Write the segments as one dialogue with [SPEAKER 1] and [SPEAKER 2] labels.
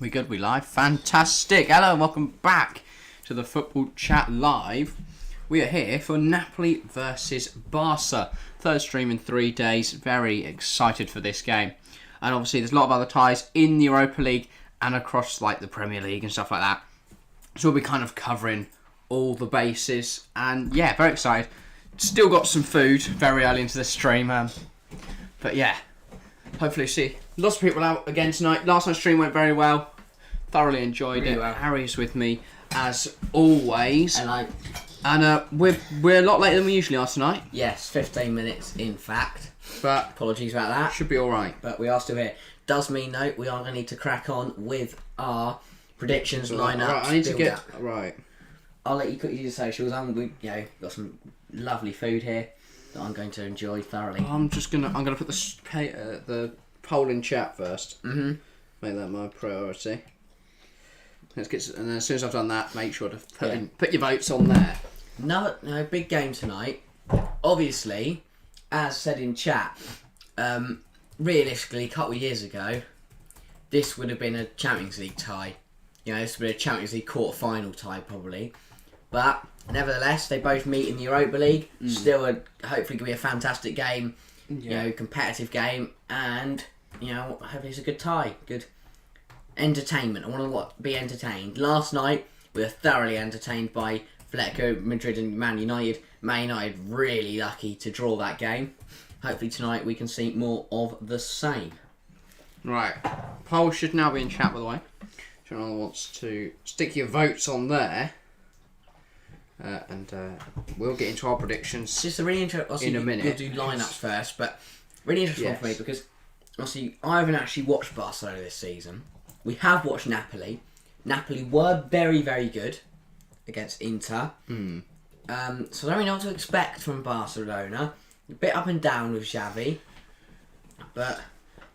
[SPEAKER 1] We good? We live? Fantastic! Hello and welcome back to the Football Chat Live. We are here for Napoli versus Barca. Third stream in 3 days. Very excited for this game. And obviously there's a lot of other ties in the Europa League and across like the Premier League and stuff like that. So we'll be kind of covering all the bases. And yeah, very excited. Still got some food very early into the stream. But yeah, hopefully see lots of people out again tonight. Last night's stream went very well. Thoroughly enjoyed it. Well. Harry's with me as always. And we're a lot later than we usually are tonight.
[SPEAKER 2] Yes, 15 minutes in fact.
[SPEAKER 1] But
[SPEAKER 2] apologies about that.
[SPEAKER 1] Should be alright.
[SPEAKER 2] But we are still here. Does mean though we are going to need to crack on with our predictions lineups.
[SPEAKER 1] Right, I need to get right.
[SPEAKER 2] I'll let you cut your socials. We got some lovely food here that I'm going to enjoy thoroughly.
[SPEAKER 1] I'm gonna put the poll in chat first. Make that my priority. And then as soon as I've done that, make sure to put your votes on there.
[SPEAKER 2] No, big game tonight. Obviously, as said in chat, realistically, a couple of years ago, this would have been a Champions League tie. This would be a Champions League quarter-final tie probably. But nevertheless, they both meet in the Europa League. Still, hopefully, going to be a fantastic game. Competitive game, and hopefully it's a good tie. Good entertainment. I want to be entertained. Last night we were thoroughly entertained by Atletico Madrid and Man United. Man United really lucky to draw that game. Hopefully tonight we can see more of the same.
[SPEAKER 1] Right, poll should now be in chat by the way. If anyone wants to stick your votes on there, and we'll get into our predictions.
[SPEAKER 2] Just a really interesting
[SPEAKER 1] in a minute.
[SPEAKER 2] We'll do lineups first, but really interesting one for me because obviously I haven't actually watched Barcelona this season. We have watched Napoli. Napoli were very, very good against Inter. So I don't really know what to expect from Barcelona. A bit up and down with Xavi. But,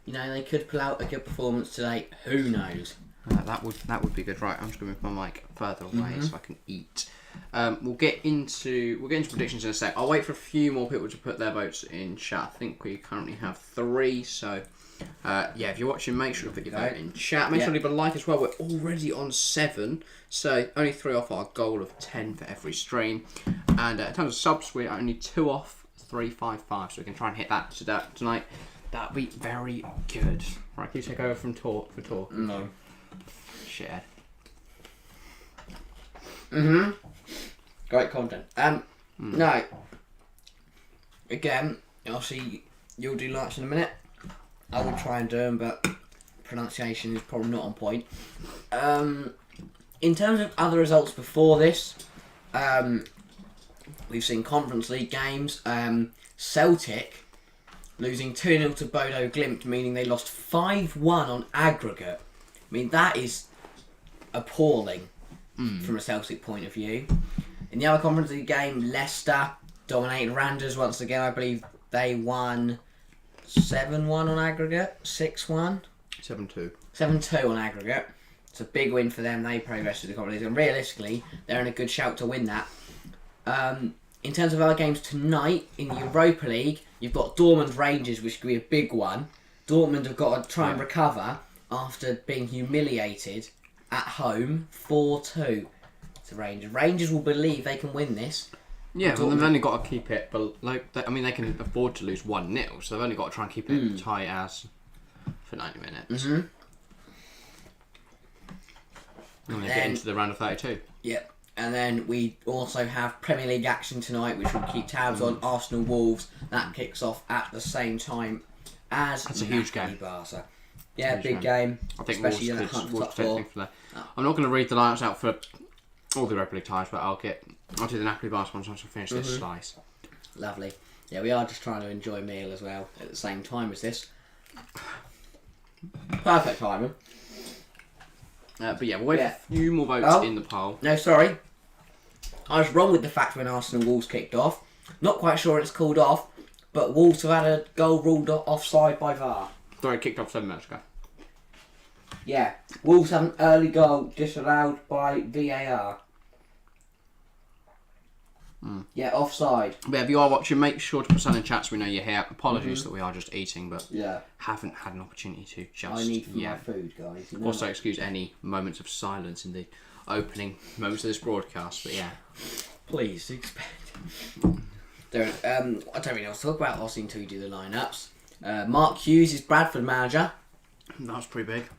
[SPEAKER 2] they could pull out a good performance today. Who knows?
[SPEAKER 1] That would be good. Right, I'm just going to move my mic further away so I can eat. We'll get into predictions in a sec. I'll wait for a few more people to put their votes in chat. I think we currently have 3, so... if you're watching, make sure to put your vote in chat. Make sure to leave a like as well. We're already on 7, so only 3 off our goal of 10 for every stream. And in terms of subs, we're only 2 off 355, so we can try and hit that tonight. That'd be very good. Right, can you take over from talk for talk?
[SPEAKER 2] No.
[SPEAKER 1] Shit.
[SPEAKER 2] Great content. No. Again, obviously, you'll do likes in a minute. I will try and do them, but pronunciation is probably not on point. In terms of other results before this, we've seen Conference League games. Celtic losing 2-0 to Bodo Glimt, meaning they lost 5-1 on aggregate. I mean, that is appalling from a Celtic point of view. In the other Conference League game, Leicester dominated Randers once again. I believe they won 7-1 on aggregate, 6-1?
[SPEAKER 1] 7-2.
[SPEAKER 2] 7-2 on aggregate. It's a big win for them. They progressed to the Conference League, and realistically, they're in a good shout to win that. In terms of other games tonight, in the Europa League, you've got Dortmund Rangers, which could be a big one. Dortmund have got to try and recover after being humiliated at home 4-2 to Rangers. Rangers will believe they can win this.
[SPEAKER 1] Yeah, well, they've only got to keep it, but they can afford to lose 1-0, so they've only got to try and keep it tight as for 90 minutes. And then get into the round of 32.
[SPEAKER 2] Yep. And then we also have Premier League action tonight, which we'll keep tabs on. Arsenal Wolves. That kicks off at the same time as
[SPEAKER 1] That's a huge game.
[SPEAKER 2] Barca. Yeah, big game.
[SPEAKER 1] I think
[SPEAKER 2] especially
[SPEAKER 1] Wolves
[SPEAKER 2] hunt
[SPEAKER 1] could
[SPEAKER 2] top four.
[SPEAKER 1] for that. I'm not going to read the lineups out for all the Europa League ties, but I'll do the Napoli Barca once I finish this slice.
[SPEAKER 2] Lovely. Yeah, we are just trying to enjoy a meal as well at the same time as this. Perfect timing.
[SPEAKER 1] But yeah, we'll wait for a few more votes in the poll.
[SPEAKER 2] No, sorry. I was wrong with the fact when Arsenal Wolves kicked off. Not quite sure it's called off, but Wolves have had a goal ruled offside by VAR.
[SPEAKER 1] Sorry, it kicked off 7 minutes ago.
[SPEAKER 2] Yeah, Wolves have an early goal disallowed by VAR. Yeah, offside.
[SPEAKER 1] But if you are watching, make sure to put something in chat so we know you're here. Apologies that we are just eating, but haven't had an opportunity to just
[SPEAKER 2] I need my food, guys. You know
[SPEAKER 1] also, excuse any moments of silence in the opening moments of this broadcast, but yeah.
[SPEAKER 2] Please expect. I don't really know what to talk about, obviously, until you do the lineups. Mark Hughes is Bradford manager.
[SPEAKER 1] That was pretty big.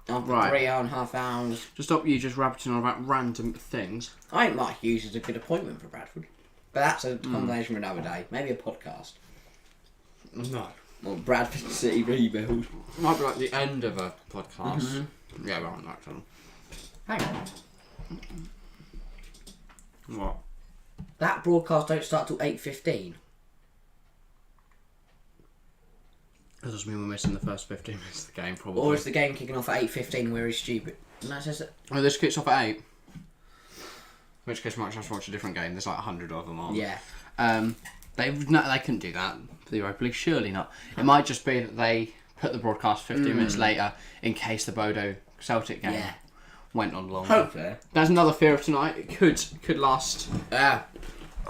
[SPEAKER 2] After
[SPEAKER 1] Right.
[SPEAKER 2] 3.5 hours.
[SPEAKER 1] To stop you just rabbiting on about random things.
[SPEAKER 2] I think Mark Hughes is a good appointment for Bradford. But that's a conversation for another day. Maybe a podcast.
[SPEAKER 1] No.
[SPEAKER 2] Or Bradford City rebuild.
[SPEAKER 1] Might be like the end of a podcast. Yeah, right, actually.
[SPEAKER 2] Hang on.
[SPEAKER 1] What?
[SPEAKER 2] That broadcast don't start till 8:15.
[SPEAKER 1] That does mean we're missing the first 15 minutes of the game, probably.
[SPEAKER 2] Or is the game kicking off at 8:15 where he's stupid? No, it says that.
[SPEAKER 1] Oh, this kicks off at 8. In which case we might have to watch a different game. There's like 100 of them on.
[SPEAKER 2] Yeah.
[SPEAKER 1] They couldn't do that for the Europa League. Surely not. It might just be that they put the broadcast 15 minutes later in case the Bodo Celtic game went on longer.
[SPEAKER 2] Hopefully.
[SPEAKER 1] There's another fear of tonight. It could last a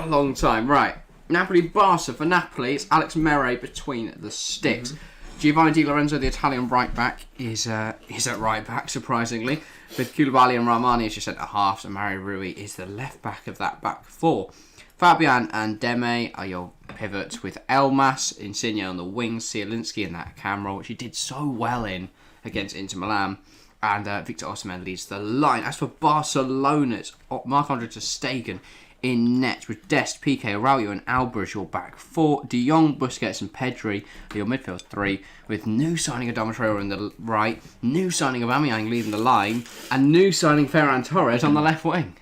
[SPEAKER 1] long time. Right. Napoli Barca. For Napoli, it's Alex Mere between the sticks. Giovanni Di Lorenzo, the Italian right back, is at right back, surprisingly, with Koulibaly and Rahmani as your centre halves, and Mario Rui is the left back of that back four. Fabian and Deme are your pivots, with Elmas, Insigne on the wings, Zielinski in that cam role, which he did so well in against Inter Milan, and Victor Osimhen leads the line. As for Barcelona, it's Marc-Andre ter Stegen in net, with Dest, Piqué, Araujo and Alba as your back four. De Jong, Busquets and Pedri are your midfield three, with new signing of Adama Traore on the right, new signing of Aubameyang leading the line, and new signing Ferran Torres on the left wing.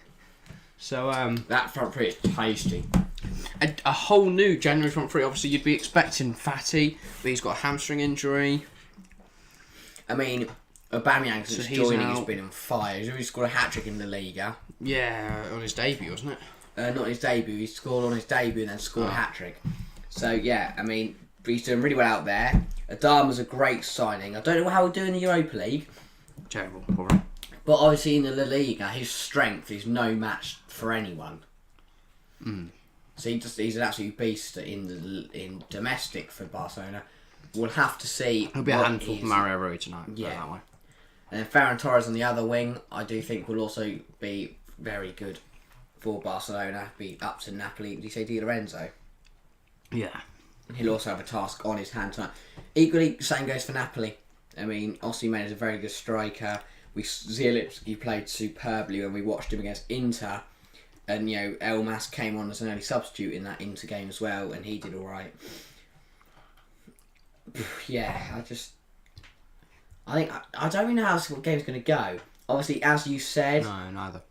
[SPEAKER 1] So
[SPEAKER 2] that front three is tasty.
[SPEAKER 1] A whole new January front three. Obviously, you'd be expecting Fatty, but he's got a hamstring injury.
[SPEAKER 2] I mean, Aubameyang since joining has
[SPEAKER 1] out.
[SPEAKER 2] been on fire. He's already scored a hat-trick in the Liga.
[SPEAKER 1] Yeah, on his debut, wasn't it?
[SPEAKER 2] Not his debut. He scored on his debut and then scored a hat-trick. So, yeah, I mean, he's doing really well out there. Adama's a great signing. I don't know how we're doing in the Europa League.
[SPEAKER 1] Terrible, probably.
[SPEAKER 2] But obviously in the La Liga, his strength is no match for anyone. So he's an absolute beast in domestic for Barcelona. We'll have to see.
[SPEAKER 1] He'll be a handful for Mario Rui tonight.
[SPEAKER 2] Yeah.
[SPEAKER 1] That way.
[SPEAKER 2] And then Ferran Torres on the other wing, I do think will also be very good for Barcelona. Be up to Napoli. Did you say Di Lorenzo?
[SPEAKER 1] Yeah.
[SPEAKER 2] He'll also have a task on his hand tonight. Equally, same goes for Napoli. I mean, Osimhen is a very good striker. Zielinski played superbly when we watched him against Inter. And, you know, Elmas came on as an early substitute in that Inter game as well, and he did alright. Yeah, I don't really know how this game's going to go. Obviously, as you said...
[SPEAKER 1] No, neither.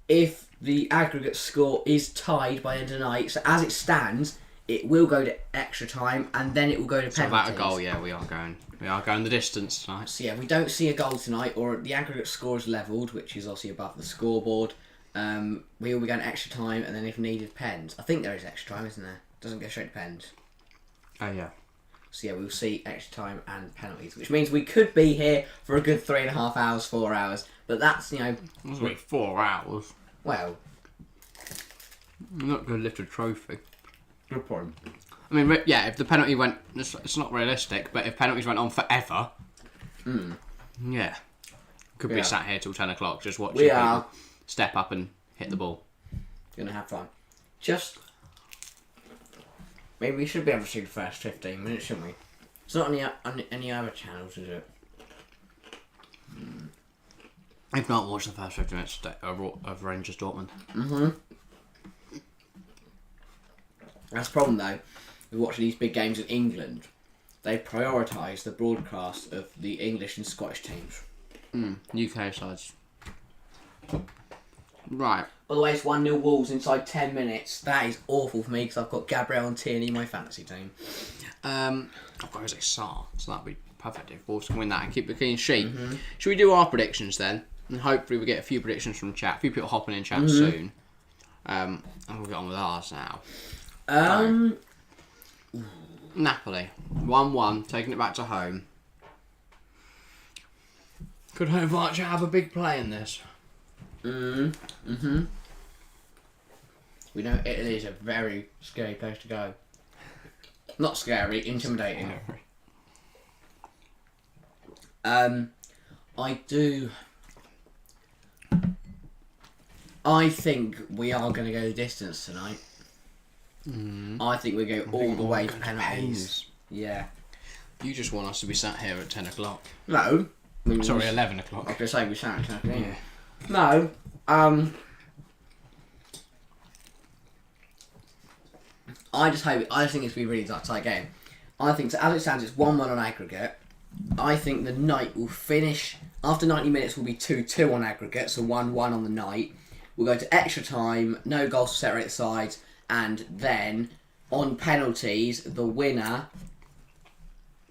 [SPEAKER 2] If the aggregate score is tied by the end of the night, so as it stands, it will go to extra time, and then it will go to penalties.
[SPEAKER 1] So about a goal, yeah, we are going the distance tonight.
[SPEAKER 2] So yeah, if we don't see a goal tonight, or the aggregate score is levelled, which is obviously above the scoreboard, we will be going to extra time, and then if needed, pens. I think there is extra time, isn't there? Doesn't go straight to pens.
[SPEAKER 1] Oh, yeah.
[SPEAKER 2] So yeah, we'll see extra time and penalties, which means we could be here for a good 3.5 hours, 4 hours. But that's, you know...
[SPEAKER 1] It's like 4 hours.
[SPEAKER 2] Well...
[SPEAKER 1] I'm not going to lift a trophy.
[SPEAKER 2] Good point.
[SPEAKER 1] I mean, yeah, if the penalty went... It's not realistic, but if penalties went on forever... Yeah. Could be sat here till 10 o'clock just watching people step up and hit the ball.
[SPEAKER 2] Gonna have fun. Just... Maybe we should be able to see the first 15 minutes, shouldn't we? It's not on any other channels, is it?
[SPEAKER 1] If not, watch the first 50 minutes of Rangers Dortmund.
[SPEAKER 2] That's the problem, though, with watching these big games in England. They prioritise the broadcast of the English and Scottish teams.
[SPEAKER 1] UK sides. Right.
[SPEAKER 2] By the way, it's 1-0 Wolves inside 10 minutes. That is awful for me because I've got Gabriel and Tierney in my fantasy team.
[SPEAKER 1] I've got Jose Sarr, so that'd be perfect if Wolves can win that and keep the clean sheet. Should we do our predictions then? And hopefully we get a few predictions from chat. A few people hopping in chat soon. And we'll get on with ours now. Napoli. 1-1, taking it back to home. Could March have a big play in this?
[SPEAKER 2] We know Italy is a very scary place to go. Not scary, intimidating. I think we are going to go the distance tonight. I think we go all the way to penalties. Yeah.
[SPEAKER 1] You just want us to be sat here at 10 o'clock.
[SPEAKER 2] No.
[SPEAKER 1] Sorry, 11 o'clock.
[SPEAKER 2] I was going to say we sat at 10 o'clock.
[SPEAKER 1] Yeah.
[SPEAKER 2] No. I just think it's going to be a really tight game. I think, so as it stands, it's 1-1 on aggregate. I think the night will finish, after 90 minutes will be 2-2 on aggregate, so 1-1 on the night. We'll go to extra time, no goals to separate the sides, and then, on penalties, the winner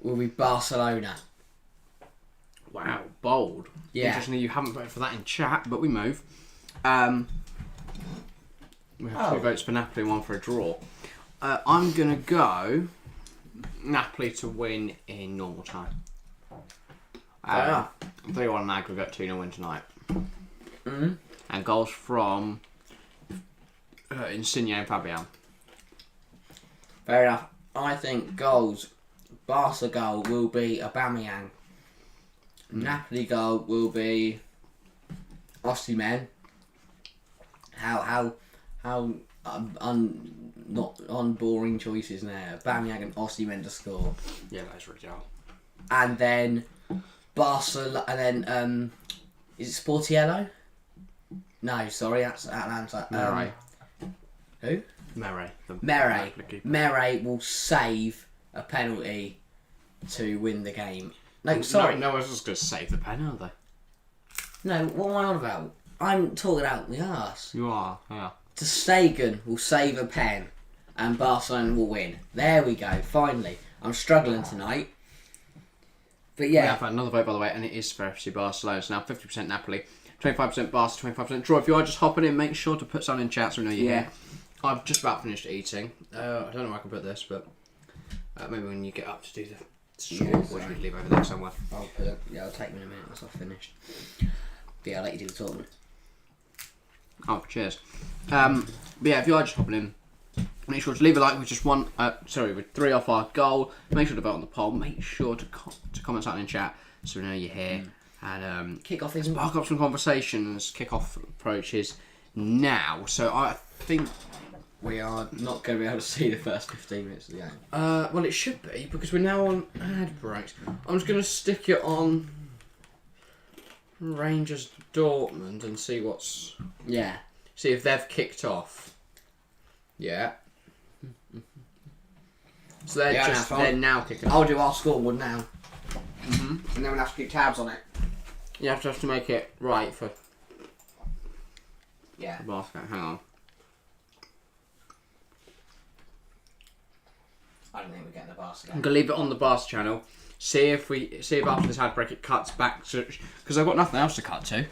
[SPEAKER 2] will be Barcelona.
[SPEAKER 1] Wow, bold.
[SPEAKER 2] Yeah.
[SPEAKER 1] Interestingly, you haven't voted for that in chat, but we move. We have 2 votes for Napoli and 1 for a draw. I'm going to go Napoli to win in normal time. 3-1 on aggregate, 2-0 win tonight. And goals from Insigne and Fabian.
[SPEAKER 2] Fair enough. I think goals, Barca goal will be Aubameyang. Napoli goal will be Osimhen. How not unboring choices now. Aubameyang and Osimhen to score.
[SPEAKER 1] Yeah, that's really hard.
[SPEAKER 2] And then Barcelona. And then is it Sportiello? No, sorry, that's Atlanta.
[SPEAKER 1] Mere.
[SPEAKER 2] Who?
[SPEAKER 1] Mere.
[SPEAKER 2] Mere will save a penalty to win the game. No, sorry.
[SPEAKER 1] No one's just going to save the pen, are they?
[SPEAKER 2] No, what am I on about? I'm talking out the arse.
[SPEAKER 1] You are, yeah.
[SPEAKER 2] Ter Stegen will save a pen and Barcelona will win. There we go, finally. I'm struggling tonight. But yeah.
[SPEAKER 1] We have had another vote, by the way, and it is for FC Barcelona. So now 50% Napoli, 25% Barca, 25% draw. If you are just hopping in, make sure to put something in chat so we know you're here. I've just about finished eating. I don't know where I can put this, but maybe when you get up to do the scoreboard, you can leave over there somewhere.
[SPEAKER 2] I'll put it. Yeah, it'll take me in a minute once I've finished. But yeah, I'll let you do the talking.
[SPEAKER 1] Oh, cheers. But yeah, if you are just hopping in, make sure to leave a like with just one. With 3 off our goal. Make sure to vote on the poll. Make sure to comment something in chat so we know you're here. And
[SPEAKER 2] kick-off isn't.
[SPEAKER 1] Spark up some conversations. Kick-off approaches now. So I think
[SPEAKER 2] we are not going to be able to see the first 15 minutes of the game.
[SPEAKER 1] Well, it should be because we're now on ad breaks. I'm just going to stick it on Rangers Dortmund and see what's.
[SPEAKER 2] Yeah.
[SPEAKER 1] See if they've kicked off. Yeah. So they're now kicking off.
[SPEAKER 2] I'll do our scoreboard now. And then we'll have to keep tabs on it.
[SPEAKER 1] You have to make it right for
[SPEAKER 2] the
[SPEAKER 1] basket. Hang on.
[SPEAKER 2] I don't think we're getting the basket.
[SPEAKER 1] I'm gonna leave it on the Barca channel. See if after this ad break it cuts back to, because I've got nothing else to cut to.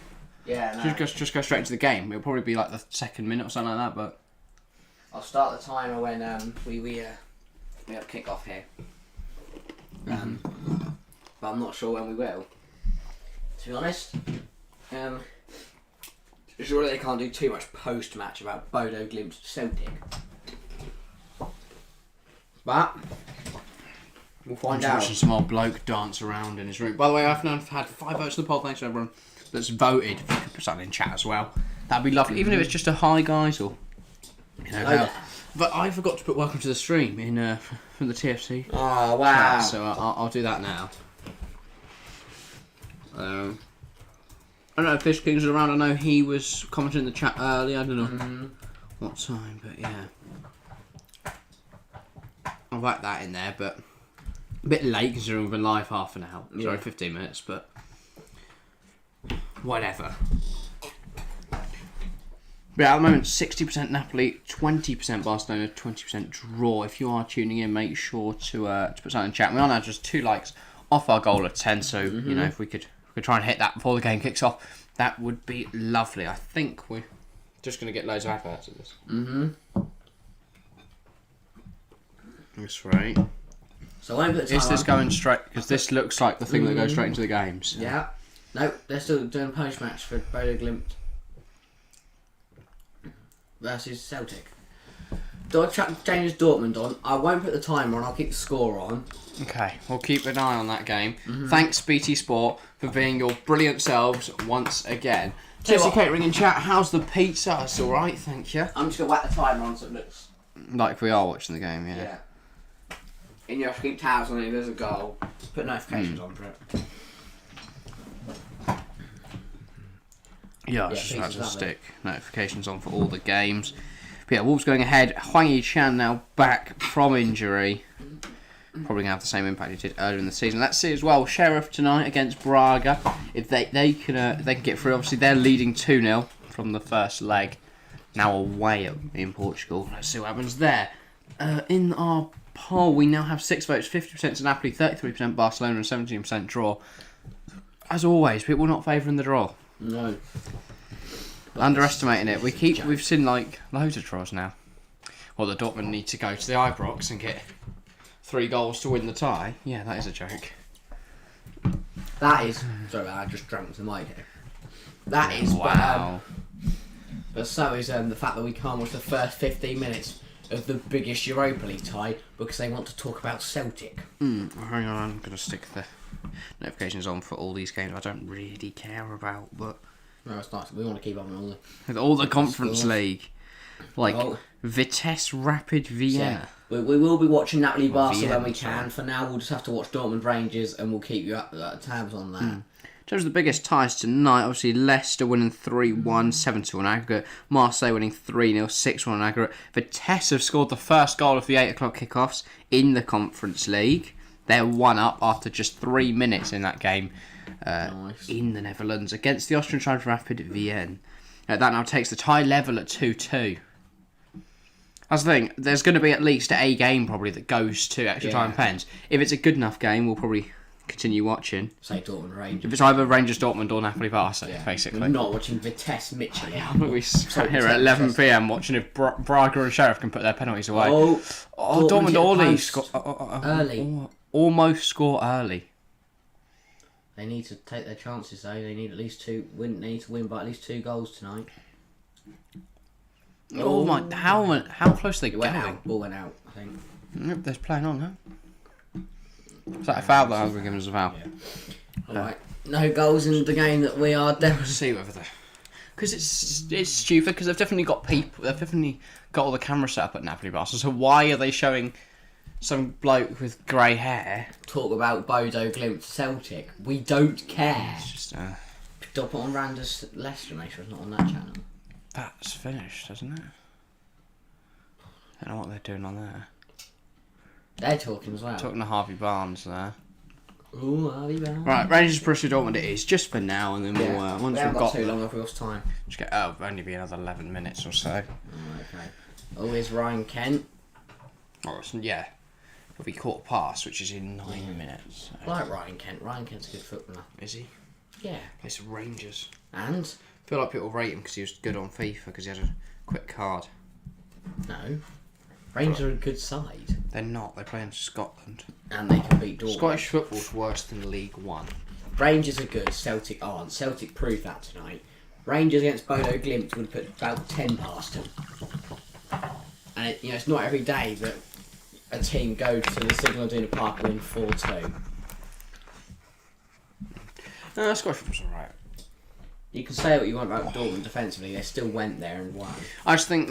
[SPEAKER 2] Yeah, no.
[SPEAKER 1] Just go straight into the game. It'll probably be like the second minute or something like that. But
[SPEAKER 2] I'll start the timer when we have kick off here. But I'm not sure when we will. To be honest, surely they can't do too much post match about Bodo Glimt Celtic. But we'll find out.
[SPEAKER 1] Watching some old bloke dance around in his room. By the way, I've now had 5 votes in the poll. Thanks to everyone that's voted. If you could put something in chat as well, that'd be lovely. Even if it's just a hi guys or But I forgot to put welcome to the stream in from the TFC.
[SPEAKER 2] Oh wow!
[SPEAKER 1] Chat, so I'll do that now. I don't know if Fish King's around. I know he was commenting in the chat earlier. I don't know what time, but yeah. I'll write that in there, but a bit late considering we've been live half an hour. Sorry, 15 minutes, but whatever. But at the moment, 60% Napoli, 20% Barcelona, 20% draw. If you are tuning in, make sure to put something in chat. We are now just 2 likes off our goal at 10, so you know if we could try and hit that before the game kicks off, that would be lovely. I think we're just going to get loads of adverts of this. That's right.
[SPEAKER 2] So I won't put the
[SPEAKER 1] Is this
[SPEAKER 2] timer.
[SPEAKER 1] going straight? Because this looks like the thing that goes straight into the games. So.
[SPEAKER 2] Yeah. No, they're still doing a post match for Bodo Glimt versus Celtic. Do I chuck James Dortmund on? I won't put the timer on. I'll keep the score on.
[SPEAKER 1] Okay, we'll keep an eye on that game. Thanks, BT Sport, for being your brilliant selves once again. Tipsy Catering in chat, how's the pizza? It's alright, thank you.
[SPEAKER 2] I'm just going to whack the timer on so it looks...
[SPEAKER 1] Like we are watching the game, yeah.
[SPEAKER 2] And you have to keep tabs on it if there's a goal. Put notifications on for it.
[SPEAKER 1] Yeah, I was just about to stick notifications on for all the games. But yeah, Wolves going ahead. Huang Yi-chan now back from injury. Probably going to have the same impact he did earlier in the season. Let's see as well. Sheriff tonight against Braga. If they can get through, obviously they're leading 2-0 from the first leg. Now away in Portugal. Let's see what happens there. In our poll, we now have 6 votes. 50% to Napoli, 33% Barcelona, and 17% draw. As always, people not favouring the draw.
[SPEAKER 2] No.
[SPEAKER 1] Underestimating it. We've seen like loads of draws now. Well, the Dortmund need to go to the Ibrox and get 3 goals to win the tie. Yeah, that is a joke.
[SPEAKER 2] That is... Sorry, I just drank the mic here. That is...
[SPEAKER 1] Wow.
[SPEAKER 2] But so is the fact that we can't watch the first 15 minutes of the biggest Europa League tie because they want to talk about Celtic.
[SPEAKER 1] Hang on, I'm going to stick the notifications on for all these games I don't really care about, but...
[SPEAKER 2] No, it's nice. We want to keep on
[SPEAKER 1] all the Conference League. Like, Vitesse Rapid Vienna.
[SPEAKER 2] Yeah. We will be watching Napoli Barca
[SPEAKER 1] Vienna,
[SPEAKER 2] when we can. For now, we'll just have to watch Dortmund Rangers and we'll keep you up tabs on that.
[SPEAKER 1] In terms of the biggest ties tonight, obviously Leicester winning 3-1, 7-2 on aggregate. Marseille winning 3-0, 6-1 on aggregate. Vitesse have scored the first goal of the 8 o'clock kickoffs in the Conference League. They're 1-up after just 3 minutes in that game in the Netherlands against the Austrian side Rapid Vienna. That now takes the tie level at 2-2. That's the thing. There's going to be at least a game probably that goes to extra time pens. If it's a good enough game, we'll probably continue watching.
[SPEAKER 2] Say Dortmund Rangers.
[SPEAKER 1] If it's either Rangers Dortmund or Napoli Barca, basically.
[SPEAKER 2] We're not watching Vitesse Mitchell.
[SPEAKER 1] I'm going to be sat here at 11 p.m. watching if Braga and Sheriff can put their penalties away. Dortmund almost score early.
[SPEAKER 2] They need to take their chances though. They need at least 2 win. They need to win by at least 2 goals tonight.
[SPEAKER 1] Oh my! How close are they getting?
[SPEAKER 2] Ball went out. I think.
[SPEAKER 1] Yep, there's playing on, huh? Is that a foul that I'm given as a foul?
[SPEAKER 2] Yeah. Alright. No goals in the game that we are definitely...
[SPEAKER 1] See whether they... Because it's stupid, because they've definitely got people... They've definitely got all the cameras set up at Napoli Barca, so why are they showing some bloke with grey hair?
[SPEAKER 2] Talk about Bodo Glimt Celtic. We don't care.
[SPEAKER 1] It's just...
[SPEAKER 2] Don't put on Randers Leicester, make sure it's not on that channel.
[SPEAKER 1] That's finished, isn't it? I don't know what they're doing on there.
[SPEAKER 2] They're talking as well.
[SPEAKER 1] Talking to Harvey Barnes there.
[SPEAKER 2] Ooh, Harvey Barnes.
[SPEAKER 1] Right, Rangers Borussia Dortmund it is, just for now, and then we'll... once
[SPEAKER 2] we
[SPEAKER 1] we've got
[SPEAKER 2] too long, I've lost time.
[SPEAKER 1] Just get, only be another 11 minutes or so.
[SPEAKER 2] Okay. Oh, here's Ryan Kent.
[SPEAKER 1] Oh, yeah. It'll be quarter past, which is in 9 minutes. So.
[SPEAKER 2] I like Ryan Kent. Ryan Kent's a good footballer.
[SPEAKER 1] Is he?
[SPEAKER 2] Yeah.
[SPEAKER 1] Plays for Rangers.
[SPEAKER 2] And?
[SPEAKER 1] I feel like people rate him because he was good on FIFA, because he had a quick card.
[SPEAKER 2] No. Rangers are a good side.
[SPEAKER 1] They're not. They play in Scotland.
[SPEAKER 2] And they can beat Dortmund.
[SPEAKER 1] Scottish football's worse than League One.
[SPEAKER 2] Rangers are good. Celtic aren't. Celtic proved that tonight. Rangers against Bodo Glimt would put about 10 past them. And it's not every day that a team goes to the Signal Iduna Park and win 4-2.
[SPEAKER 1] No, Scottish football's alright.
[SPEAKER 2] You can say what you want about Dortmund defensively. They still went there and won.
[SPEAKER 1] I just think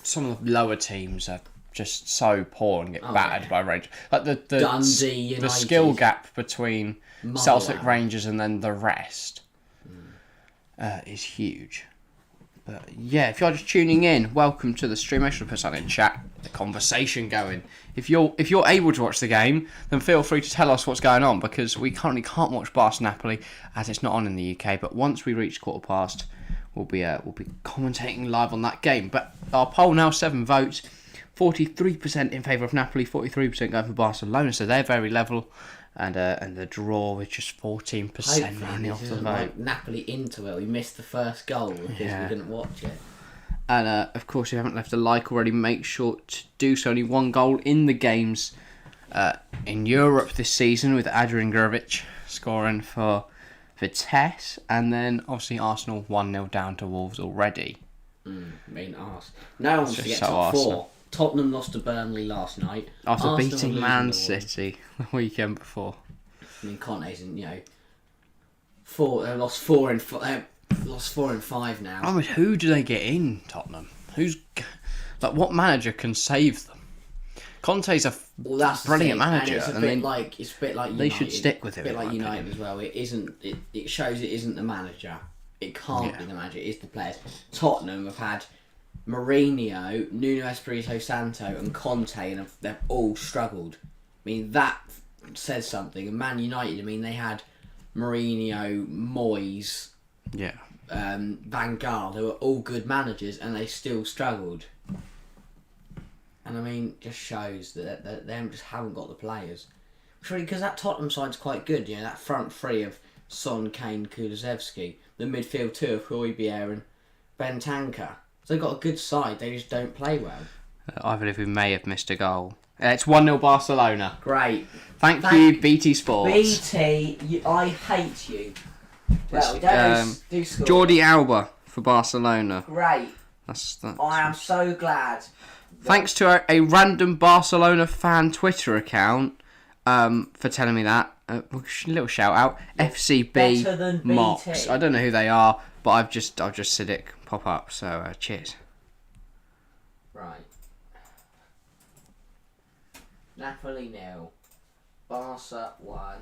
[SPEAKER 1] some of the lower teams are just so poor and get battered by Rangers. Like the
[SPEAKER 2] Dundee United.
[SPEAKER 1] The skill gap between Celtic, Rangers, and then the rest is huge. But yeah, if you're just tuning in, welcome to the stream. Make sure to put something in chat, the conversation going. If you're able to watch the game, then feel free to tell us what's going on, because we currently can't watch Barca Napoli as it's not on in the UK. But once we reach quarter past, we'll be commentating live on that game. But our poll now 7 votes, 43% in favour of Napoli, 43% going for Barcelona. So they're very level. And the draw with just 14% in the off the vote.
[SPEAKER 2] Like Napoli into it. We missed the first goal because we didn't watch it.
[SPEAKER 1] And of course, if you haven't left a like already, make sure to do so. Only 1 goal in the games in Europe this season, with Adrian Grujic scoring for Vitesse, and then obviously Arsenal 1-0 down to Wolves already.
[SPEAKER 2] Mean arse. No one wants to get
[SPEAKER 1] so
[SPEAKER 2] top
[SPEAKER 1] arsey.
[SPEAKER 2] 4. Tottenham lost to Burnley last night.
[SPEAKER 1] After
[SPEAKER 2] Arsenal
[SPEAKER 1] beating
[SPEAKER 2] are losing
[SPEAKER 1] Man
[SPEAKER 2] to
[SPEAKER 1] City the weekend before.
[SPEAKER 2] I mean, Conte's in, they lost 4 and 5 now.
[SPEAKER 1] I mean, who do they get in Tottenham? What manager can save them? Conte's a
[SPEAKER 2] That's
[SPEAKER 1] brilliant manager,
[SPEAKER 2] and it's a bit like United.
[SPEAKER 1] they should stick with him.
[SPEAKER 2] A bit
[SPEAKER 1] in
[SPEAKER 2] like
[SPEAKER 1] my
[SPEAKER 2] United
[SPEAKER 1] opinion.
[SPEAKER 2] as well. It shows it isn't the manager. It can't be the manager. It is the players. Tottenham have had Mourinho, Nuno Espirito Santo, and Conte, and they've all struggled. I mean, that says something. And Man United, I mean, they had Mourinho, Moyes, Van Gaal. They were all good managers, and they still struggled. And I mean, just shows that they just haven't got the players. Surely, because that Tottenham side's quite good. That front three of Son, Kane, Kulusevski. The midfield two of Højbjerg and Bentancur. So they've got a good side. They just don't play well.
[SPEAKER 1] I believe we may have missed a goal. It's 1-0 Barcelona.
[SPEAKER 2] Great.
[SPEAKER 1] Thank you, BT Sports.
[SPEAKER 2] BT, I hate you. Well, do score.
[SPEAKER 1] Jordi Alba for Barcelona.
[SPEAKER 2] Great.
[SPEAKER 1] That's
[SPEAKER 2] I am so glad.
[SPEAKER 1] Thanks to a random Barcelona fan Twitter account for telling me that. A little shout out. FCB
[SPEAKER 2] Better than BT.
[SPEAKER 1] Mox. I don't know who they are, but I've just seen it pop up. So cheers.
[SPEAKER 2] Right. Napoli 0. Barca 1.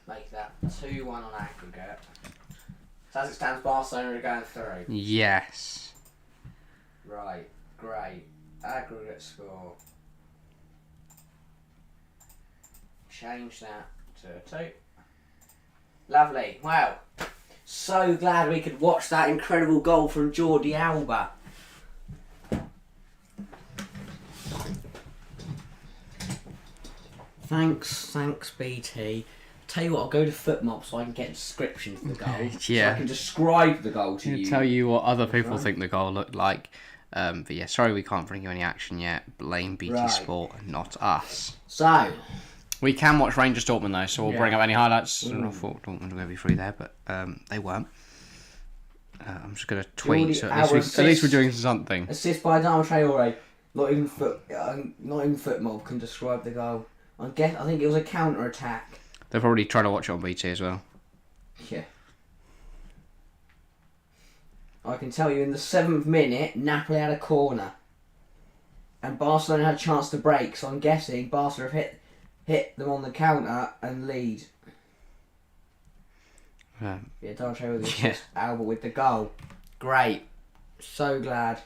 [SPEAKER 2] Make that 2-1 on aggregate. So as it stands, Barcelona are going through.
[SPEAKER 1] Yes.
[SPEAKER 2] Right. Great. Aggregate score. Change that to 2. Lovely. Wow. So glad we could watch that incredible goal from Jordi Alba. Thanks BT. Tell you what, I'll go to FootMob so I can get a description for the goal.
[SPEAKER 1] Yeah.
[SPEAKER 2] So I can describe the goal to you.
[SPEAKER 1] Tell you what other people think the goal looked like. But yeah, sorry we can't bring you any action yet. Blame BT Sport and not us.
[SPEAKER 2] So,
[SPEAKER 1] we can watch Rangers Dortmund though, so we'll bring up any highlights. I thought Dortmund were going to be free there, but they weren't. I'm just going to tweet, so at least we're doing something.
[SPEAKER 2] Assist by Adama Traore. Not even FootMob can describe the goal. I think it was a counter attack.
[SPEAKER 1] They're probably trying to watch it on BT as well.
[SPEAKER 2] Yeah. I can tell you, in the 7th minute, Napoli had a corner, and Barcelona had a chance to break. So I'm guessing Barca have hit them on the counter and lead. Don't show with the Alba with the goal. Great. So glad.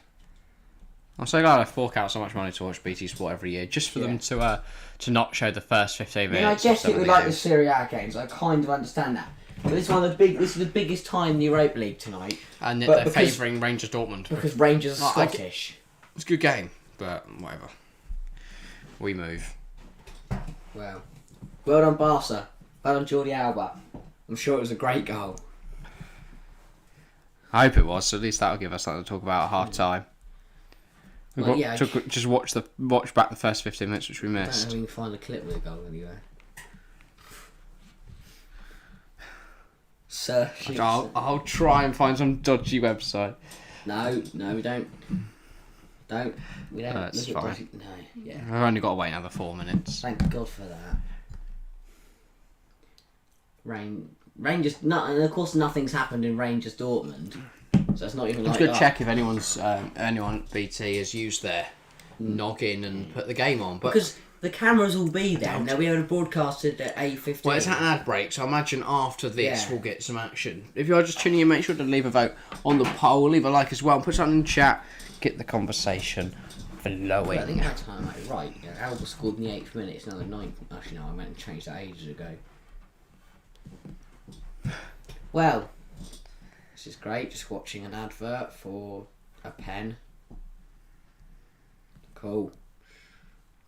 [SPEAKER 1] I'm so glad I fork out so much money to watch BT Sport every year, just for them to not show the first 15 minutes.
[SPEAKER 2] I guess it would like the Serie A games. I kind of understand that. But this is the biggest tie in the Europa League tonight.
[SPEAKER 1] And they're favouring Rangers Dortmund.
[SPEAKER 2] Because Rangers are Scottish.
[SPEAKER 1] It's a good game, but whatever. We move.
[SPEAKER 2] Well done Barca. Well done Jordi Alba. I'm sure it was a great goal.
[SPEAKER 1] I hope it was, so at least that'll give us something to talk about at half time. Just watch back the first 15 minutes which we missed.
[SPEAKER 2] I don't know if we can find a clip with a goal anyway. Search.
[SPEAKER 1] I'll try and find some dodgy website.
[SPEAKER 2] No, we don't. We don't.
[SPEAKER 1] That's fine.
[SPEAKER 2] Dodgy. No, yeah.
[SPEAKER 1] I've only got to wait another 4 minutes.
[SPEAKER 2] Thank God for that. Rangers, and of course nothing's happened in Rangers Dortmund, so it's not even like.
[SPEAKER 1] I'm just going to check if anyone at BT has used their noggin and put the game on, but
[SPEAKER 2] because the cameras will be there and they'll be able to broadcast it at 8:15.
[SPEAKER 1] Well, it's at an ad break, so I imagine after this we'll get some action. If you're just tuning in, make sure to leave a vote on the poll, leave a like as well, and put something in the chat, get the conversation flowing.
[SPEAKER 2] I think that time right. Alba scored in the 8th minute. It's now the 9th. Actually, no, I meant to change that ages ago. Well, this is great. Just watching an advert for a pen. Cool.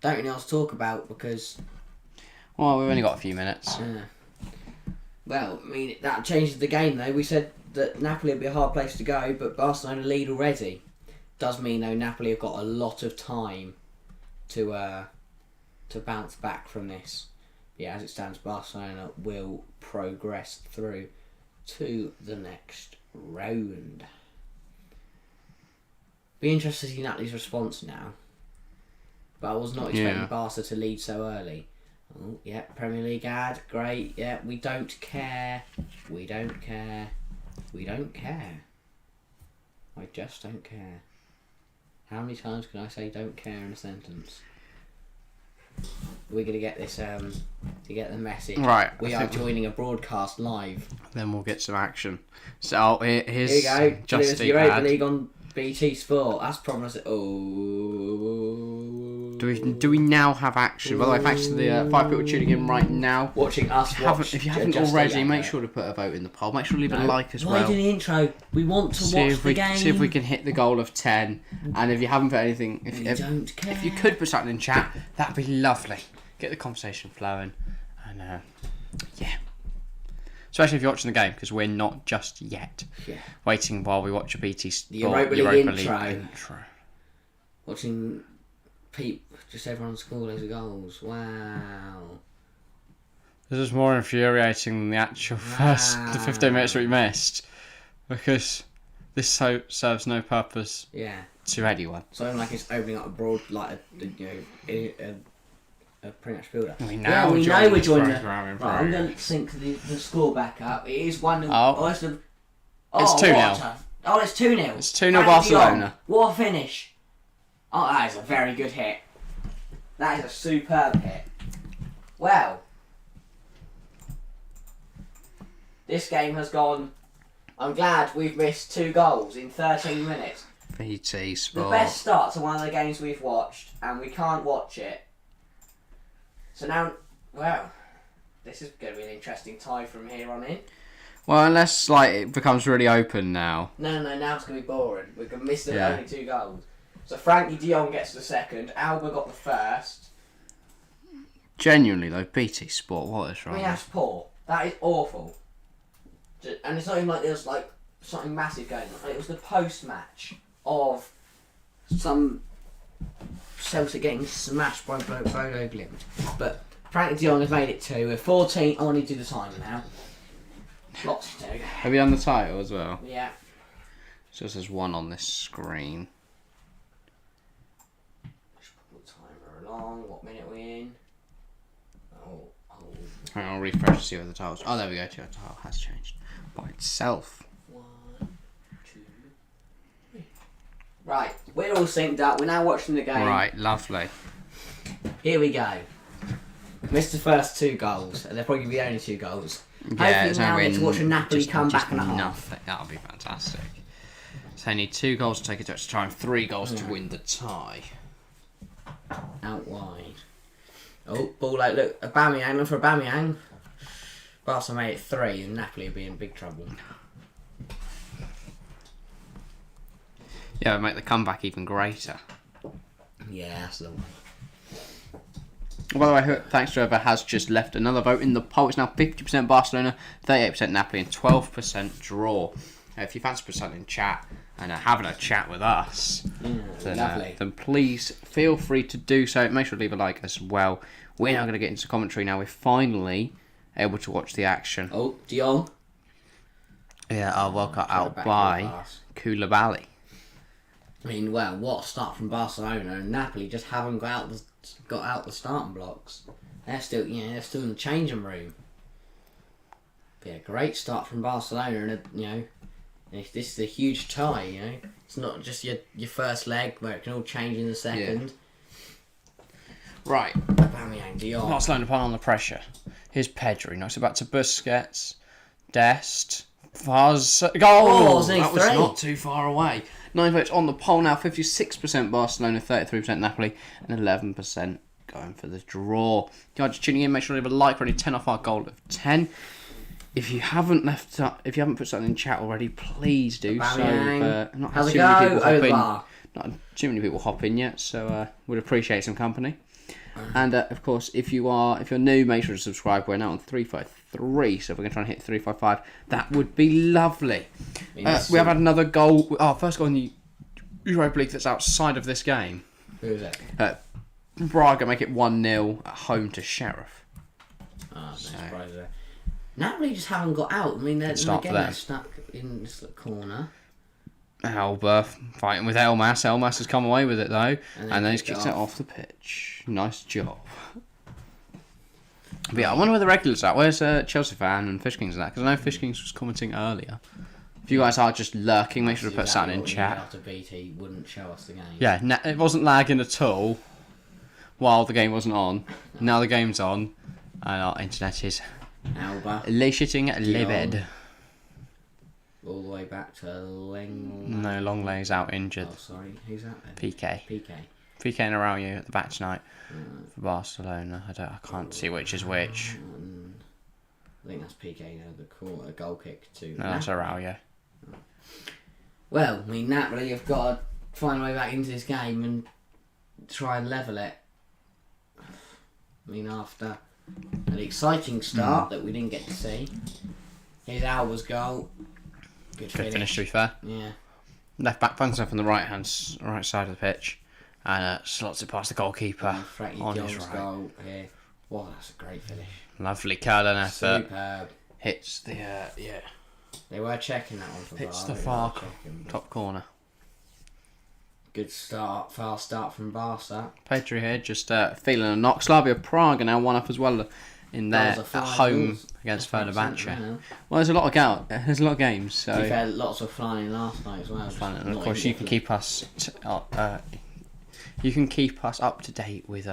[SPEAKER 2] Don't really know what to talk about because.
[SPEAKER 1] Well, we've only got a few minutes.
[SPEAKER 2] Well, I mean that changes the game though. We said that Napoli would be a hard place to go, but Barcelona lead already. Does mean though Napoli have got a lot of time to bounce back from this. Yeah, as it stands, Barcelona will progress through to the next round. Be interested to see Napoli's response now. But I was not expecting Barca to lead so early. Oh, yeah, Premier League ad, great. Yeah, we don't care. We don't care. We don't care. I just don't care. How many times can I say don't care in a sentence? We're going to get this, to get the message.
[SPEAKER 1] Right.
[SPEAKER 2] We are joining a broadcast live.
[SPEAKER 1] Then we'll get some action. So here's
[SPEAKER 2] Here you go.
[SPEAKER 1] just
[SPEAKER 2] the Europa League on BT Sport. That's promising. Oh.
[SPEAKER 1] Do we now have action? By the way, thanks to the 5 people tuning in right now.
[SPEAKER 2] Watching us
[SPEAKER 1] If you haven't already, make sure to put a vote in the poll. Make sure to leave a like as well.
[SPEAKER 2] Why do the intro? We want to watch the game.
[SPEAKER 1] See if we can hit the goal of 10. And if you haven't put anything,
[SPEAKER 2] don't care.
[SPEAKER 1] If you could put something in chat, that'd be lovely. Get the conversation flowing, and yeah. Especially if you're watching the game, because we're not just yet.
[SPEAKER 2] Yeah.
[SPEAKER 1] Waiting while we watch a BT
[SPEAKER 2] The Europa League intro.
[SPEAKER 1] intro.
[SPEAKER 2] Watching just everyone score loads of goals. Wow.
[SPEAKER 1] This is more infuriating than the actual the 15 minutes we missed, because this serves no purpose.
[SPEAKER 2] Yeah.
[SPEAKER 1] To anyone.
[SPEAKER 2] So like it's opening up a broad, like a pretty much build up.
[SPEAKER 1] We
[SPEAKER 2] know we're joining the program. Right, I'm going to sync the score back up. It is 1-0.
[SPEAKER 1] It's 2-0.
[SPEAKER 2] It's 2-0.
[SPEAKER 1] It's 2-0 Barcelona.
[SPEAKER 2] What a finish. Oh, that is a very good hit. That is a superb hit. Well, this game has gone. I'm glad we've missed 2 goals in 13 minutes.
[SPEAKER 1] BT Sport.
[SPEAKER 2] The best start to one of the games we've watched, and we can't watch it. So now, well, this is going to be an interesting tie from here on in.
[SPEAKER 1] Well, unless it becomes really open now.
[SPEAKER 2] No, now it's going to be boring. We're going to miss the only 2 goals. So Frankie de Jong gets the second. Alba got the first.
[SPEAKER 1] Genuinely though, BT Sport, what is wrong?
[SPEAKER 2] I mean, that's poor. That is awful. And it's not even like there's something massive going on. It was the post-match of some Celtic getting smashed by Bodo Glimt. But Frankie de Jong has made it 2. We're 14. I want to do the timer now. Lots to do.
[SPEAKER 1] Have you done the title as well?
[SPEAKER 2] Yeah.
[SPEAKER 1] So it says 1 on this screen.
[SPEAKER 2] Just put the timer along. What minute are we in?
[SPEAKER 1] Hang on, I'll refresh to see what the title's. Oh, there we go. The title has changed by itself.
[SPEAKER 2] 1, 2, 3. Right, we're all synced up. We're now watching the game.
[SPEAKER 1] Right, lovely.
[SPEAKER 2] Here we go. Missed the first 2 goals, and they're probably the only 2 goals.
[SPEAKER 1] Yeah,
[SPEAKER 2] hopefully now we get to watch a Napoli come back and a half.
[SPEAKER 1] Nothing. That'll be fantastic. So they need 2 goals to take it to extra time, 3 goals to win the tie.
[SPEAKER 2] Out wide. Oh, ball out. Look, Aubameyang. Look for Aubameyang. Barca made it 3, and Napoli will be in big trouble.
[SPEAKER 1] Yeah, it'll make the comeback even greater.
[SPEAKER 2] Yeah, that's the one.
[SPEAKER 1] By the way, thanks to whoever has just left another vote in the poll. It's now 50% Barcelona, 38% Napoli, and 12% draw. If you fancy putting something in chat and having a chat with us, then please feel free to do so. Make sure to leave a like as well. We're now going to get into commentary now. We're finally able to watch the action.
[SPEAKER 2] Oh, de Jong.
[SPEAKER 1] Yeah, well cut out by Koulibaly.
[SPEAKER 2] I mean, well, what a start from Barcelona, and Napoli just haven't got out the starting blocks. They're still in the changing room. But yeah, great start from Barcelona, and this is a huge tie. It's not just your first leg where it can all change in the second.
[SPEAKER 1] Yeah. Right.
[SPEAKER 2] Aubameyang, de Jong.
[SPEAKER 1] Barcelona put on the pressure. Here's Pedri. Knocks it back to Busquets. Dest. Vaz. Goal! That was not too far away. 9 votes on the poll now. 56% Barcelona, 33% Napoli, and 11% going for the draw. If you're just tuning in, make sure to leave a like. We're only 10 off our goal of 10. If you haven't put something in chat already, please do so. Not
[SPEAKER 2] how's it go?
[SPEAKER 1] Not too many people hop in yet, so would appreciate some company. And of course, if you're new, make sure to subscribe. We're now on 353, so if we're going to try and hit 355, that would be lovely. We have had another goal. Our first goal in the Europa League that's outside of this game.
[SPEAKER 2] Who is it?
[SPEAKER 1] Braga make it 1-0 at home to Sheriff.
[SPEAKER 2] No surprise there. Napoli just haven't got out. I mean, they're stuck in this little corner.
[SPEAKER 1] Alba fighting with Elmas. Elmas has come away with it though, and then he's kicked it off the pitch. Nice job. But yeah, I wonder where the regulars are. Where's Chelsea fan and Fish Kings and that? Because I know Fish Kings was commenting earlier. If you guys are just lurking, make sure to put something in chat.
[SPEAKER 2] After BT wouldn't show us the game.
[SPEAKER 1] Yeah, it wasn't lagging at all while the game wasn't on. Now the game's on, and our internet is shitting livid.
[SPEAKER 2] All the way back to
[SPEAKER 1] No, Longlay's out injured.
[SPEAKER 2] Oh, sorry. Who's that then?
[SPEAKER 1] PK.
[SPEAKER 2] PK.
[SPEAKER 1] PK and Araujo at the back tonight for Barcelona. I can't see which is which.
[SPEAKER 2] I think that's PK now, the goal kick to...
[SPEAKER 1] No, that's Araujo.
[SPEAKER 2] Well, I mean, Napoli have got to find a way back into this game and try and level it. I mean, after an exciting start that we didn't get to see. Here's Alba's goal. Good finish,
[SPEAKER 1] to be fair.
[SPEAKER 2] Yeah.
[SPEAKER 1] Left back finds himself on the right side of the pitch and slots it past the goalkeeper on his right.
[SPEAKER 2] Goal here. Wow, that's a great finish.
[SPEAKER 1] Lovely curling effort.
[SPEAKER 2] Superb.
[SPEAKER 1] Hits the
[SPEAKER 2] They were checking that one for
[SPEAKER 1] hits the far top corner.
[SPEAKER 2] Good start, fast start from Barca.
[SPEAKER 1] Pedri here just feeling a knock. Slavia Prague are now one up as well in there at home against Fenerbahce. Well, there's a lot of games. So
[SPEAKER 2] to be fair, lots of flying last night as well.
[SPEAKER 1] And of course, you can keep us up to date with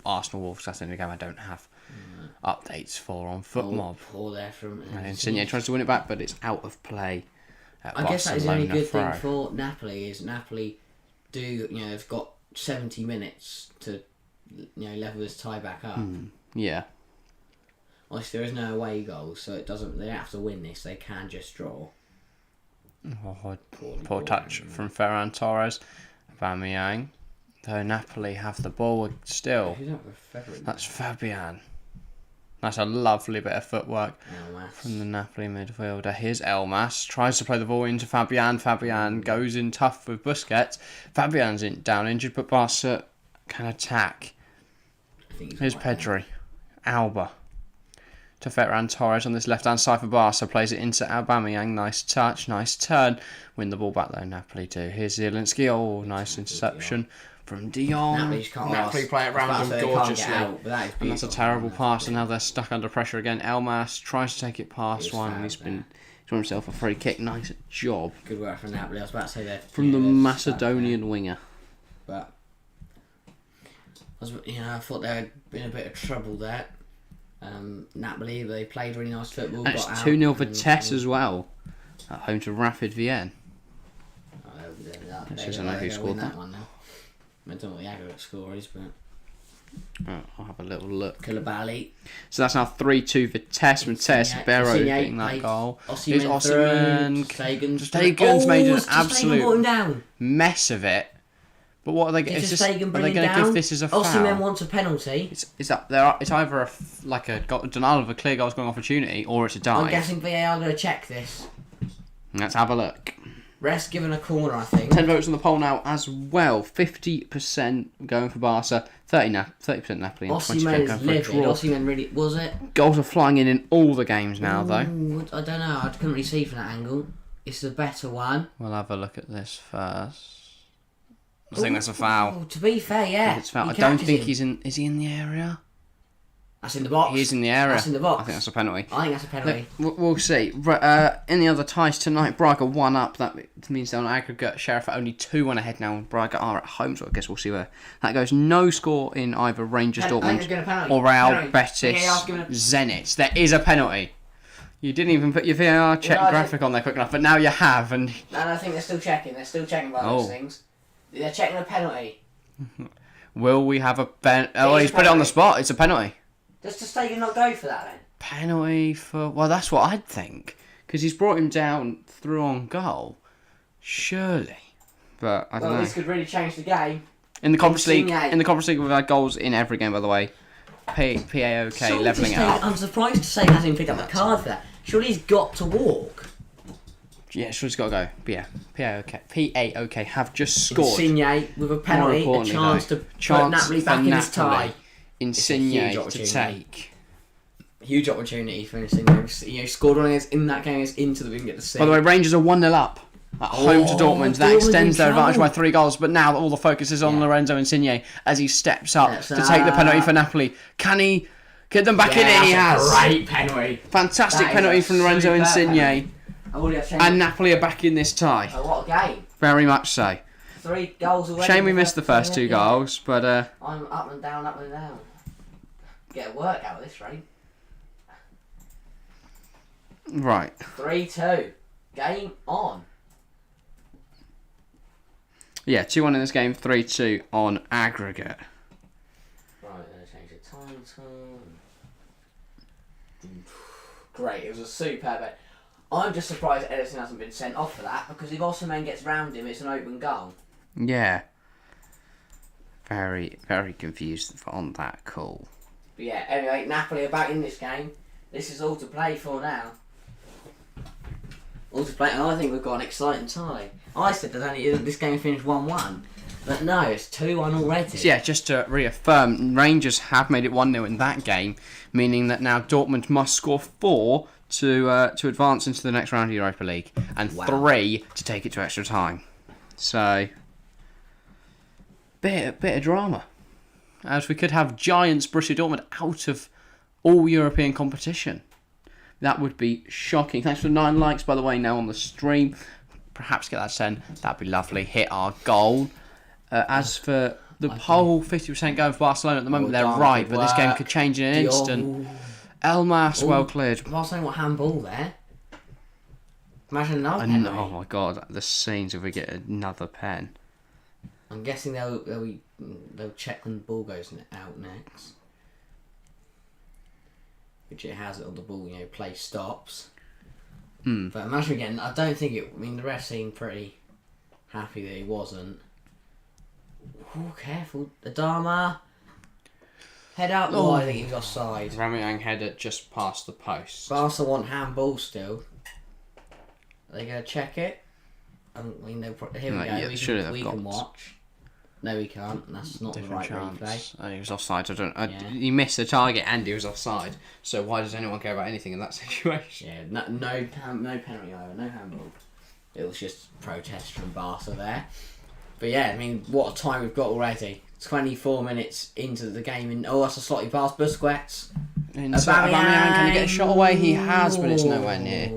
[SPEAKER 1] Arsenal Wolves. That's the only game I don't have updates for on FootMob.
[SPEAKER 2] Poor there from
[SPEAKER 1] Insigne tries to win it back, but it's out of play.
[SPEAKER 2] I guess that is the only good thing for Napoli is Napoli they've got 70 minutes to level this tie back up.
[SPEAKER 1] Yeah.
[SPEAKER 2] Obviously, there is no away goals, so they don't have to win this. They can just draw.
[SPEAKER 1] Poor touch from Ferran Torres. Aubameyang. Though Napoli have the ball still.
[SPEAKER 2] Who's that with
[SPEAKER 1] That's Fabian. That's a lovely bit of footwork
[SPEAKER 2] Elmas.
[SPEAKER 1] from the Napoli midfielder. Here's Elmas. Tries to play the ball into Fabian. Fabian goes in tough with Busquets. Fabian's down injured, but Barca can attack. Here's Pedri. Alba. To Ferran Torres on this left-hand side for Barca. Plays it into Aubameyang. Nice touch. Nice turn. Win the ball back though, Napoli do. Here's Zielinski. Oh, nice interception from De Jong. Napoli play it round them gorgeously. And that's a terrible pass, and now they're stuck under pressure again. Elmas tries to take it past one, and he's won himself a free kick. Nice job.
[SPEAKER 2] Good work from Napoli. I was about to say that.
[SPEAKER 1] From the Macedonian winger.
[SPEAKER 2] But I thought they had been a bit of trouble there. Napoli, they played really nice football.
[SPEAKER 1] And it's 2-0 for Vitesse as well. At home to Rapid Vienna. I don't know who scored that
[SPEAKER 2] one now. I don't know what the aggregate score is, but
[SPEAKER 1] I'll have a little look.
[SPEAKER 2] Koulibaly.
[SPEAKER 1] So that's now 3-2 Vitesse. Vitesse, Barrow getting that goal. Here's Osimhen. Stegen's made an absolute mess of it. But what are they going to give this as a foul?
[SPEAKER 2] Osimhen wants a penalty.
[SPEAKER 1] It's either a denial of a clear goal scoring opportunity or it's a dive.
[SPEAKER 2] I'm guessing VAR are going to check this.
[SPEAKER 1] Let's have a look.
[SPEAKER 2] Ref's given a corner, I think.
[SPEAKER 1] 10 votes on the poll now as well. 50% going for Barca, 30% Napoli, and 20% going for a draw.
[SPEAKER 2] Osimhen really was it?
[SPEAKER 1] Goals are flying in all the games now, though.
[SPEAKER 2] I don't know. I couldn't really see from that angle. It's the better one.
[SPEAKER 1] We'll have a look at this first. I think that's a foul.
[SPEAKER 2] To be fair, yeah.
[SPEAKER 1] It's foul. I don't think he's in. Is he in the area?
[SPEAKER 2] That's in the box.
[SPEAKER 1] He is in the area.
[SPEAKER 2] That's in the box.
[SPEAKER 1] I think that's a penalty.
[SPEAKER 2] I think that's a penalty.
[SPEAKER 1] We'll see. In the other ties tonight, Braga 1 up. That means they're on aggregate. Sheriff are only 2-1 ahead now. Braga are at home, so I guess we'll see where that goes. No score in either Rangers Dortmund or Real Betis Zenit. There is a penalty. You didn't even put your VAR check graphic on there quick enough, but now you have. And
[SPEAKER 2] I think they're still checking. They're still checking by those things. They're checking a penalty.
[SPEAKER 1] Will we have a he's put it on the spot. It's a penalty.
[SPEAKER 2] Does Stegen not go for that then?
[SPEAKER 1] Penalty for... Well, that's what I'd think. Because he's brought him down through on goal. Surely. But I don't know.
[SPEAKER 2] This could really change the game.
[SPEAKER 1] In the Conference League, we've had goals in every game, by the way. PAOK levelling it up.
[SPEAKER 2] I'm surprised to say he hasn't picked up a card for that. Surely he's got to walk.
[SPEAKER 1] Yeah, sure, he's got to go. But yeah, PAOK have just scored.
[SPEAKER 2] Insigne with a penalty, a chance to put Napoli back in his tie.
[SPEAKER 1] Insigne to take.
[SPEAKER 2] Huge opportunity for Insigne. Scored one in that game into the wing at the six.
[SPEAKER 1] By the way, Rangers are 1-0 up At home to Dortmund. That
[SPEAKER 2] Dortmund
[SPEAKER 1] extends
[SPEAKER 2] in
[SPEAKER 1] their advantage by
[SPEAKER 2] trouble.
[SPEAKER 1] 3 goals. But now all the focus is on Lorenzo Insigne as he steps up to take the penalty for Napoli. Can he get them back in? He has.
[SPEAKER 2] Great penalty.
[SPEAKER 1] Fantastic penalty from Lorenzo Insigne. And Napoli are back in this tie.
[SPEAKER 2] Oh, what a game.
[SPEAKER 1] Very much so.
[SPEAKER 2] 3 goals already.
[SPEAKER 1] Shame we missed the first 2 goals, but...
[SPEAKER 2] I'm up and down, up and down. Get a work out of this, right?
[SPEAKER 1] Right.
[SPEAKER 2] 3-2. Game on.
[SPEAKER 1] Yeah, 2-1 in this game, 3-2 on aggregate.
[SPEAKER 2] Right, let's change the time to... Great, it was a superb. I'm just surprised Edison hasn't been sent off for that, because if Osimhen gets round him, it's an open goal.
[SPEAKER 1] Yeah. Very, very confused on that call.
[SPEAKER 2] But yeah, anyway, Napoli are back in this game. This is all to play for now. All to play, and I think we've got an exciting tie. I said that this game finished 1-1, but no, it's 2-1 already.
[SPEAKER 1] So yeah, just to reaffirm, Rangers have made it 1-0 in that game, meaning that now Dortmund must score 4 to advance into the next round of Europa League, and 3 to take it to extra time. So, bit of drama, as we could have Giants Borussia Dortmund out of all European competition. That would be shocking. Thanks for the 9 likes, by the way, now on the stream. Perhaps get that to 10. That'd be lovely. Hit our goal. As for the whole 50% going for Barcelona at the moment, they're right, but this game could change in an instant. Elmas, well cleared.
[SPEAKER 2] Barcelona, what handball there? Imagine another penalty.
[SPEAKER 1] Oh my god, the scenes if we get another pen.
[SPEAKER 2] I'm guessing they'll check when the ball goes out next. Which it has it on the ball, play stops. But imagine again, I don't think it... I mean, the ref seemed pretty happy that he wasn't. Oh, careful. Adama. Head up. Oh, I think he was offside.
[SPEAKER 1] Ramyang header just past the post.
[SPEAKER 2] Barca want handball still. Are they going to check it? Here we go.
[SPEAKER 1] Yeah,
[SPEAKER 2] we can watch. No, we can't. That's not
[SPEAKER 1] Different
[SPEAKER 2] the right
[SPEAKER 1] chance.
[SPEAKER 2] replay.
[SPEAKER 1] He was offside. He missed the target and he was offside. So why does anyone care about anything in that situation?
[SPEAKER 2] Yeah, no penalty either. No handball. It was just protest from Barca there. But yeah, I mean, what a time we've got already. 24 minutes into the game, and that's a slightly past Busquets.
[SPEAKER 1] Aubameyang, can he get a shot away? He has, but it's nowhere near.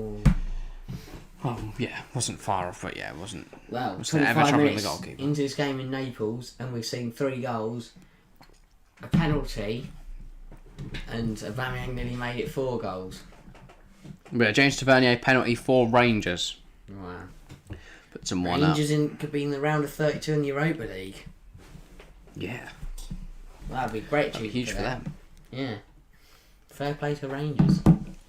[SPEAKER 1] Oh, yeah, wasn't far off, but yeah, it wasn't.
[SPEAKER 2] Well,
[SPEAKER 1] was
[SPEAKER 2] 25 minutes into this game in Naples, and we've seen 3 goals, a penalty, and Aubameyang nearly made it 4 goals.
[SPEAKER 1] Yeah, James Tavernier penalty for Rangers.
[SPEAKER 2] Wow.
[SPEAKER 1] Put some 1 up.
[SPEAKER 2] Rangers could be in the round of 32 in the Europa League.
[SPEAKER 1] Yeah.
[SPEAKER 2] Well, that'd be great.
[SPEAKER 1] That'd be huge for them.
[SPEAKER 2] Yeah. Fair play to Rangers.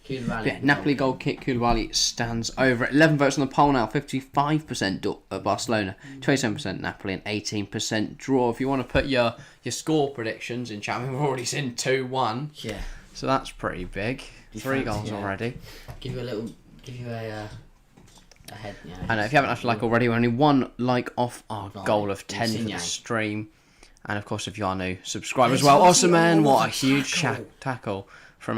[SPEAKER 1] Yeah, Napoli goal kick. Koulibaly stands over. 11 votes on the poll now. 55% Barcelona, 27% Napoli, and 18% draw. If you want to put your score predictions in chat, we've already seen 2-1.
[SPEAKER 2] Yeah.
[SPEAKER 1] So that's pretty big. 3 goals already.
[SPEAKER 2] Give you a head. Yeah,
[SPEAKER 1] I know. If you haven't left a like already, we're only 1 like off our goal of 10 for the stream. And of course, if you are new, subscribe as well. Osimhen, what a huge tackle from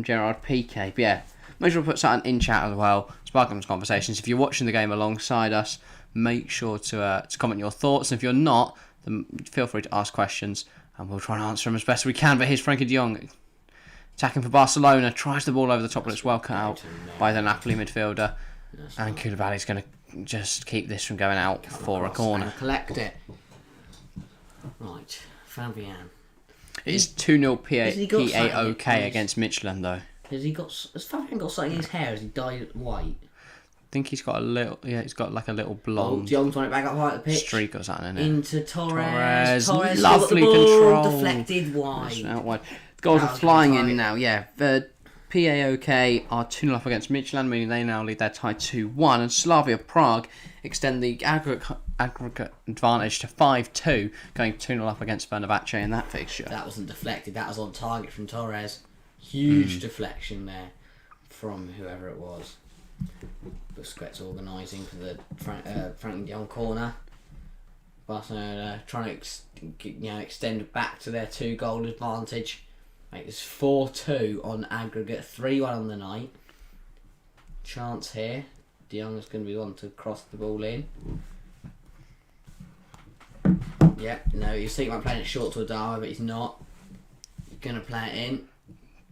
[SPEAKER 1] Gerard Piqué. But yeah, make sure to put something in chat as well, spark those conversations. If you're watching the game alongside us, make sure to comment your thoughts. And if you're not, then feel free to ask questions, and we'll try and answer them as best we can. But here's Frankie de Jong attacking for Barcelona, tries the ball over the top, but it's well cut out by the Napoli midfielder. And Koulibaly's going to just keep this from going out for a corner.
[SPEAKER 2] Collect it. Right, Fabian.
[SPEAKER 1] It is 2-0 PAOK against Michelin, though.
[SPEAKER 2] Has Fabian got something in his hair? Has he dyed white?
[SPEAKER 1] I think he's got a little. Yeah, he's got like a little blonde.
[SPEAKER 2] De Jong's won it back up high at the pitch.
[SPEAKER 1] Streak or something in it.
[SPEAKER 2] Into Torres.
[SPEAKER 1] Lovely control.
[SPEAKER 2] Deflected wide.
[SPEAKER 1] Out wide. The goals are flying in now. Yeah, the PAOK are 2-0 up against Michelin, meaning they now lead their tie 2-1, and Slavia Prague extend the aggregate advantage to 5-2, going 2-0 up against Fenerbahce in that fixture.
[SPEAKER 2] That wasn't deflected. That was on target from Torres. Huge deflection there from whoever it was. Busquets organising for the Frankie de Jong corner. Barcelona trying to extend back to their 2-goal advantage. Make this 4-2 on aggregate, 3-1 on the night. Chance here. De Jong is going to be the one to cross the ball in. Yep, no, you think I'm playing it short to Adama, but he's not. He's going to play it in.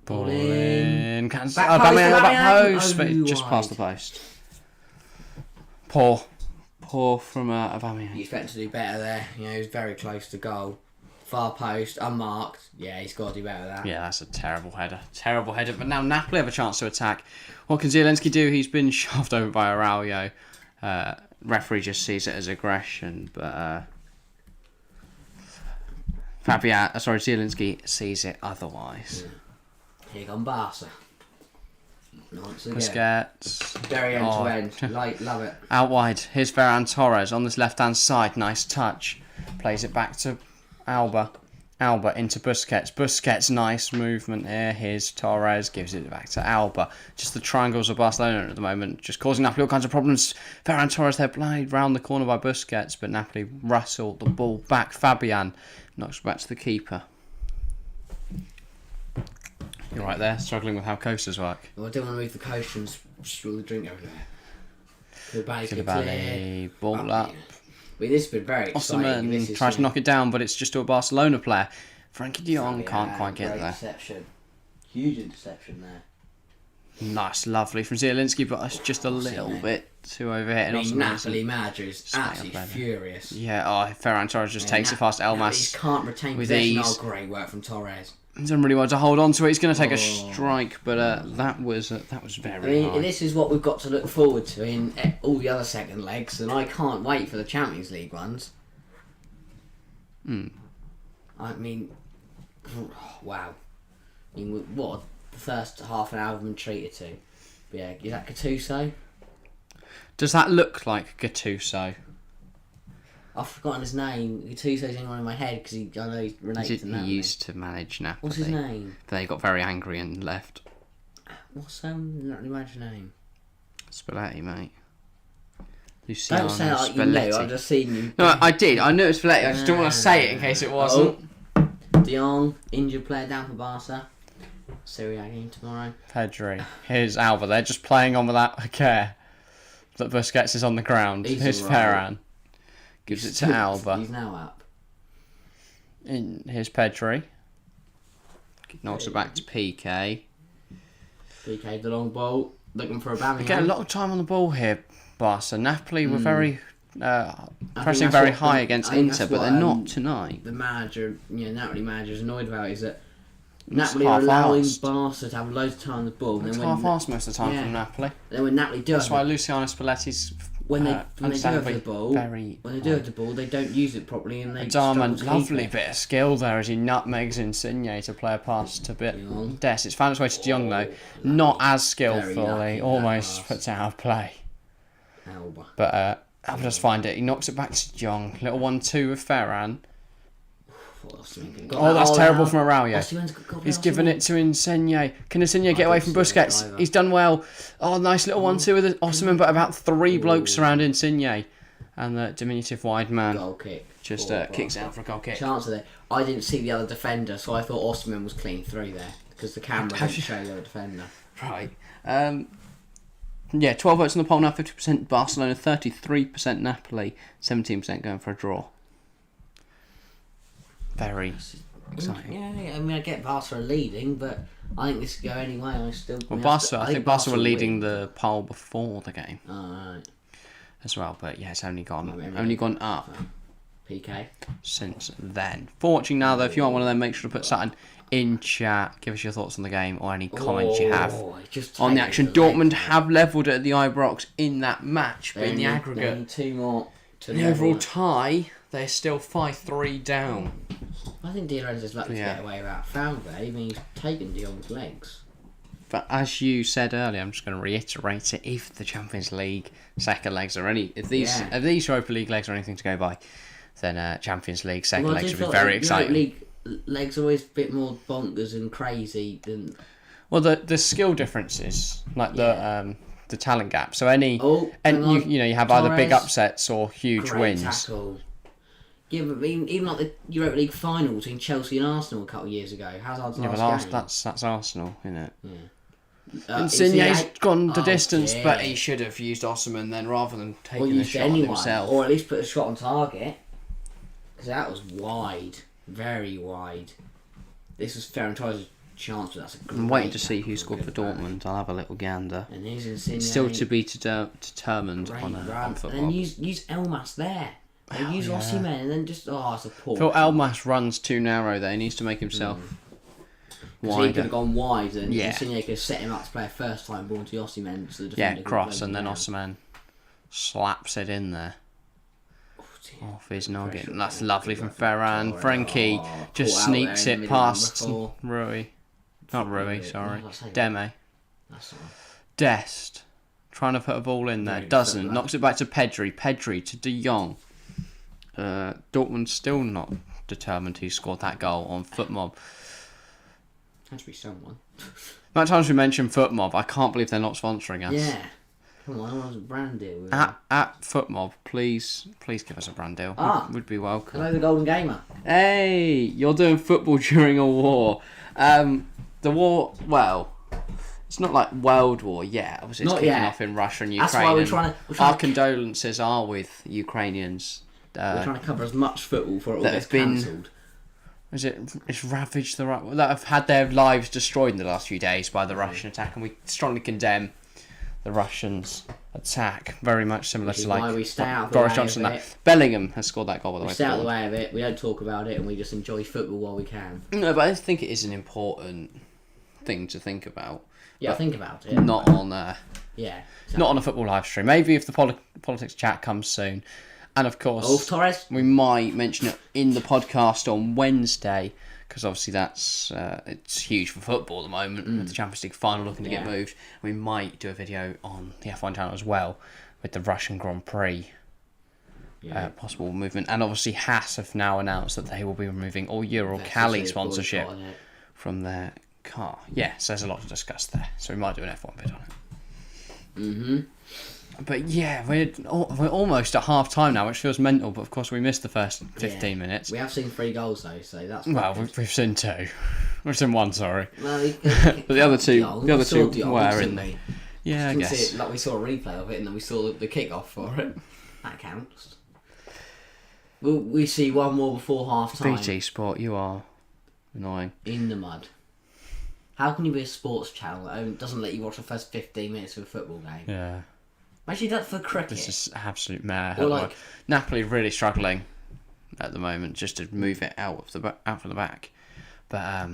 [SPEAKER 1] Ball in.
[SPEAKER 2] Back post,
[SPEAKER 1] Back post, but
[SPEAKER 2] oh,
[SPEAKER 1] just
[SPEAKER 2] wide.
[SPEAKER 1] past the post. Poor from Aubameyang.
[SPEAKER 2] You expect to do better there. You know, he was very close to goal. Far post, unmarked. Yeah, he's got to do better than that.
[SPEAKER 1] Yeah, that's a terrible header. But now Napoli have a chance to attack. What can Zielinski do? He's been shoved over by Araujo. Referee just sees it as aggression, but Zielinski sees it otherwise.
[SPEAKER 2] Yeah. Here come Barca. Once again.
[SPEAKER 1] Busquets.
[SPEAKER 2] Very end to end. Love it.
[SPEAKER 1] Out wide. Here's Ferran Torres on this left-hand side. Nice touch. Plays it back to Alba into Busquets. Busquets, nice movement here. Here's Torres, gives it back to Alba. Just the triangles of Barcelona at the moment, just causing Napoli all kinds of problems. Ferran Torres there played round the corner by Busquets, but Napoli wrestle the ball back. Fabian knocks back to the keeper. You're right there, struggling with how coasters work.
[SPEAKER 2] Well, I don't want to move the coaster and spill the drink over there.
[SPEAKER 1] Koulibaly, ball up.
[SPEAKER 2] I mean, this has been very exciting.
[SPEAKER 1] Osman tries to knock it down, but it's just to a Barcelona player. Frankie de Jong can't quite get there.
[SPEAKER 2] Interception. Huge interception there.
[SPEAKER 1] Nice, lovely from Zielinski, but it's just a little bit too overhit.
[SPEAKER 2] I mean, Napoli manager is absolutely furious.
[SPEAKER 1] Yeah, Ferran Torres just takes it past Elmas.
[SPEAKER 2] He can't retain
[SPEAKER 1] with
[SPEAKER 2] possession.
[SPEAKER 1] ease.
[SPEAKER 2] Oh, great work from Torres.
[SPEAKER 1] He doesn't really want to hold on to it. He's going to take a strike, but that was very high.
[SPEAKER 2] This is what we've got to look forward to in all the other second legs, and I can't wait for the Champions League ones. I mean, wow. I mean, what the first half an hour have been treated to. But yeah, is that Gattuso?
[SPEAKER 1] Does that look like Gattuso?
[SPEAKER 2] I've forgotten his name. Gattuso's in one in my head because I know he's related to Napoli.
[SPEAKER 1] He used to manage Napoli.
[SPEAKER 2] What's his name?
[SPEAKER 1] But he got very angry and left.
[SPEAKER 2] What's Napoli manager's name?
[SPEAKER 1] Spalletti, mate. Luciano
[SPEAKER 2] Don't say it like
[SPEAKER 1] Spalletti.
[SPEAKER 2] you know. I've just seen you.
[SPEAKER 1] No, I did. I knew it was Spalletti. I just don't want to say it in case it wasn't.
[SPEAKER 2] De Jong, injured player down for Barca. Serie A game tomorrow.
[SPEAKER 1] Pedri. Here's Alba. They're just playing on without a care that Busquets is on the ground. Here's Ferran. Gives it to Alba.
[SPEAKER 2] He's now up.
[SPEAKER 1] Here's Pedri. Knocks it back to PK.
[SPEAKER 2] PK, the long ball. Looking for Aubameyang.
[SPEAKER 1] They get a lot of time on the ball here, Barca. Napoli were very pressing very high against Inter, but they're not tonight.
[SPEAKER 2] The manager, Napoli manager, is annoyed about is that Napoli are allowing Barca to have loads of time on the ball.
[SPEAKER 1] It's half-assed most of the time from Napoli.
[SPEAKER 2] Then when Napoli do
[SPEAKER 1] That's why Luciano Spalletti's
[SPEAKER 2] when they do have the ball, they don't use it properly, and they
[SPEAKER 1] Adama, lovely bit of skill there as he nutmegs Insigne to play a pass to Des. It's found its way to De Jong though, not as skillfully, almost puts it out of play.
[SPEAKER 2] Alba.
[SPEAKER 1] But Alba does find it. He knocks it back to De Jong. Little 1-2 with Ferran. That's terrible from Araujo. He's given it to Insigne. Can Insigne get away from Busquets? He's done well. Oh, nice little 1-2 with Osman, but about 3 blokes around Insigne. And the diminutive wide man
[SPEAKER 2] goal kick.
[SPEAKER 1] Just kicks out for a goal kick.
[SPEAKER 2] Chance of it. I didn't see the other defender, so I thought Osman was clean through there because the camera didn't show the other defender.
[SPEAKER 1] Right. 12 votes on the poll now. 50% Barcelona, 33% Napoli, 17% going for a draw. Very exciting.
[SPEAKER 2] Yeah, I mean, I get Barca leading, but I think this could go anyway. I
[SPEAKER 1] think Barca were leading the poll before the game.
[SPEAKER 2] Alright.
[SPEAKER 1] As well, but yeah, it's only gone up.
[SPEAKER 2] PK.
[SPEAKER 1] Since then. For watching now, though, if you aren't one of them, make sure to put something in chat. Give us your thoughts on the game or any comments you have on the action. Dortmund have levelled at the Ibrox in that match, but in the aggregate,
[SPEAKER 2] they need 2 more.
[SPEAKER 1] In the overall tie, they're still 5-3 down.
[SPEAKER 2] I think Di Lorenzo's lucky to get away without foul there. I mean, he's taken De Jong's legs.
[SPEAKER 1] But as you said earlier, I'm just going to reiterate it. If the Champions League second legs are if these Europa League legs are anything to go by, then Champions League second legs will be very exciting.
[SPEAKER 2] Europa League legs are always a bit more bonkers and crazy than.
[SPEAKER 1] Well, the skill differences, like the talent gap. So you have
[SPEAKER 2] Torres,
[SPEAKER 1] either big upsets or huge wins.
[SPEAKER 2] Tackle. Yeah, but even like the Europa League final between Chelsea and Arsenal a couple of years ago. Hazard's last game.
[SPEAKER 1] That's Arsenal, isn't it?
[SPEAKER 2] Yeah.
[SPEAKER 1] Insigne's gone the
[SPEAKER 2] Oh,
[SPEAKER 1] distance,
[SPEAKER 2] dear.
[SPEAKER 1] but he should have used Osimhen then rather than
[SPEAKER 2] Or
[SPEAKER 1] taking the
[SPEAKER 2] used
[SPEAKER 1] shot on
[SPEAKER 2] anyone,
[SPEAKER 1] himself.
[SPEAKER 2] or at least put a shot on target. Because that was wide, very wide. This was Ferran chance, but that's a great
[SPEAKER 1] I'm waiting to see
[SPEAKER 2] tackle,
[SPEAKER 1] who scored for
[SPEAKER 2] good back.
[SPEAKER 1] Dortmund. I'll have a little gander.
[SPEAKER 2] And here's Insigne.
[SPEAKER 1] Still to be determined
[SPEAKER 2] Great
[SPEAKER 1] on
[SPEAKER 2] run.
[SPEAKER 1] football.
[SPEAKER 2] And then use Elmas there. And use Osimhen, and then just it's a poor.
[SPEAKER 1] Phil Elmas runs too narrow there. He needs to make himself
[SPEAKER 2] He
[SPEAKER 1] wider.
[SPEAKER 2] could have gone wide, and
[SPEAKER 1] Yeah.
[SPEAKER 2] Insigne could have set him up to play a first time ball to Osimhen. So the
[SPEAKER 1] Yeah,
[SPEAKER 2] defender could
[SPEAKER 1] cross,
[SPEAKER 2] play
[SPEAKER 1] and then
[SPEAKER 2] down.
[SPEAKER 1] Osimhen slaps it in there.
[SPEAKER 2] Oh, dear.
[SPEAKER 1] Off his noggin.
[SPEAKER 2] Pressure.
[SPEAKER 1] That's lovely from Ferran. Frankie just
[SPEAKER 2] caught out
[SPEAKER 1] sneaks
[SPEAKER 2] there in
[SPEAKER 1] it
[SPEAKER 2] the middle
[SPEAKER 1] past
[SPEAKER 2] before.
[SPEAKER 1] Rui. Not Rui, sorry.
[SPEAKER 2] No, that's how you-
[SPEAKER 1] Deme.
[SPEAKER 2] That's the one.
[SPEAKER 1] Dest. Trying to put a ball in there.
[SPEAKER 2] Really
[SPEAKER 1] Doesn't.
[SPEAKER 2] set that.
[SPEAKER 1] Knocks it back to Pedri. Pedri to De Jong. Dortmund still not determined who scored that goal on FootMob.
[SPEAKER 2] Had to be someone.
[SPEAKER 1] The amount of times we mention FootMob, I can't believe they're not sponsoring us.
[SPEAKER 2] Yeah. Come on, I was a brand deal with
[SPEAKER 1] At FootMob, please give us a brand deal. Would be welcome.
[SPEAKER 2] Hello, the Golden Gamer.
[SPEAKER 1] Hey, you're doing football during a war. The war, well, it's not like World War yet. Obviously, it's
[SPEAKER 2] Not
[SPEAKER 1] kicking
[SPEAKER 2] yet.
[SPEAKER 1] off in Russia and
[SPEAKER 2] That's
[SPEAKER 1] Ukraine.
[SPEAKER 2] why we're
[SPEAKER 1] and
[SPEAKER 2] trying to
[SPEAKER 1] our condolences are with Ukrainians.
[SPEAKER 2] we're trying to cover as much football before it all
[SPEAKER 1] that
[SPEAKER 2] gets
[SPEAKER 1] have been-
[SPEAKER 2] cancelled.
[SPEAKER 1] It's ravaged the right that have had their lives destroyed in the last few days by the Russian attack, and we strongly condemn the Russians' attack. Very much similar
[SPEAKER 2] Which is
[SPEAKER 1] to
[SPEAKER 2] why we stay out of the
[SPEAKER 1] Boris
[SPEAKER 2] way
[SPEAKER 1] Johnson.
[SPEAKER 2] of
[SPEAKER 1] That
[SPEAKER 2] it.
[SPEAKER 1] Bellingham has scored that goal by the
[SPEAKER 2] We
[SPEAKER 1] way.
[SPEAKER 2] stay out of the
[SPEAKER 1] for
[SPEAKER 2] way of it. We don't talk about it, and we just enjoy football while we can.
[SPEAKER 1] No, but I think it is an important thing to think about.
[SPEAKER 2] Yeah,
[SPEAKER 1] But
[SPEAKER 2] think about it.
[SPEAKER 1] Not on
[SPEAKER 2] Yeah.
[SPEAKER 1] not on a football live stream. Maybe if the politics chat comes soon, and of course
[SPEAKER 2] Ulf Torres.
[SPEAKER 1] we might mention it in the podcast on Wednesday, because obviously that's it's huge for football at the moment with the Champions League final looking to get
[SPEAKER 2] Yeah.
[SPEAKER 1] moved. We might do a video on the F1 channel as well with the Russian Grand Prix
[SPEAKER 2] Yeah.
[SPEAKER 1] possible movement, and obviously Haas have now announced that they will be removing all Euro
[SPEAKER 2] That's
[SPEAKER 1] Cali
[SPEAKER 2] just a
[SPEAKER 1] sponsorship
[SPEAKER 2] boycott, isn't it?
[SPEAKER 1] from their car. Yes, there's a lot to discuss there, so we might do an F1 vid on it.
[SPEAKER 2] Mm-hmm.
[SPEAKER 1] But yeah, we're almost at half time now, which feels mental. But of course, we missed the first 15 minutes.
[SPEAKER 2] We have seen 3 goals though, so that's
[SPEAKER 1] Well,
[SPEAKER 2] quite good.
[SPEAKER 1] we've seen 2. We've seen 1, sorry.
[SPEAKER 2] Well,
[SPEAKER 1] But the other two,
[SPEAKER 2] Dion,
[SPEAKER 1] the other
[SPEAKER 2] we saw
[SPEAKER 1] 2
[SPEAKER 2] Dion,
[SPEAKER 1] were
[SPEAKER 2] didn't
[SPEAKER 1] in there.
[SPEAKER 2] we?
[SPEAKER 1] Yeah, I
[SPEAKER 2] Didn't see
[SPEAKER 1] guess.
[SPEAKER 2] it, like we saw a replay of it, and then we saw the kick-off for it. That counts. We see one more before half time.
[SPEAKER 1] BT Sport, you are annoying.
[SPEAKER 2] In the mud. How can you be a sports channel that doesn't let you watch the first 15 minutes of a football game?
[SPEAKER 1] Yeah,
[SPEAKER 2] Imagine that for cricket.
[SPEAKER 1] this is absolute mare.
[SPEAKER 2] Or like-
[SPEAKER 1] Napoli really struggling at the moment just to move it out from the back, but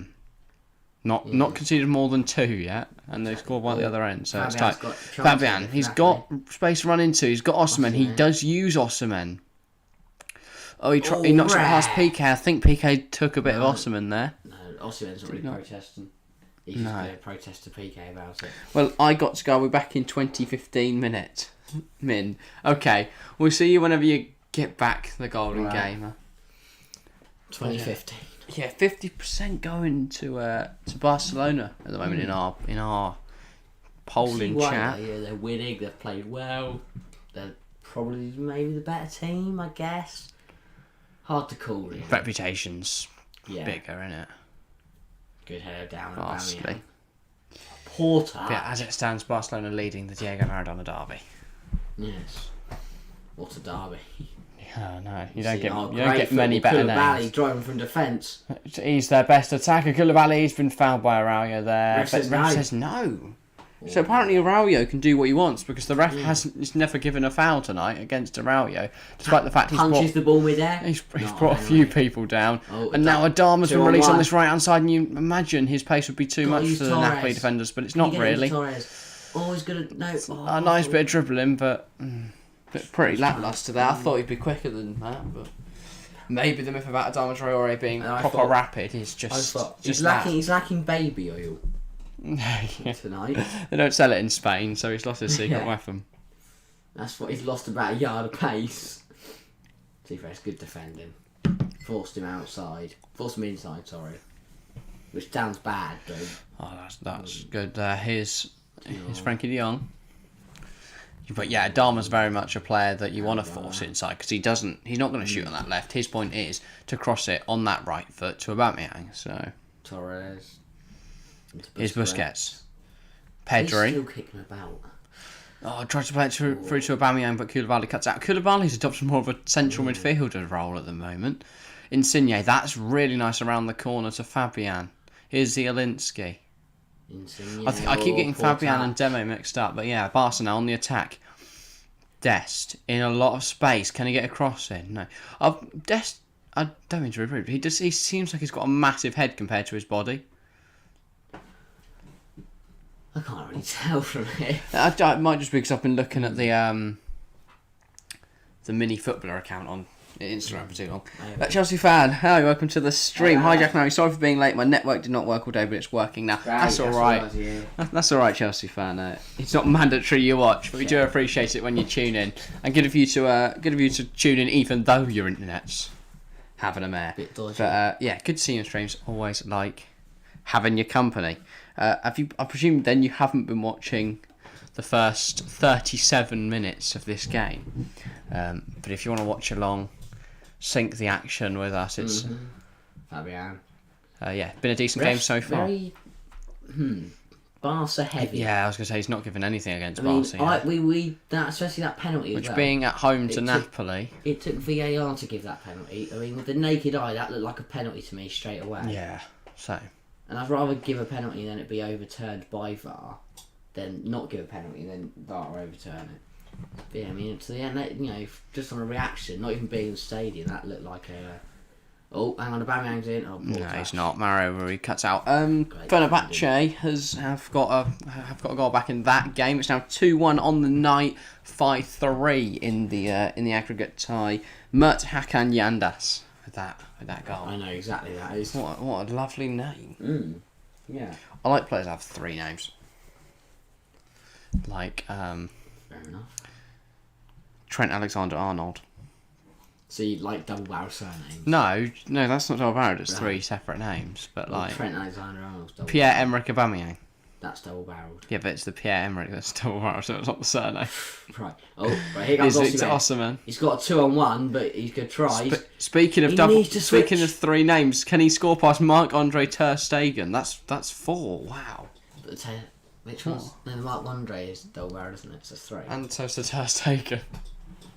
[SPEAKER 1] not conceded more than 2 yet, and they scored one at the other end, so it's tight.
[SPEAKER 2] Fabian's got chances
[SPEAKER 1] Fabian,
[SPEAKER 2] with
[SPEAKER 1] he's
[SPEAKER 2] Napoli.
[SPEAKER 1] got space to run into. He's got Osimhen. He
[SPEAKER 2] Osimhen.
[SPEAKER 1] does use Osimhen. Oh, he knocks it past
[SPEAKER 2] rare.
[SPEAKER 1] PK. I think PK took a bit of Osimhen there.
[SPEAKER 2] No, Osimhen's not really
[SPEAKER 1] not?
[SPEAKER 2] protesting. He's just going to protest to PK about it.
[SPEAKER 1] Well, I got to go. We're back in 2015 minutes. Min. Okay, we'll see you whenever you get back, the Golden
[SPEAKER 2] Right.
[SPEAKER 1] Gamer.
[SPEAKER 2] 2015.
[SPEAKER 1] Yeah, 50% going to Barcelona at the moment in our polling
[SPEAKER 2] See why
[SPEAKER 1] chat.
[SPEAKER 2] they're winning, they've played well. They're probably maybe the better team, I guess. Hard to call, really.
[SPEAKER 1] Reputation's
[SPEAKER 2] Yeah.
[SPEAKER 1] bigger, innit?
[SPEAKER 2] Good header down at
[SPEAKER 1] Vastly.
[SPEAKER 2] Bamian. Porter.
[SPEAKER 1] Yeah, as it stands, Barcelona leading the Diego Maradona derby.
[SPEAKER 2] Yes. What a derby.
[SPEAKER 1] Yeah, no, you don't
[SPEAKER 2] See,
[SPEAKER 1] get
[SPEAKER 2] great
[SPEAKER 1] many
[SPEAKER 2] football.
[SPEAKER 1] better
[SPEAKER 2] Koulibaly
[SPEAKER 1] names.
[SPEAKER 2] driving from defence.
[SPEAKER 1] He's their best attacker. Koulibaly's been fouled by Araujo there.
[SPEAKER 2] Ref
[SPEAKER 1] But
[SPEAKER 2] says
[SPEAKER 1] ref
[SPEAKER 2] no.
[SPEAKER 1] says no. So apparently Araujo can do what he wants because the ref he's never given a foul tonight against Araujo, despite the fact
[SPEAKER 2] Punches the ball mid-air.
[SPEAKER 1] he's
[SPEAKER 2] Not
[SPEAKER 1] brought a
[SPEAKER 2] anyway.
[SPEAKER 1] few people down.
[SPEAKER 2] Oh,
[SPEAKER 1] And now Adama's been
[SPEAKER 2] 2-on-1.
[SPEAKER 1] released on this right hand side, and you imagine his pace would be too
[SPEAKER 2] Gotta
[SPEAKER 1] much
[SPEAKER 2] use
[SPEAKER 1] for the
[SPEAKER 2] Torres.
[SPEAKER 1] Napoli defenders, but it's
[SPEAKER 2] Can you
[SPEAKER 1] not
[SPEAKER 2] get it into
[SPEAKER 1] really.
[SPEAKER 2] Torres? Oh, he's gonna
[SPEAKER 1] A nice bit of dribbling, but pretty lacklustre there. I thought he'd be quicker than that, but maybe the myth about Adama Traore being
[SPEAKER 2] And I
[SPEAKER 1] proper
[SPEAKER 2] thought-
[SPEAKER 1] rapid is
[SPEAKER 2] I
[SPEAKER 1] just
[SPEAKER 2] thought
[SPEAKER 1] just
[SPEAKER 2] he's
[SPEAKER 1] that.
[SPEAKER 2] lacking. He's lacking baby oil
[SPEAKER 1] Yeah.
[SPEAKER 2] tonight.
[SPEAKER 1] They don't sell it in Spain, so he's lost his secret
[SPEAKER 2] Yeah.
[SPEAKER 1] weapon.
[SPEAKER 2] That's what he's lost about a yard of pace. To be fair, it's good defending. Forced him outside. Forced him inside. Sorry. Which sounds bad, though.
[SPEAKER 1] Oh, that's good. Here's Frankie de Jong. But yeah, Adama's very much a player that you want to force inside because he's not going to shoot on that left. His point is to cross it on that right foot to Aubameyang. So
[SPEAKER 2] Torres.
[SPEAKER 1] here's Busquets.
[SPEAKER 2] He's
[SPEAKER 1] Pedri.
[SPEAKER 2] still kicking about.
[SPEAKER 1] Oh, tried to play it through to Aubameyang, but Koulibaly cuts out. Koulibaly's adopted more of a central midfielder role at the moment. Insigne, that's really nice around the corner to Fabian. Here's Zielinski.
[SPEAKER 2] Insigne,
[SPEAKER 1] I keep getting
[SPEAKER 2] poor
[SPEAKER 1] Fabian
[SPEAKER 2] touch.
[SPEAKER 1] and Demo mixed up, but yeah, Barca now on the attack. Dest in a lot of space. Can he get a cross in? No. Dest, I don't mean to be rude, but he seems like he's got a massive head compared to his body.
[SPEAKER 2] I can't really tell from it.
[SPEAKER 1] It might just be because I've been looking at the mini footballer account on Instagram for too long. Chelsea fan, hi, welcome to the stream. Hi Jack Mary, sorry for being late. My network did not work all day, but it's working now. That's all right. That's all right, Chelsea fan. It's not mandatory you watch, but we do appreciate it when you tune in, and good of you to tune in even though your internet's having a mare.
[SPEAKER 2] Bit dodgy.
[SPEAKER 1] But yeah, good to see you on streams. Always like having your company. I presume then you haven't been watching the first 37 minutes of this game, but if you want to watch along, sync the action with us. It's
[SPEAKER 2] Fabian.
[SPEAKER 1] Been a decent game so far.
[SPEAKER 2] Very Barca heavy.
[SPEAKER 1] Yeah, I was gonna say he's not given anything against
[SPEAKER 2] I mean,
[SPEAKER 1] Barca.
[SPEAKER 2] especially that penalty,
[SPEAKER 1] Which
[SPEAKER 2] as well.
[SPEAKER 1] being at home to
[SPEAKER 2] It took-
[SPEAKER 1] Napoli.
[SPEAKER 2] It took VAR to give that penalty. I mean, with the naked eye, that looked like a penalty to me straight away.
[SPEAKER 1] Yeah, so
[SPEAKER 2] And I'd rather give a penalty than it be overturned by VAR than not give a penalty than VAR overturn it. But yeah, I mean, to the end, just on a reaction, not even being in the stadium, that looked like a. Oh, hang on, Aubameyang's in. Oh, poor
[SPEAKER 1] no,
[SPEAKER 2] touch.
[SPEAKER 1] he's not. Mario Rui cuts out. Fenerbahce have got a goal back in that game. It's now 2-1 on the night, 5-3 in the aggregate tie. Mert Hakan Yandas with that goal.
[SPEAKER 2] I know exactly that is.
[SPEAKER 1] What a lovely name.
[SPEAKER 2] Yeah.
[SPEAKER 1] I like players that have 3 names. Like
[SPEAKER 2] Fair enough.
[SPEAKER 1] Trent Alexander-Arnold.
[SPEAKER 2] So you like double barrel surnames?
[SPEAKER 1] No, that's not double barreled. It's
[SPEAKER 2] Right.
[SPEAKER 1] 3 separate names. But like
[SPEAKER 2] Trent Alexander-Arnold's double.
[SPEAKER 1] Pierre-Emerick Aubameyang.
[SPEAKER 2] That's double barreled.
[SPEAKER 1] Yeah, but it's the Pierre-Emerick that's double barreled, so it's not the surname.
[SPEAKER 2] Right. Oh, right. Here comes
[SPEAKER 1] It's
[SPEAKER 2] Osimhen.
[SPEAKER 1] Osimhen.
[SPEAKER 2] He's got a 2-on-1, but he could try.
[SPEAKER 1] Speaking of
[SPEAKER 2] He
[SPEAKER 1] double,
[SPEAKER 2] needs to
[SPEAKER 1] speaking
[SPEAKER 2] switch.
[SPEAKER 1] of 3 names, can he score past Marc-Andre Ter Stegen? That's 4. Wow.
[SPEAKER 2] Which one's? No, the Mark Andre is double barreled, isn't it? So it's 3.
[SPEAKER 1] And so's the Ter Stegen.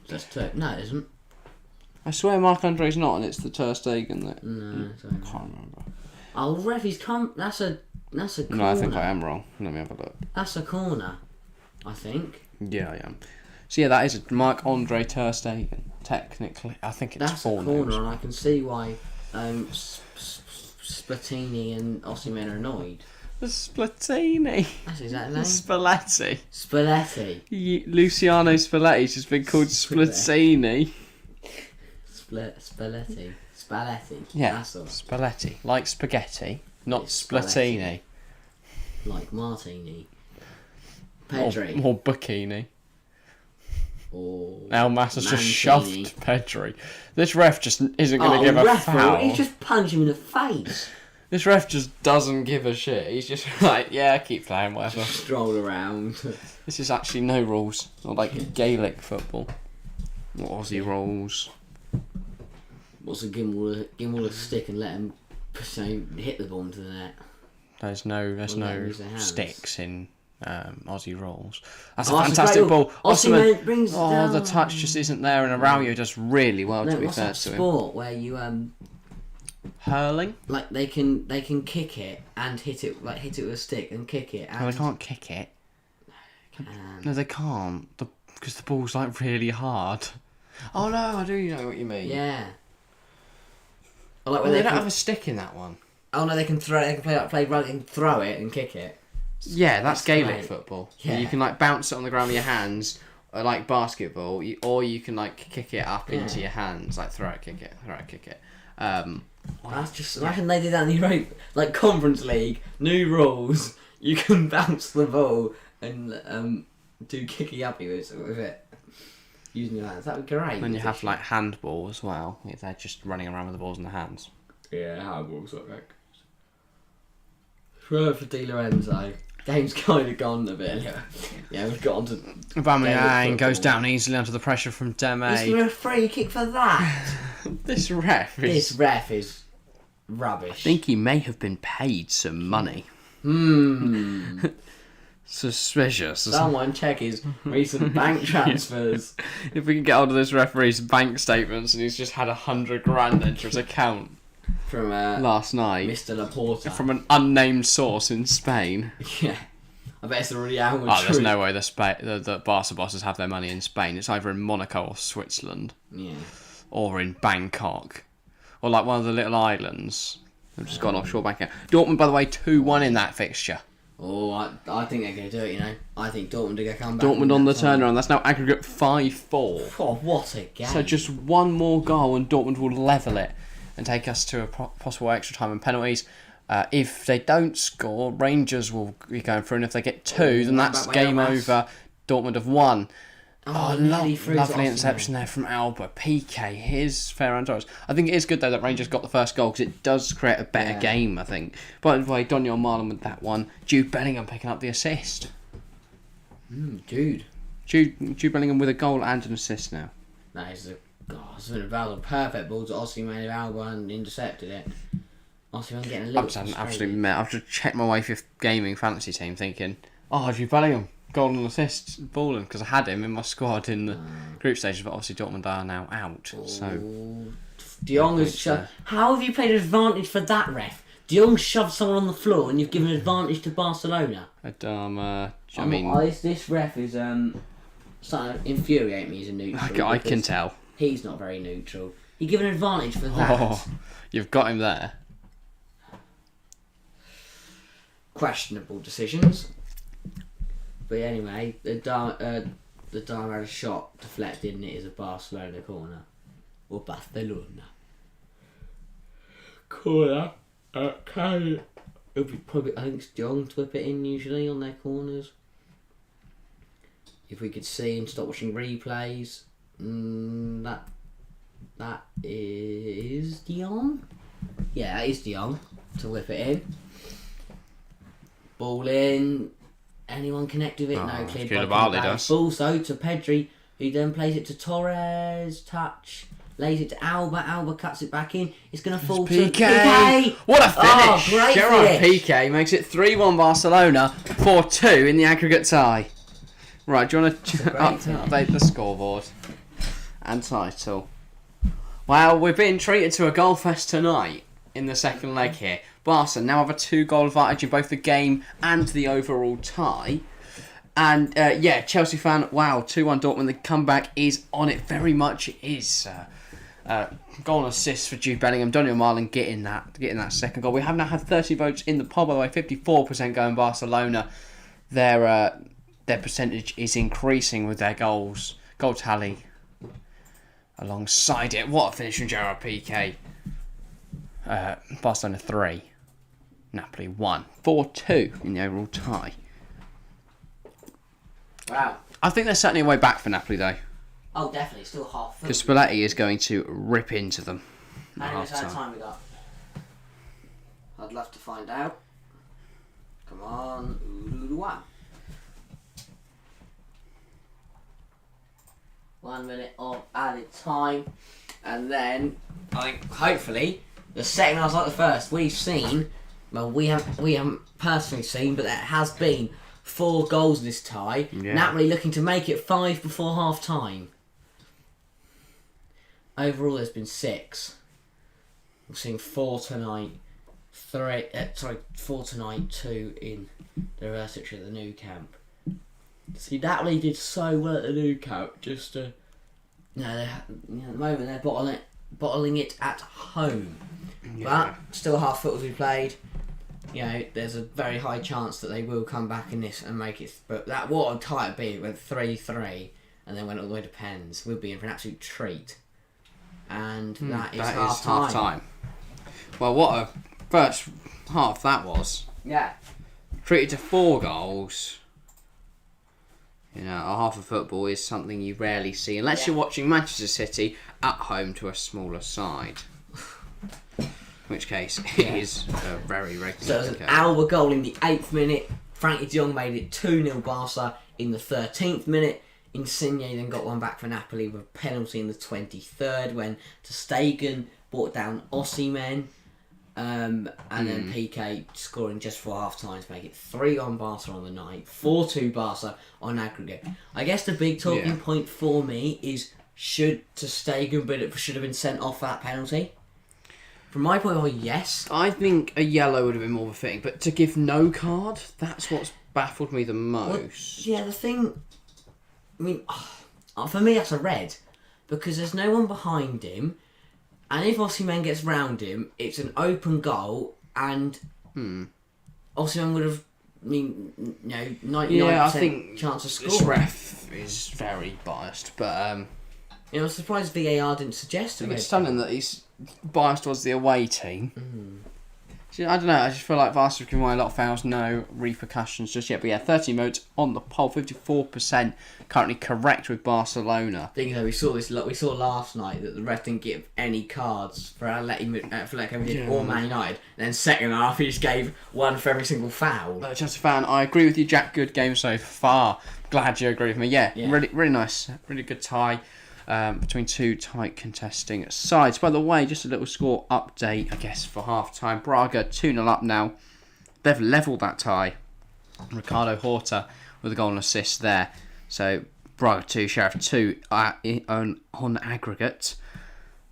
[SPEAKER 2] That's 2. No, it isn't.
[SPEAKER 1] I swear Marc-Andre's not, and it's the Ter Stegen that.
[SPEAKER 2] No, sorry.
[SPEAKER 1] I can't remember.
[SPEAKER 2] Oh, ref, he's come. That's a corner.
[SPEAKER 1] No, I think I am wrong. Let me have a look.
[SPEAKER 2] That's a corner. I think.
[SPEAKER 1] Yeah, I am. So yeah, that is Marc-Andre Ter Stegen. Technically, I think it's
[SPEAKER 2] That's
[SPEAKER 1] 4
[SPEAKER 2] a corner,
[SPEAKER 1] names.
[SPEAKER 2] and I can see why Splatini and Osimhen are annoyed.
[SPEAKER 1] The Splatini.
[SPEAKER 2] That's exactly name.
[SPEAKER 1] Spalletti.
[SPEAKER 2] Spalletti.
[SPEAKER 1] Luciano Spalletti's just been called Splatini.
[SPEAKER 2] Spalletti.
[SPEAKER 1] Yeah,
[SPEAKER 2] That's all.
[SPEAKER 1] Spalletti. Like spaghetti, not
[SPEAKER 2] It's
[SPEAKER 1] Splatini.
[SPEAKER 2] Like Martini. Pedri.
[SPEAKER 1] Or Bikini.
[SPEAKER 2] Or
[SPEAKER 1] El Master's just
[SPEAKER 2] Mancini.
[SPEAKER 1] shoved Pedri. This ref just isn't going to give a
[SPEAKER 2] referee,
[SPEAKER 1] foul.
[SPEAKER 2] He's just punched him in the face.
[SPEAKER 1] This ref just doesn't give a shit. He's just like, yeah, keep playing, whatever.
[SPEAKER 2] Stroll around.
[SPEAKER 1] This is actually no rules. Not like Gaelic football. Not Aussie rules.
[SPEAKER 2] What's a give him all a stick and let him hit the ball into the net.
[SPEAKER 1] There's no
[SPEAKER 2] use their hands.
[SPEAKER 1] sticks in Aussie rules. That's
[SPEAKER 2] Oh,
[SPEAKER 1] a
[SPEAKER 2] that's a
[SPEAKER 1] fantastic
[SPEAKER 2] great
[SPEAKER 1] ball.
[SPEAKER 2] ball. Osimhen brings it down.
[SPEAKER 1] The touch just isn't there, and Araujo does really well, to
[SPEAKER 2] No,
[SPEAKER 1] be
[SPEAKER 2] what's
[SPEAKER 1] fair
[SPEAKER 2] that
[SPEAKER 1] to him.
[SPEAKER 2] sport where you
[SPEAKER 1] Hurling?
[SPEAKER 2] like they can kick it and hit it with a stick and kick it and
[SPEAKER 1] No, they can't kick it.
[SPEAKER 2] can.
[SPEAKER 1] No, they can't. Because the ball's like really hard. Oh no, I do know what you mean.
[SPEAKER 2] Yeah. Or like
[SPEAKER 1] Well,
[SPEAKER 2] when
[SPEAKER 1] they
[SPEAKER 2] they
[SPEAKER 1] don't
[SPEAKER 2] can,
[SPEAKER 1] have a stick in that one.
[SPEAKER 2] oh no, they can throw. They can play rugby and throw it and kick it.
[SPEAKER 1] Yeah, that's Gaelic
[SPEAKER 2] great.
[SPEAKER 1] football.
[SPEAKER 2] Yeah.
[SPEAKER 1] You can like bounce it on the ground with your hands, like basketball, or you can like kick it up into your hands, like throw it, kick it, throw it, kick it.
[SPEAKER 2] That's just imagine they did that in the Europa, like Conference League, new rules. You can bounce the ball and do kicky uppy with it using your hands. That would be great.
[SPEAKER 1] Then you have like handball as well. If they're just running around with the balls in the hands.
[SPEAKER 2] yeah, handball's like that. For Di Lorenzo, game's kind of gone a bit. Yeah, we've got on to.
[SPEAKER 1] Aubameyang goes down easily under the pressure from
[SPEAKER 2] He's
[SPEAKER 1] Deme.
[SPEAKER 2] given a free kick for that.
[SPEAKER 1] This ref is.
[SPEAKER 2] This ref is rubbish.
[SPEAKER 1] I think he may have been paid some money. Suspicious.
[SPEAKER 2] Someone check his recent bank transfers.
[SPEAKER 1] If we can get hold of this referee's bank statements, and he's just had 100 grand into his account
[SPEAKER 2] From
[SPEAKER 1] last night
[SPEAKER 2] Mr. Laporta.
[SPEAKER 1] from an unnamed source in Spain.
[SPEAKER 2] Yeah. I bet it's the Real Madrid.
[SPEAKER 1] Oh, there's no way the Barca bosses have their money in Spain. It's either in Monaco or Switzerland.
[SPEAKER 2] Yeah.
[SPEAKER 1] Or in Bangkok. Or like one of the little islands. They've just got an offshore bank account. Dortmund, by the way, 2-1 in that fixture.
[SPEAKER 2] Oh, I think they're going to do it, you know. I think Dortmund are going to come back.
[SPEAKER 1] Dortmund on the turnaround. That's now aggregate 5-4.
[SPEAKER 2] Oh, what a game.
[SPEAKER 1] So just one more goal and Dortmund will level it and take us to a possible extra time and penalties. If they don't score, Rangers will be going through, and if they get 2, then that's game over. Dortmund have won. Lovely interception there from Alba. PK, here's Ferran Torres. I think it is good though that Rangers got the first goal because it does create a better game, I think. By the way, Daniel Marlon with that one. Jude Bellingham picking up the assist.
[SPEAKER 2] Jude
[SPEAKER 1] Bellingham with a goal and an assist now.
[SPEAKER 2] That is a perfect ball to Osimhen of Alba and intercepted it. Osimhen getting a little
[SPEAKER 1] I've just checked my way fifth gaming fantasy team thinking, Jude Bellingham. Goal and assist balling because I had him in my squad in the group stages, but obviously Dortmund are now out. So
[SPEAKER 2] De Jong has how have you played advantage for that, ref? De Jong shoved someone on the floor and you've given advantage to Barcelona. This ref is starting to infuriate me as a neutral.
[SPEAKER 1] I can tell.
[SPEAKER 2] He's not very neutral. You give an advantage for that.
[SPEAKER 1] You've got him there.
[SPEAKER 2] Questionable decisions. But anyway, the Dime had a shot deflected and it is a Barcelona corner. Or Barcelona. Corner. Okay. It'll be probably, I think it's John to whip it in usually on their corners. If we could see and stop watching replays. That is De Jong. Yeah, that is De Jong to whip it in. Ball in. Anyone connect with it? No, cleared by does. Also to Pedri, who then plays it to Torres. Touch. Lays it to Alba. Alba cuts it back in. It's going to fall to PK.
[SPEAKER 1] What a finish!
[SPEAKER 2] Great
[SPEAKER 1] Gerard
[SPEAKER 2] finish.
[SPEAKER 1] PK makes it 3-1 Barcelona, 4-2 in the aggregate tie. Right, do you want to update the scoreboard and title? Well, we're being treated to a goal fest tonight in the second leg here. Barca now have a 2-goal advantage in both the game and the overall tie. And Chelsea fan, wow, 2-1 Dortmund. The comeback is on it. Very much it is. Goal and assist for Jude Bellingham. Daniel Marlon getting that second goal. We have now had 30 votes in the poll, by the way. 54% going Barcelona. Their percentage is increasing with their goal tally alongside it. What a finish from Gerard Piqué. Barcelona 3. Napoli 1. 4-2 in the overall tie.
[SPEAKER 2] Wow.
[SPEAKER 1] I think there's certainly a way back for Napoli though.
[SPEAKER 2] Oh, definitely. Still half.
[SPEAKER 1] Because Spalletti is going to rip into them.
[SPEAKER 2] How much time we got? I'd love to find out. Come on. 1 minute of added time. And then, I think, hopefully, the second half's like the first. We've seen, well, we haven't personally seen, but there has been 4 goals in this tie. Yeah. Napoli looking to make it 5 before half time. Overall, there's been 6. We're seeing 4 tonight. 4 tonight, 2 in the reverse at the new camp. See, Napoli did so well at the new camp. Just at the moment they're bottling it at home. Yeah. But still half football to be played. There's a very high chance that they will come back in this and make it. But what a tie it'd be. It went 3-3 and then went all the way to pens. We'll be in for an absolute treat. And that is half time.
[SPEAKER 1] Well, what a first half that was.
[SPEAKER 2] Yeah.
[SPEAKER 1] Treated to 4 goals. A half of football is something you rarely see unless you're watching Manchester City at home to a smaller side. In which case, it is very regular.
[SPEAKER 2] So it was an Alba goal in the 8th minute. Frankie de Jong made it 2-0 Barca in the 13th minute. Insigne then got one back for Napoli with a penalty in the 23rd when ter Stegen brought down Osimhen. And then PK scoring just for half time to make it 3-1 Barca on the night, 4-2 Barca on aggregate. I guess the big talking point for me is should Ter Stegen should have been sent off for that penalty. From my point of view, yes.
[SPEAKER 1] I think a yellow would have been more befitting, but to give no card, that's what's baffled me the most.
[SPEAKER 2] Well, yeah, the thing, I mean, for me that's a red, because there's no one behind him, and if Osimhen gets round him, it's an open goal, and Osimhen would have, 99% chance of scoring.
[SPEAKER 1] This ref is very biased, but
[SPEAKER 2] I'm surprised VAR didn't suggest it.
[SPEAKER 1] It's stunning that he's biased towards the away team. I don't know, I just feel like Barca have given away a lot of fouls, no repercussions just yet. But yeah, 13 votes on the poll, 54% currently correct with Barcelona.
[SPEAKER 2] Thing is, we saw last night that the ref didn't give any cards for Atletico Madrid or Man United. And then second half, he just gave one for every single foul.
[SPEAKER 1] Just a fan, I agree with you, Jack. Good game so far. Glad you agree with me. Yeah. Really nice, really good tie. Between two tight contesting sides. By the way, just a little score update, I guess, for half-time. Braga 2-0 up now. They've levelled that tie. Ricardo Horta with a goal and assist there. So, Braga 2, Sheriff 2 on aggregate.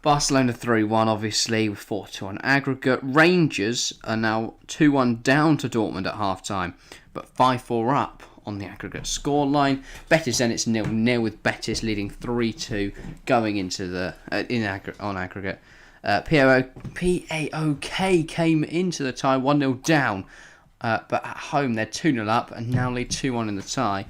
[SPEAKER 1] Barcelona 3-1, obviously, with 4-2 on aggregate. Rangers are now 2-1 down to Dortmund at half-time, but 5-4 up on the aggregate scoreline. Betis Zenit's 0-0 with Betis leading 3-2 going into the on aggregate. PAOK came into the tie 1-0 down, but at home they're 2-0 up and now lead 2-1 in the tie.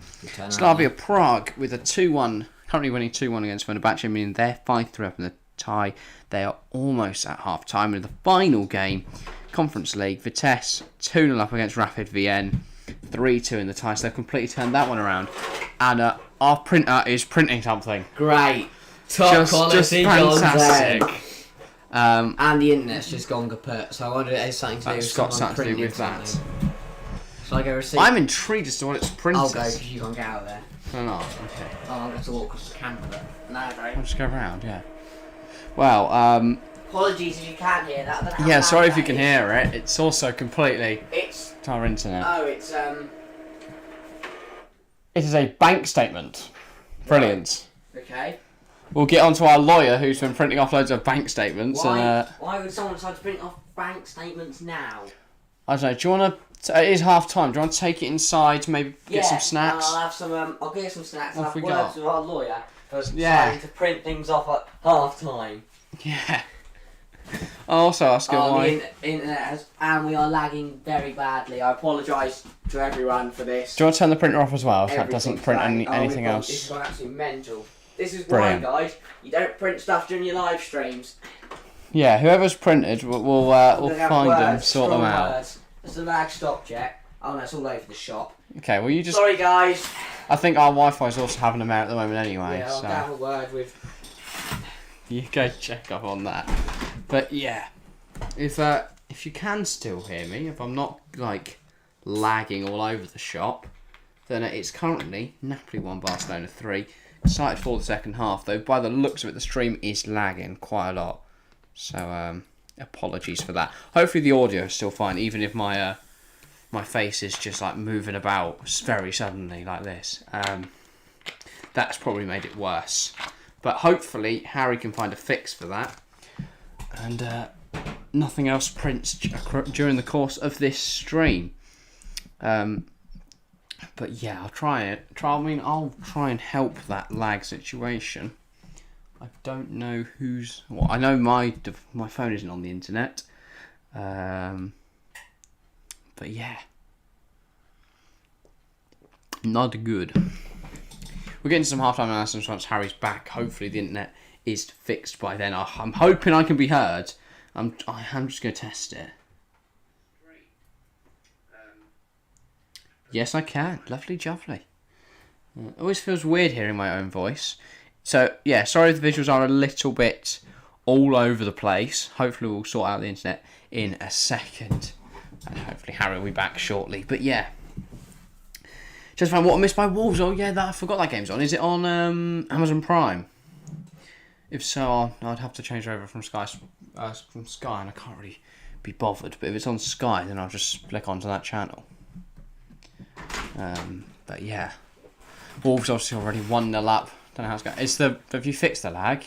[SPEAKER 1] Slavia Prague with a 2-1, currently winning 2-1 against Fenerbahce, meaning they're 5-3 up in the tie. They are almost at half time in the final game. Conference League, Vitesse 2-0 up against Rapid Vienna. 3-2 in the tie, so they've completely turned that one around. And our printer is printing something.
[SPEAKER 2] Great. Top quality
[SPEAKER 1] fantastic.
[SPEAKER 2] And the internet's just gone kaput, so I wonder if it has something to do with
[SPEAKER 1] that.
[SPEAKER 2] Shall I go receive?
[SPEAKER 1] I'm intrigued as to what it's printing.
[SPEAKER 2] I'll go because you can't get out of there.
[SPEAKER 1] No, okay.
[SPEAKER 2] Oh, I'm going to walk across the camera, but no,
[SPEAKER 1] I'll just go around, yeah. Well,
[SPEAKER 2] apologies if you can't hear that.
[SPEAKER 1] Yeah, sorry if you can hear it. It's also completely...
[SPEAKER 2] It's
[SPEAKER 1] our internet.
[SPEAKER 2] Oh, it's
[SPEAKER 1] It is a bank statement. Brilliant.
[SPEAKER 2] Okay.
[SPEAKER 1] We'll get on to our lawyer who's been printing off loads of bank statements.
[SPEAKER 2] Why would someone decide to print off bank statements now?
[SPEAKER 1] I don't know. Do you want to... It is half time. Do you want to take it inside, maybe get some snacks?
[SPEAKER 2] I'll have some... I'll get some snacks and
[SPEAKER 1] Off
[SPEAKER 2] have
[SPEAKER 1] we
[SPEAKER 2] words
[SPEAKER 1] go.
[SPEAKER 2] with our lawyer for deciding to print things off at half time.
[SPEAKER 1] Yeah. I'll also ask her why...
[SPEAKER 2] The internet and we are lagging very badly. I apologise to everyone for this.
[SPEAKER 1] Do you want to turn the printer off as well, if that doesn't print anything else?
[SPEAKER 2] This is absolutely mental. This is
[SPEAKER 1] Brilliant.
[SPEAKER 2] why, guys, you don't print stuff during your live streams.
[SPEAKER 1] Yeah, whoever's printed, we'll find them, sort them out.
[SPEAKER 2] Has the lag stopped yet? Oh no, it's all over the shop.
[SPEAKER 1] Okay, well you just...
[SPEAKER 2] Sorry, guys.
[SPEAKER 1] I think our Wi-Fi's also having them out at the moment anyway.
[SPEAKER 2] Yeah, I'll have a word with...
[SPEAKER 1] You go check up on that. But yeah, if you can still hear me, if I'm not like lagging all over the shop, then it's currently Napoli 1, Barcelona 3. Excited for the second half though. By the looks of it, the stream is lagging quite a lot. So apologies for that. Hopefully the audio is still fine, even if my face is just like moving about very suddenly like this. That's probably made it worse. But hopefully Harry can find a fix for that. And nothing else prints during the course of this stream. But yeah, I'll try and help that lag situation. I don't know who's... Well, I know my phone isn't on the internet. But yeah. Not good. We're getting some half-time analysis once Harry's back. Hopefully the internet is fixed by then. I'm hoping I can be heard. I'm just going to test it. Yes, I can. Lovely jubbly. It always feels weird hearing my own voice. So, yeah, sorry if the visuals are a little bit all over the place. Hopefully we'll sort out the internet in a second. And hopefully Harry will be back shortly. But, yeah. Just found What I Missed by Wolves. Oh, yeah, I forgot that game's on. Is it on Amazon Prime? If so, I'd have to change over from Sky, and I can't really be bothered. But if it's on Sky, then I'll just flick onto that channel. But yeah, Wolves obviously already 1-0 up. Don't know how it's going. Have you fixed the lag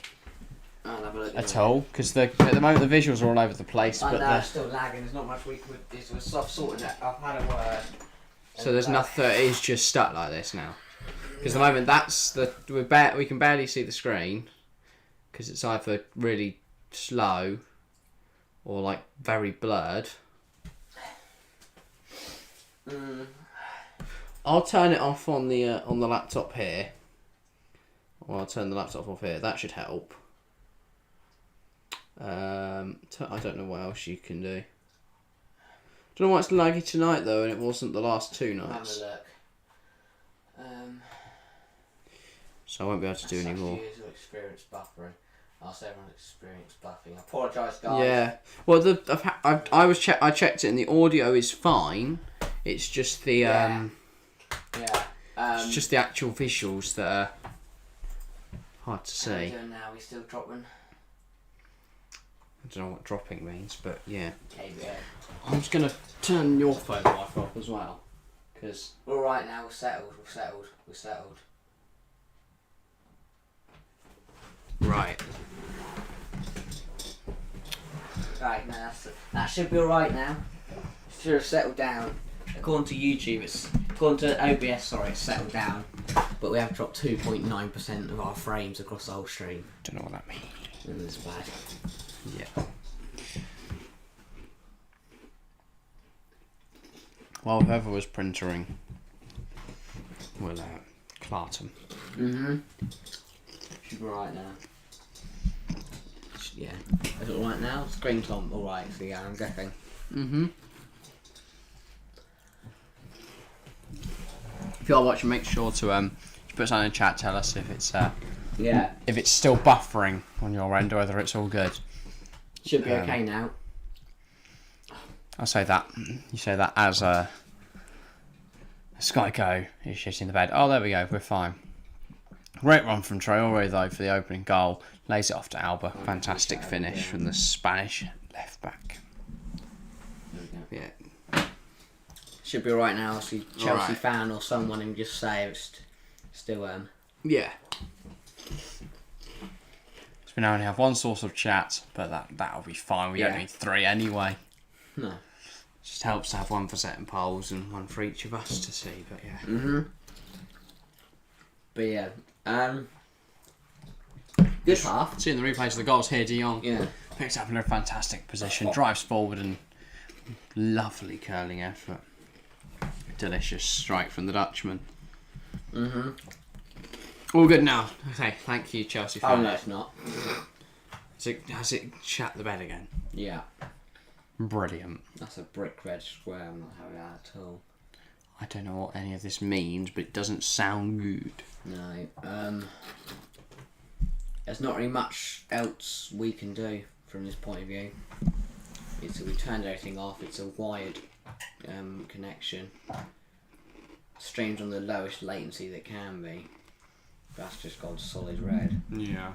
[SPEAKER 2] I'll have a look
[SPEAKER 1] at all? Because at the moment the visuals are all over the place.
[SPEAKER 2] I
[SPEAKER 1] But
[SPEAKER 2] know it's still lagging. There's not much we can do. So I've sorted it. I've had a word.
[SPEAKER 1] so there's nothing. It is just stuck like this now. Because at the moment we can barely see the screen because it's either really slow or like very blurred. I'll turn it off on the laptop here. Or I'll turn the laptop off here. That should help. I don't know what else you can do. Don't know why it's laggy tonight though, and it wasn't the last 2 nights.
[SPEAKER 2] Have a look.
[SPEAKER 1] So I won't be able to do any more.
[SPEAKER 2] User experience buffering. I'll say everyone's experienced buffing. I apologise, guys.
[SPEAKER 1] Yeah. Well, I checked it, and the audio is fine. It's just the it's just the actual visuals that are hard to see.
[SPEAKER 2] How are we doing now? We still dropping?
[SPEAKER 1] I don't know what dropping means, but yeah.
[SPEAKER 2] Okay, yeah.
[SPEAKER 1] I'm just gonna turn your phone mic off as well, because
[SPEAKER 2] We're alright now. We're settled.
[SPEAKER 1] right.
[SPEAKER 2] Right, now that should be alright now. Should have settled down. According to YouTube, according to OBS, sorry, it's settled down. But we have dropped 2.9% of our frames across the whole stream.
[SPEAKER 1] Don't know what that means.
[SPEAKER 2] And it's bad.
[SPEAKER 1] Yeah. Well, whoever was printering will clart 'em.
[SPEAKER 2] Should be alright now. Yeah. Is it alright now? Screen's on alright, so yeah, I'm guessing.
[SPEAKER 1] If you are watching, make sure to put something in the chat. Tell us if it's if it's still buffering on your end or whether it's all good.
[SPEAKER 2] Should be okay now.
[SPEAKER 1] I'll say that. You say that as Sky Go is shitting the bed. Oh, there we go. We're fine. Great run from Traore though for the opening goal. Lays it off to Alba. Fantastic finish from the Spanish left back. Yeah.
[SPEAKER 2] Should be alright now. See Chelsea
[SPEAKER 1] Alright.
[SPEAKER 2] fan or someone and just say it's still
[SPEAKER 1] Yeah. So we now only have one source of chat, but that'll be fine. We don't need 3 anyway.
[SPEAKER 2] No.
[SPEAKER 1] Just helps to have one for setting polls and one for each of us to see. But yeah.
[SPEAKER 2] But yeah. Good half.
[SPEAKER 1] Seeing the replays of the goals here, De Jong picks up in a fantastic position, drives forward and lovely curling effort. Delicious strike from the Dutchman. All good now. Okay, thank you, Chelsea fan.
[SPEAKER 2] Oh no, it's not.
[SPEAKER 1] Has it shat the bed again?
[SPEAKER 2] Yeah.
[SPEAKER 1] Brilliant.
[SPEAKER 2] That's a brick red square. I'm not having that at all.
[SPEAKER 1] I don't know what any of this means, but it doesn't sound good.
[SPEAKER 2] No. There's not really much else we can do from this point of view. We turned everything off. It's a wired connection. Streams on the lowest latency that can be. That's just gone solid red.
[SPEAKER 1] Yeah.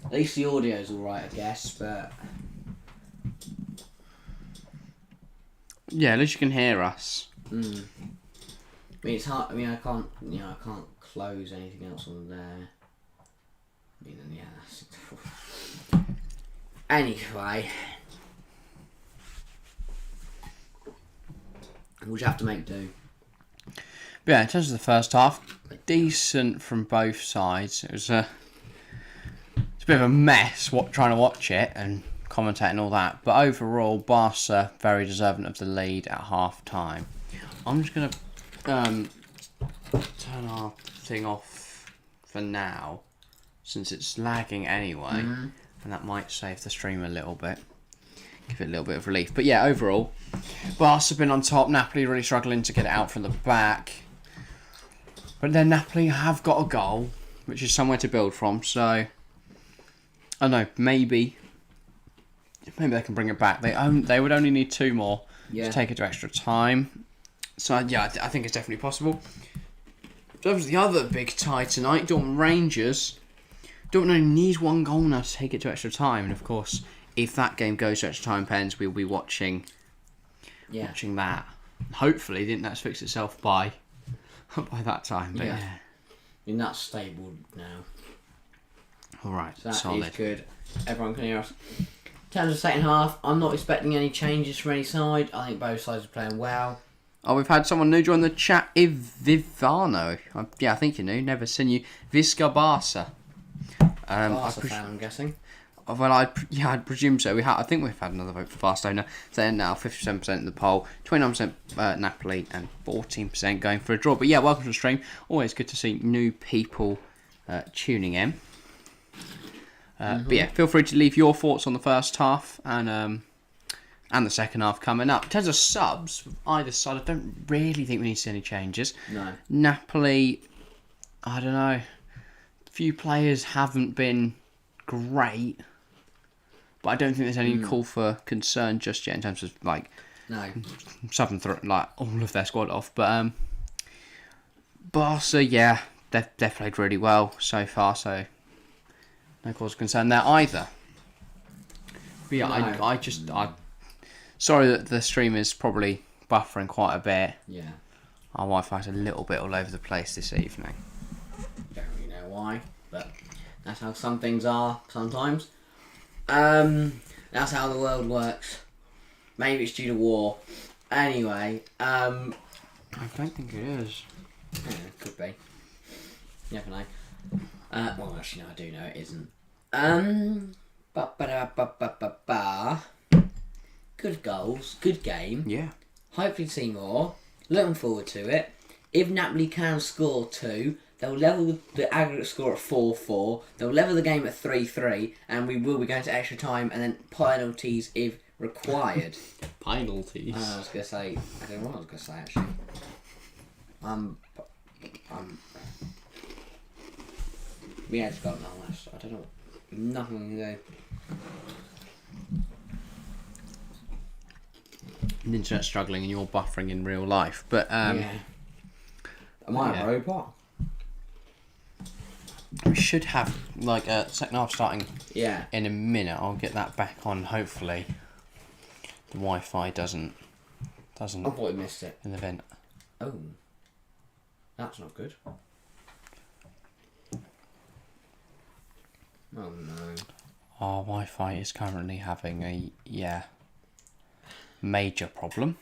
[SPEAKER 2] At least the audio's alright, I guess, but
[SPEAKER 1] Yeah, at least you can hear us.
[SPEAKER 2] I mean, it's hard. I mean, I can't close anything else on there. I mean, yeah. That's... Anyway, we'll just have to make do.
[SPEAKER 1] But yeah, in terms of the first half, decent from both sides. It's a bit of a mess trying to watch it and commentate and all that. But overall, Barca very deserving of the lead at half time. I'm just gonna turn our thing off for now, since it's lagging anyway, and that might save the stream a little bit, give it a little bit of relief. But yeah, overall, Barca have been on top. Napoli really struggling to get it out from the back, but then Napoli have got a goal, which is somewhere to build from. So I don't know, maybe they can bring it back. They would only need 2 more to take it to extra time. So yeah, I think it's definitely possible. That was the other big tie tonight. Dortmund Rangers Dortmund needs one goal now to take it to extra time, and of course, if that game goes to extra time pens, we'll be watching that. Hopefully, didn't that fix itself by that time? But yeah.
[SPEAKER 2] You're not stable now.
[SPEAKER 1] All right,
[SPEAKER 2] So that
[SPEAKER 1] solid.
[SPEAKER 2] is good. Everyone can hear us. In terms of second half, I'm not expecting any changes from any side. I think both sides are playing well.
[SPEAKER 1] Oh, we've had someone new join the chat. Vivano. I think you knew. Never seen you. Visca Barca.
[SPEAKER 2] Barca fan, I'm guessing.
[SPEAKER 1] Well, I'd presume so. I think we've had another vote for Barcelona. So they're now 57% in the poll, 29% Napoli, and 14% going for a draw. But yeah, welcome to the stream. Always good to see new people tuning in. But yeah, feel free to leave your thoughts on the first half and the second half coming up. In terms of subs, either side, I don't really think we need to see any changes.
[SPEAKER 2] No.
[SPEAKER 1] Napoli, I don't know. Few players haven't been great, but I don't think there's any call for concern just yet in terms of
[SPEAKER 2] No.
[SPEAKER 1] subbing all of their squad off. But Barca, yeah, they've played really well so far, so no cause of concern there either. But yeah,
[SPEAKER 2] No.
[SPEAKER 1] Sorry that the stream is probably buffering quite a bit.
[SPEAKER 2] Yeah.
[SPEAKER 1] Our Wi-Fi's a little bit all over the place this evening.
[SPEAKER 2] Don't really know why, but that's how some things are sometimes. That's how the world works. Maybe it's due to war. Anyway,
[SPEAKER 1] I don't think it is.
[SPEAKER 2] yeah, could be. You never know. Well, actually, no, I do know it isn't. Good goals, good game.
[SPEAKER 1] Yeah.
[SPEAKER 2] Hopefully see more. Looking forward to it. If Napoli can score 2, they'll level the aggregate score at 4-4. They'll level the game at 3-3, and we will be going to extra time and then penalties if required.
[SPEAKER 1] Penalties.
[SPEAKER 2] I was gonna say. I don't know what I was gonna say actually. Yeah, it's got no less. I don't know. Nothing to do.
[SPEAKER 1] The internet's struggling and you're buffering in real life, but
[SPEAKER 2] Yeah. Am I a robot?
[SPEAKER 1] we should have like a second half starting
[SPEAKER 2] Yeah.
[SPEAKER 1] in a minute. I'll get that back on. Hopefully, the Wi-Fi doesn't
[SPEAKER 2] I thought we missed it.
[SPEAKER 1] in the vent.
[SPEAKER 2] Oh. That's not good. Oh no.
[SPEAKER 1] Our Wi-Fi is currently having a major problem,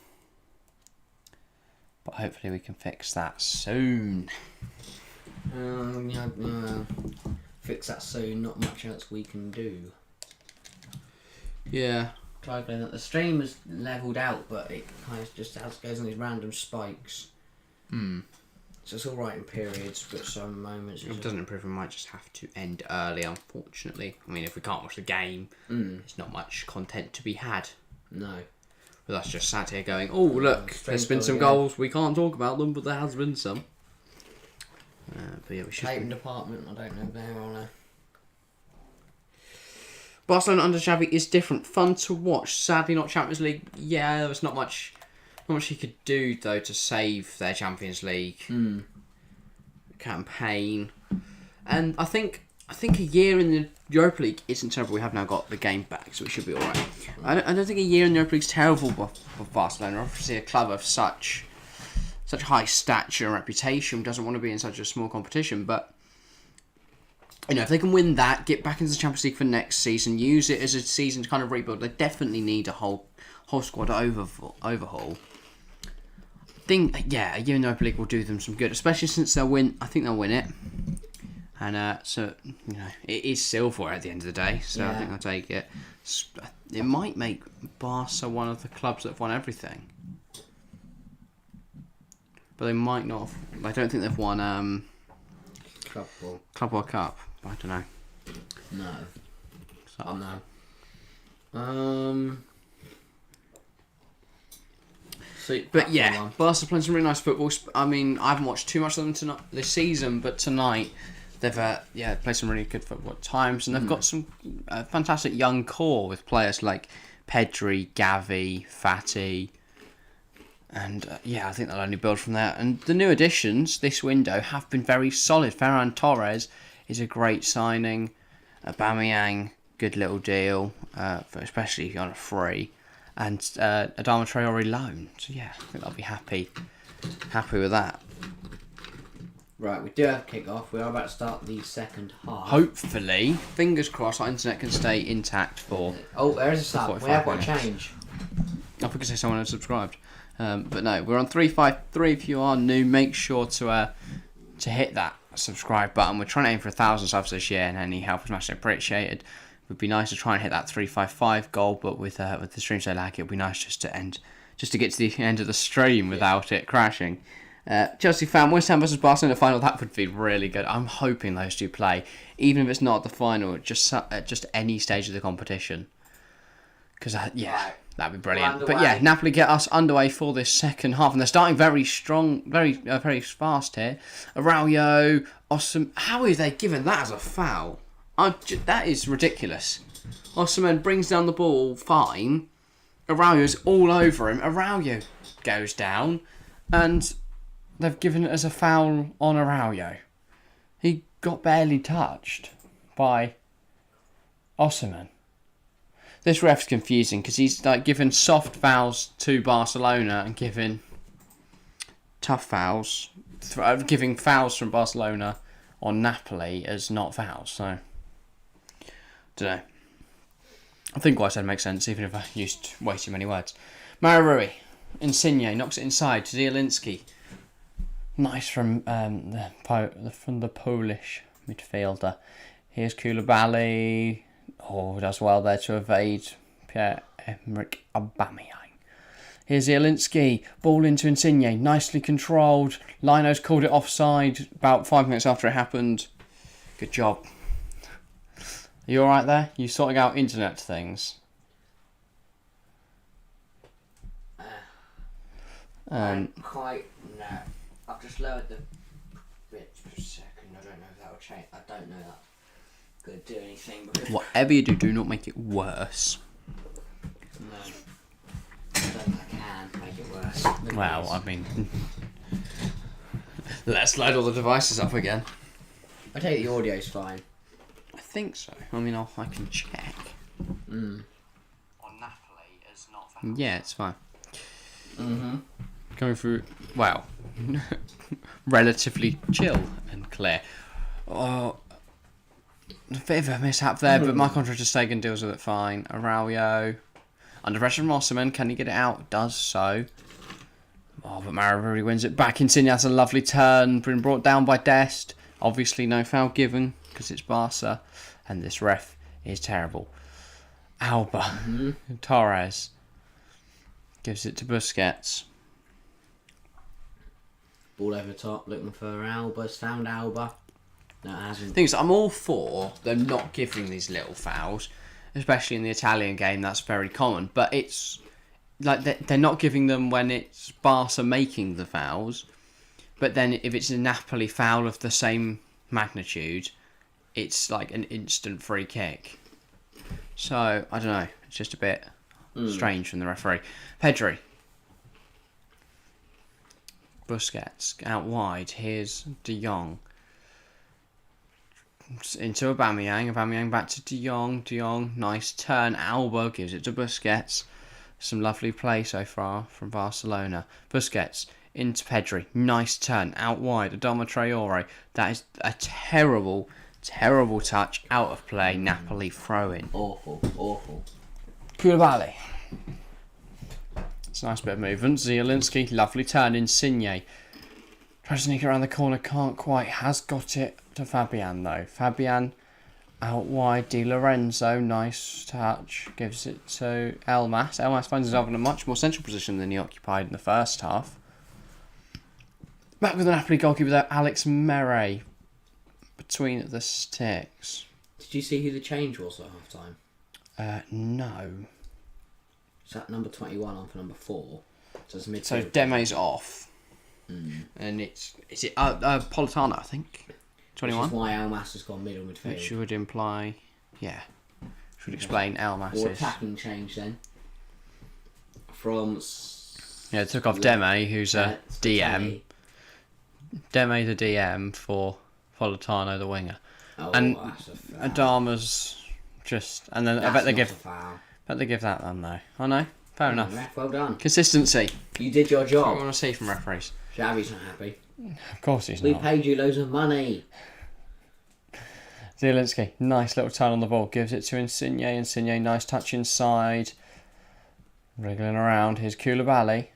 [SPEAKER 1] but hopefully we can fix that soon.
[SPEAKER 2] Fix that soon. Not much else we can do.
[SPEAKER 1] Yeah.
[SPEAKER 2] Try playing that. The stream is leveled out, but it kind of just goes on these random spikes. So it's all right in periods, but some moments.
[SPEAKER 1] If it doesn't improve, we might just have to end early, unfortunately. I mean, if we can't watch the game, there's not much content to be had.
[SPEAKER 2] No.
[SPEAKER 1] With us just sat here going, oh, look, there's been some
[SPEAKER 2] going
[SPEAKER 1] goals. We can't talk about them, but there has been some. But yeah, we should.
[SPEAKER 2] Taping department, I don't know there or no.
[SPEAKER 1] Barcelona under Xavi is different. Fun to watch. Sadly, not Champions League. Yeah, there was not much he could do, though, to save their Champions League campaign. And I think a year in the Europa League isn't terrible. We have now got the game back, so it should be all right. I don't think a year in the Europa League is terrible for Barcelona. Obviously, a club of such high stature and reputation doesn't want to be in such a small competition. But if they can win that, get back into the Champions League for next season, use it as a season to kind of rebuild. They definitely need a whole squad overhaul. A year in the Europa League will do them some good, especially since they'll win. I think they'll win it. And so, it is silver at the end of the day, so I think I'll take it. It might make Barca one of the clubs that have won everything. But they might not have, I don't think they've won Club World Cup. I don't know.
[SPEAKER 2] No.
[SPEAKER 1] So,
[SPEAKER 2] no.
[SPEAKER 1] But yeah, Barca playing some really nice football. I mean, I haven't watched too much of them this season, but tonight they've played some really good football at times, and they've got some fantastic young core with players like Pedri, Gavi, Fati, and I think they'll only build from there. And the new additions this window have been very solid. Ferran Torres is a great signing. Aubameyang, good little deal, especially if you're on a free, and Adama Traore loan. So yeah, I think I'll be happy with that.
[SPEAKER 2] Right, we do have kick-off. We are about to start the second half.
[SPEAKER 1] Hopefully, fingers crossed, our internet can stay intact for.
[SPEAKER 2] Oh, there is a sub. We have got a change.
[SPEAKER 1] I think I say someone else subscribed, but no, we're on 353. If you are new, make sure to hit that subscribe button. We're trying to aim for 1,000 subs this year, and any help is much appreciated. It would be nice to try and hit that 355 goal, but with the stream so laggy, it would be nice just to get to the end of the stream without it crashing. Chelsea fan, West Ham versus Barcelona final. That would be really good. I'm hoping those two play, even if it's not the final, just at just any stage of the competition. Because that'd be brilliant. But yeah, Napoli get us underway for this second half, and they're starting very strong, very fast here. Araujo, awesome. How is they given that as a foul? That is ridiculous. Osimhen brings down the ball fine. Araujo's all over him. Araujo goes down, and they've given it as a foul on Araujo. He got barely touched by Osimhen. This ref's confusing because he's like giving soft fouls to Barcelona and giving tough fouls, giving fouls from Barcelona on Napoli as not fouls. So, don't know. I think what I said makes sense, even if I used way too many words. Mario Rui, Insigne knocks it inside to Zielinski. Nice from the Polish midfielder. Here's Koulibaly. Oh, does well there to evade Pierre-Emerick Aubameyang. Here's Zielinski. Ball into Insigne. Nicely controlled. Lino's called it offside about 5 minutes after it happened. Good job. Are you alright there? You sorting out internet things?
[SPEAKER 2] Quite no. I've just lowered the bit for a second. I don't know if that will change. I don't know that. Going to do anything.
[SPEAKER 1] Whatever you do, do not make it worse.
[SPEAKER 2] No. I don't think I can make it worse.
[SPEAKER 1] Well, I mean, let's load all the devices up again.
[SPEAKER 2] I take the audio's fine.
[SPEAKER 1] I think so. I mean, I can check.
[SPEAKER 2] Mm.
[SPEAKER 1] On Napoli is not. Yeah, it's fine.
[SPEAKER 2] Mhm.
[SPEAKER 1] Going through, well, relatively chill and clear. Oh, a bit of a mishap there, but Marc-Andre ter Stegen deals with it fine. Araujo, under pressure from Osimhen, can he get it out? Does so. Oh, but Mario Rui wins it back. Insigne has a lovely turn, been brought down by Dest. Obviously no foul given, because it's Barca, and this ref is terrible. Alba, Torres, gives it to Busquets.
[SPEAKER 2] Ball over the top, looking for Alba's found Alba. No, it hasn't.
[SPEAKER 1] Things I'm all for them not giving these little fouls, especially in the Italian game. That's very common, but it's like they're not giving them when it's Barca making the fouls. But then if it's a Napoli foul of the same magnitude, it's like an instant free kick. So I don't know. It's just a bit strange from the referee. Pedri. Busquets out wide. Here's De Jong. Into Aubameyang. Aubameyang back to De Jong. De Jong, nice turn. Alba gives it to Busquets. Some lovely play so far from Barcelona. Busquets into Pedri. Nice turn. Out wide. Adama Traore. That is a terrible, terrible touch. Out of play. Napoli throw-in.
[SPEAKER 2] Awful, awful.
[SPEAKER 1] Koulibaly. It's a nice bit of movement. Zielinski, lovely turn. Insigne. Tries to sneak around the corner, can't quite. Has got it to Fabian though. Fabian out wide. Di Lorenzo, nice touch. Gives it to Elmas. Elmas finds himself in a much more central position than he occupied in the first half. Back with the Napoli goalkeeper there, Alex Mere. Between the sticks.
[SPEAKER 2] Did you see who the change was at half time?
[SPEAKER 1] No.
[SPEAKER 2] Is that number 21 on for number 4? So it's
[SPEAKER 1] So Deme's off. And is it Politano, I think? 21?
[SPEAKER 2] Which is why Elmas has gone middle midfield.
[SPEAKER 1] Which would imply, yeah. Should explain Elmas
[SPEAKER 2] Or
[SPEAKER 1] is.
[SPEAKER 2] attacking change then. From...
[SPEAKER 1] Yeah, it took off Deme, who's a DM. Deme the DM for Politano the winger.
[SPEAKER 2] Oh,
[SPEAKER 1] And
[SPEAKER 2] that's a foul.
[SPEAKER 1] Adama's just... And then I
[SPEAKER 2] That's
[SPEAKER 1] bet they
[SPEAKER 2] not
[SPEAKER 1] give...
[SPEAKER 2] a foul.
[SPEAKER 1] Bet they give that then, though. I know. Fair enough.
[SPEAKER 2] Ref, well done.
[SPEAKER 1] Consistency.
[SPEAKER 2] You did your
[SPEAKER 1] What do I
[SPEAKER 2] job.
[SPEAKER 1] want to see from referees.
[SPEAKER 2] Xavi's not happy.
[SPEAKER 1] Of course he's
[SPEAKER 2] We
[SPEAKER 1] not.
[SPEAKER 2] paid you loads of money.
[SPEAKER 1] Zielinski, nice little turn on the ball. Gives it to Insigne. Insigne, nice touch inside. Wriggling around. Here's Koulibaly.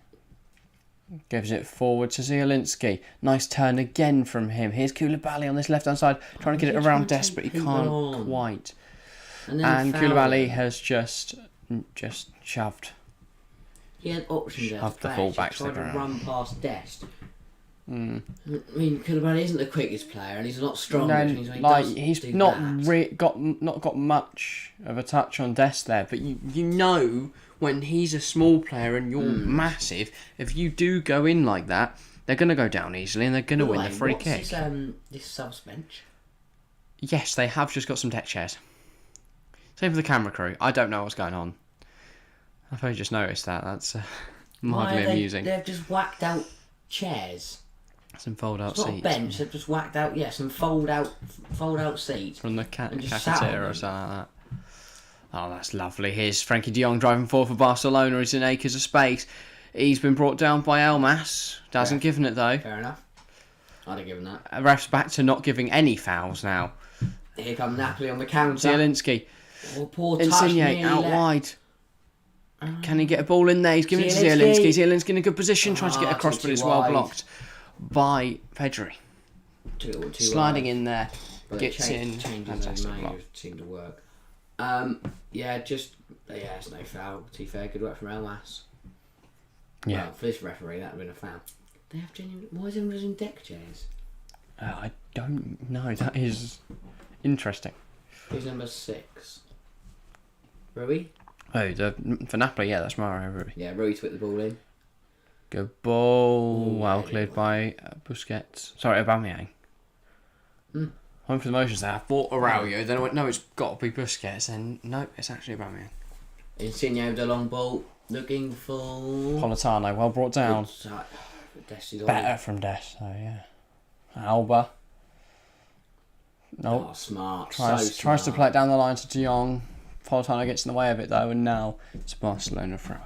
[SPEAKER 1] Gives it forward to Zielinski. Nice turn again from him. Here's Koulibaly on this left-hand side. Trying to get it
[SPEAKER 2] He's
[SPEAKER 1] around
[SPEAKER 2] trying to
[SPEAKER 1] Dest, but he
[SPEAKER 2] take people
[SPEAKER 1] can't
[SPEAKER 2] on.
[SPEAKER 1] quite.
[SPEAKER 2] And
[SPEAKER 1] And
[SPEAKER 2] foul
[SPEAKER 1] Koulibaly
[SPEAKER 2] him.
[SPEAKER 1] has just shoved.
[SPEAKER 2] He had options there.
[SPEAKER 1] Shoved the
[SPEAKER 2] to
[SPEAKER 1] full
[SPEAKER 2] play.
[SPEAKER 1] back to
[SPEAKER 2] He
[SPEAKER 1] the
[SPEAKER 2] tried to
[SPEAKER 1] ground.
[SPEAKER 2] run past Dest.
[SPEAKER 1] Mm.
[SPEAKER 2] I mean, Koulibaly isn't the quickest player, and he's not strong.
[SPEAKER 1] No,
[SPEAKER 2] Which means when he
[SPEAKER 1] like
[SPEAKER 2] does
[SPEAKER 1] he's
[SPEAKER 2] do
[SPEAKER 1] not
[SPEAKER 2] that,
[SPEAKER 1] got much of a touch on Dest there, but you know when he's a small player and you're massive, if you do go in like that, they're going to go down easily and they're going to win the free
[SPEAKER 2] what's
[SPEAKER 1] kick.
[SPEAKER 2] This subs bench.
[SPEAKER 1] Yes, they have just got some deck chairs. Same for the camera crew. I don't know what's going on. I've only just noticed that. That's mildly amusing.
[SPEAKER 2] They've just whacked out chairs.
[SPEAKER 1] Some fold-out
[SPEAKER 2] It's not a
[SPEAKER 1] seats
[SPEAKER 2] bench. They've just whacked out some fold out seats.
[SPEAKER 1] from the
[SPEAKER 2] and just sat
[SPEAKER 1] cafeteria
[SPEAKER 2] on
[SPEAKER 1] or
[SPEAKER 2] them.
[SPEAKER 1] something like that. Oh, that's lovely. Here's Frankie de Jong driving forward for Barcelona. He's in acres of space. He's been brought down by Elmas. Hasn't given it though.
[SPEAKER 2] Fair enough. I'd have given that.
[SPEAKER 1] Ref's back to not giving any fouls now.
[SPEAKER 2] Here come Napoli on the counter.
[SPEAKER 1] Zielinski.
[SPEAKER 2] Oh, poor touch.
[SPEAKER 1] Insigne
[SPEAKER 2] nearly
[SPEAKER 1] out
[SPEAKER 2] let-
[SPEAKER 1] wide. Can he get a ball in there? He's giving it to
[SPEAKER 2] Zielinski.
[SPEAKER 1] Zielinski. Zielinski in a good position, trying to get across,
[SPEAKER 2] too
[SPEAKER 1] but it's well
[SPEAKER 2] wide.
[SPEAKER 1] blocked by Pedri.
[SPEAKER 2] Too
[SPEAKER 1] Sliding
[SPEAKER 2] wide.
[SPEAKER 1] in there,
[SPEAKER 2] But
[SPEAKER 1] gets in.
[SPEAKER 2] Changes
[SPEAKER 1] Fantastic
[SPEAKER 2] of
[SPEAKER 1] block.
[SPEAKER 2] mind seem to work. It's no foul. To be fair, good work from Elmas.
[SPEAKER 1] Yeah.
[SPEAKER 2] Well, for this referee, that would have been a foul. They have genuine. Why is everyone using deck chairs?
[SPEAKER 1] I don't know. That is interesting.
[SPEAKER 2] Who's number 6? Rui?
[SPEAKER 1] Oh, for Napoli, yeah, that's Mario Rui.
[SPEAKER 2] Yeah, Rui to put the ball in.
[SPEAKER 1] Good ball.
[SPEAKER 2] Ooh,
[SPEAKER 1] Well
[SPEAKER 2] yeah,
[SPEAKER 1] cleared
[SPEAKER 2] good
[SPEAKER 1] by Busquets. Sorry, Aubameyang. Home for the motions there. I thought Araujo, then I went, no, it's got to be Busquets. And no, it's actually Aubameyang.
[SPEAKER 2] Insigne with the long ball, looking for.
[SPEAKER 1] Politano, well brought down.
[SPEAKER 2] Dest is on
[SPEAKER 1] Better
[SPEAKER 2] it.
[SPEAKER 1] from Des, so yeah. Alba. Nope.
[SPEAKER 2] Oh, smart.
[SPEAKER 1] Tries
[SPEAKER 2] so
[SPEAKER 1] to play it down the line to De Jong. Politano gets in the way of it though, and now it's Barcelona throwing.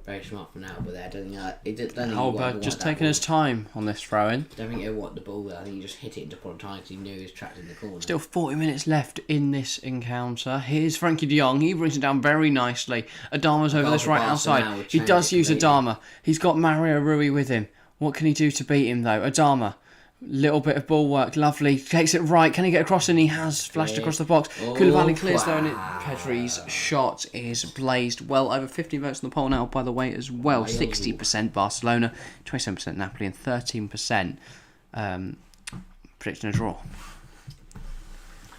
[SPEAKER 2] Very smart from Alba there. Don't think
[SPEAKER 1] Alba just taking his time on this throw-in.
[SPEAKER 2] Don't think he wanted the ball there. I think he just hit it into Politano because he knew he was trapped in the corner.
[SPEAKER 1] Still 40 minutes left in this encounter. Here's Frankie de Jong. He brings it down very nicely. Adama's over
[SPEAKER 2] Goal
[SPEAKER 1] this
[SPEAKER 2] for
[SPEAKER 1] right
[SPEAKER 2] Barcelona
[SPEAKER 1] outside.
[SPEAKER 2] would
[SPEAKER 1] He
[SPEAKER 2] change
[SPEAKER 1] does
[SPEAKER 2] it
[SPEAKER 1] use
[SPEAKER 2] completely.
[SPEAKER 1] Adama. He's got Mario Rui with him. What can he do to beat him though? Adama. Little bit of ball work, lovely. Takes it right. Can he get across? And he has flashed
[SPEAKER 2] Yeah.
[SPEAKER 1] across the box.
[SPEAKER 2] Oh,
[SPEAKER 1] Koulibaly clears though, and
[SPEAKER 2] wow.
[SPEAKER 1] Pedri's shot is blazed. Well over 50 votes on the poll now, by the way, as well. 60% Barcelona, 27% Napoli, and 13% predicting a draw.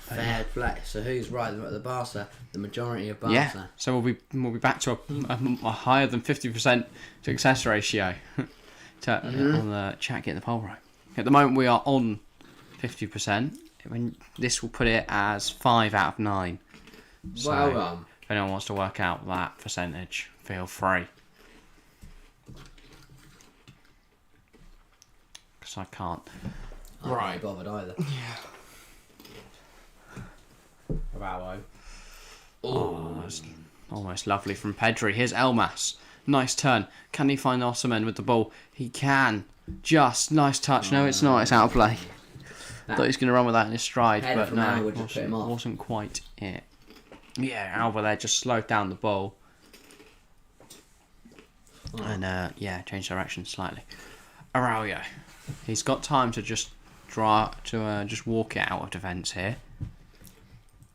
[SPEAKER 2] Fair play. So who's right at the Barca? The majority of Barca.
[SPEAKER 1] Yeah, so we'll be back to a higher than 50% success ratio on the chat getting the poll right. At the moment we are on 50%. This will put it as 5 out of 9. So
[SPEAKER 2] Well done.
[SPEAKER 1] if anyone wants to work out that percentage, feel free. Because I can't.
[SPEAKER 2] I'm not bothered either.
[SPEAKER 1] Bravo. Oh, that's almost lovely from Pedri. Here's Elmas. Nice turn. Can he find Osimhen with the ball? He can. Just nice touch. No, it's not. It's out of play. Thought he was going to run with that in his stride,
[SPEAKER 2] Header
[SPEAKER 1] but
[SPEAKER 2] from
[SPEAKER 1] no,
[SPEAKER 2] Alba just put him off.
[SPEAKER 1] wasn't quite it. Yeah, Alba there just slowed down the ball. And changed direction slightly. Araujo. He's got time to just just walk it out of defence here.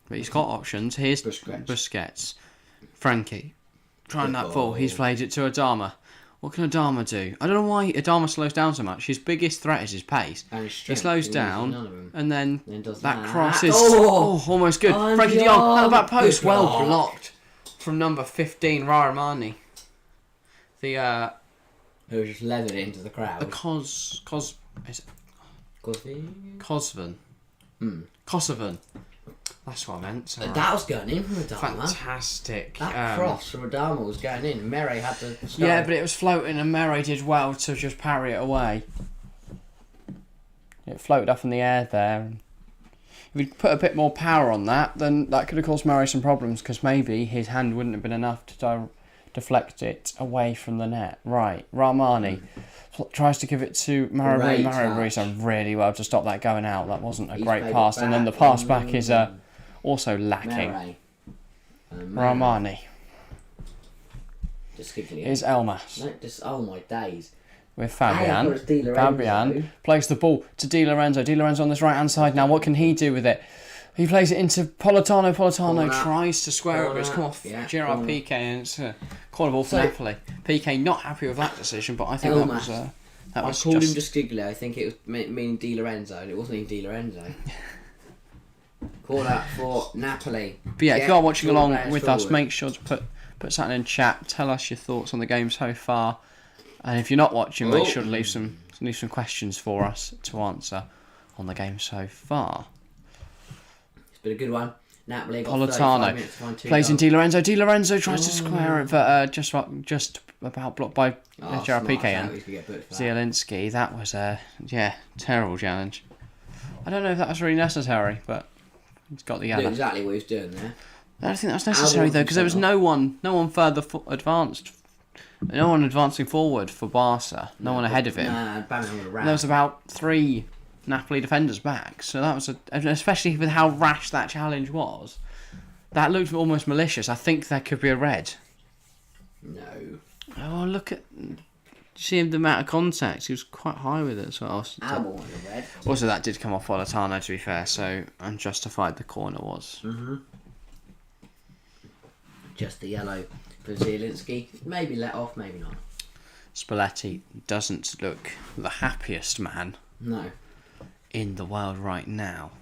[SPEAKER 1] But he's got options. Here's Busquets. Frankie. Trying that ball. He's played it to Adama. What can Adama do? I don't know why Adama slows down so much. His biggest threat is his pace.
[SPEAKER 2] And his
[SPEAKER 1] He
[SPEAKER 2] strength,
[SPEAKER 1] slows
[SPEAKER 2] he uses
[SPEAKER 1] down,
[SPEAKER 2] none of 'em.
[SPEAKER 1] and then
[SPEAKER 2] does
[SPEAKER 1] that
[SPEAKER 2] that.
[SPEAKER 1] cross is
[SPEAKER 2] Oh!
[SPEAKER 1] almost good.
[SPEAKER 2] And
[SPEAKER 1] Frankie de Jong at the back post,
[SPEAKER 2] good
[SPEAKER 1] well
[SPEAKER 2] block.
[SPEAKER 1] blocked from number 15, Raramani. The
[SPEAKER 2] Who just leathered into the crowd.
[SPEAKER 1] Kosovan. Kosovan. That's what I meant. Sorry.
[SPEAKER 2] That was going in from Adama.
[SPEAKER 1] Fantastic.
[SPEAKER 2] That cross from Adama was going in. Mere had to start.
[SPEAKER 1] Yeah, but it was floating, and Mere did well to just parry it away. It floated up in the air there. And if he'd put a bit more power on that, then that could have caused Murray some problems, because maybe his hand wouldn't have been enough to deflect it away from the net. Right, Rahmani tries to give it to Murray. Murray done really well to stop that going out. That wasn't a great pass, and then the pass back is also lacking. Rahmani. Here's Elmas.
[SPEAKER 2] No, oh my days.
[SPEAKER 1] With Fabian. Fabian plays the ball to Di Lorenzo. Di Lorenzo on this right hand side now. What can he do with it? He plays it into Politano. Politano tries to square it, but it's come off Gerard Piqué, and it's a corner ball for Napoli. Piqué not happy with that decision, but I think that was
[SPEAKER 2] I called him just Giglio. I think it was meaning Di Lorenzo, and it wasn't even Di Lorenzo. Call out for Napoli.
[SPEAKER 1] But yeah, if you are watching along with us, make sure to put something in chat. Tell us your thoughts on the game so far, and if you're not watching, make sure to leave some questions for us to answer on the game so far.
[SPEAKER 2] It's been a good one. Napoli got
[SPEAKER 1] Politano plays in Di Lorenzo. Di Lorenzo tries to square it, but just about blocked by Gerard Piqué and Zielinski. That was a terrible challenge. I don't know if that was really necessary, but he's got the yellow.
[SPEAKER 2] Exactly what he was doing there.
[SPEAKER 1] I don't think that was necessary though, because there was no one further advanced. No one advancing forward for Barca. No one ahead of him. There was about 3 Napoli defenders back, so that was especially with how rash that challenge was. That looked almost malicious. I think there could be a red.
[SPEAKER 2] No.
[SPEAKER 1] Oh, look at. See the amount of contact. He was quite high with it. So
[SPEAKER 2] red.
[SPEAKER 1] Also, that did come off Politano, to be fair. So unjustified the corner was.
[SPEAKER 2] Just the yellow for Zielinski. Maybe let off, maybe not.
[SPEAKER 1] Spalletti doesn't look the happiest man.
[SPEAKER 2] No.
[SPEAKER 1] In the world right now.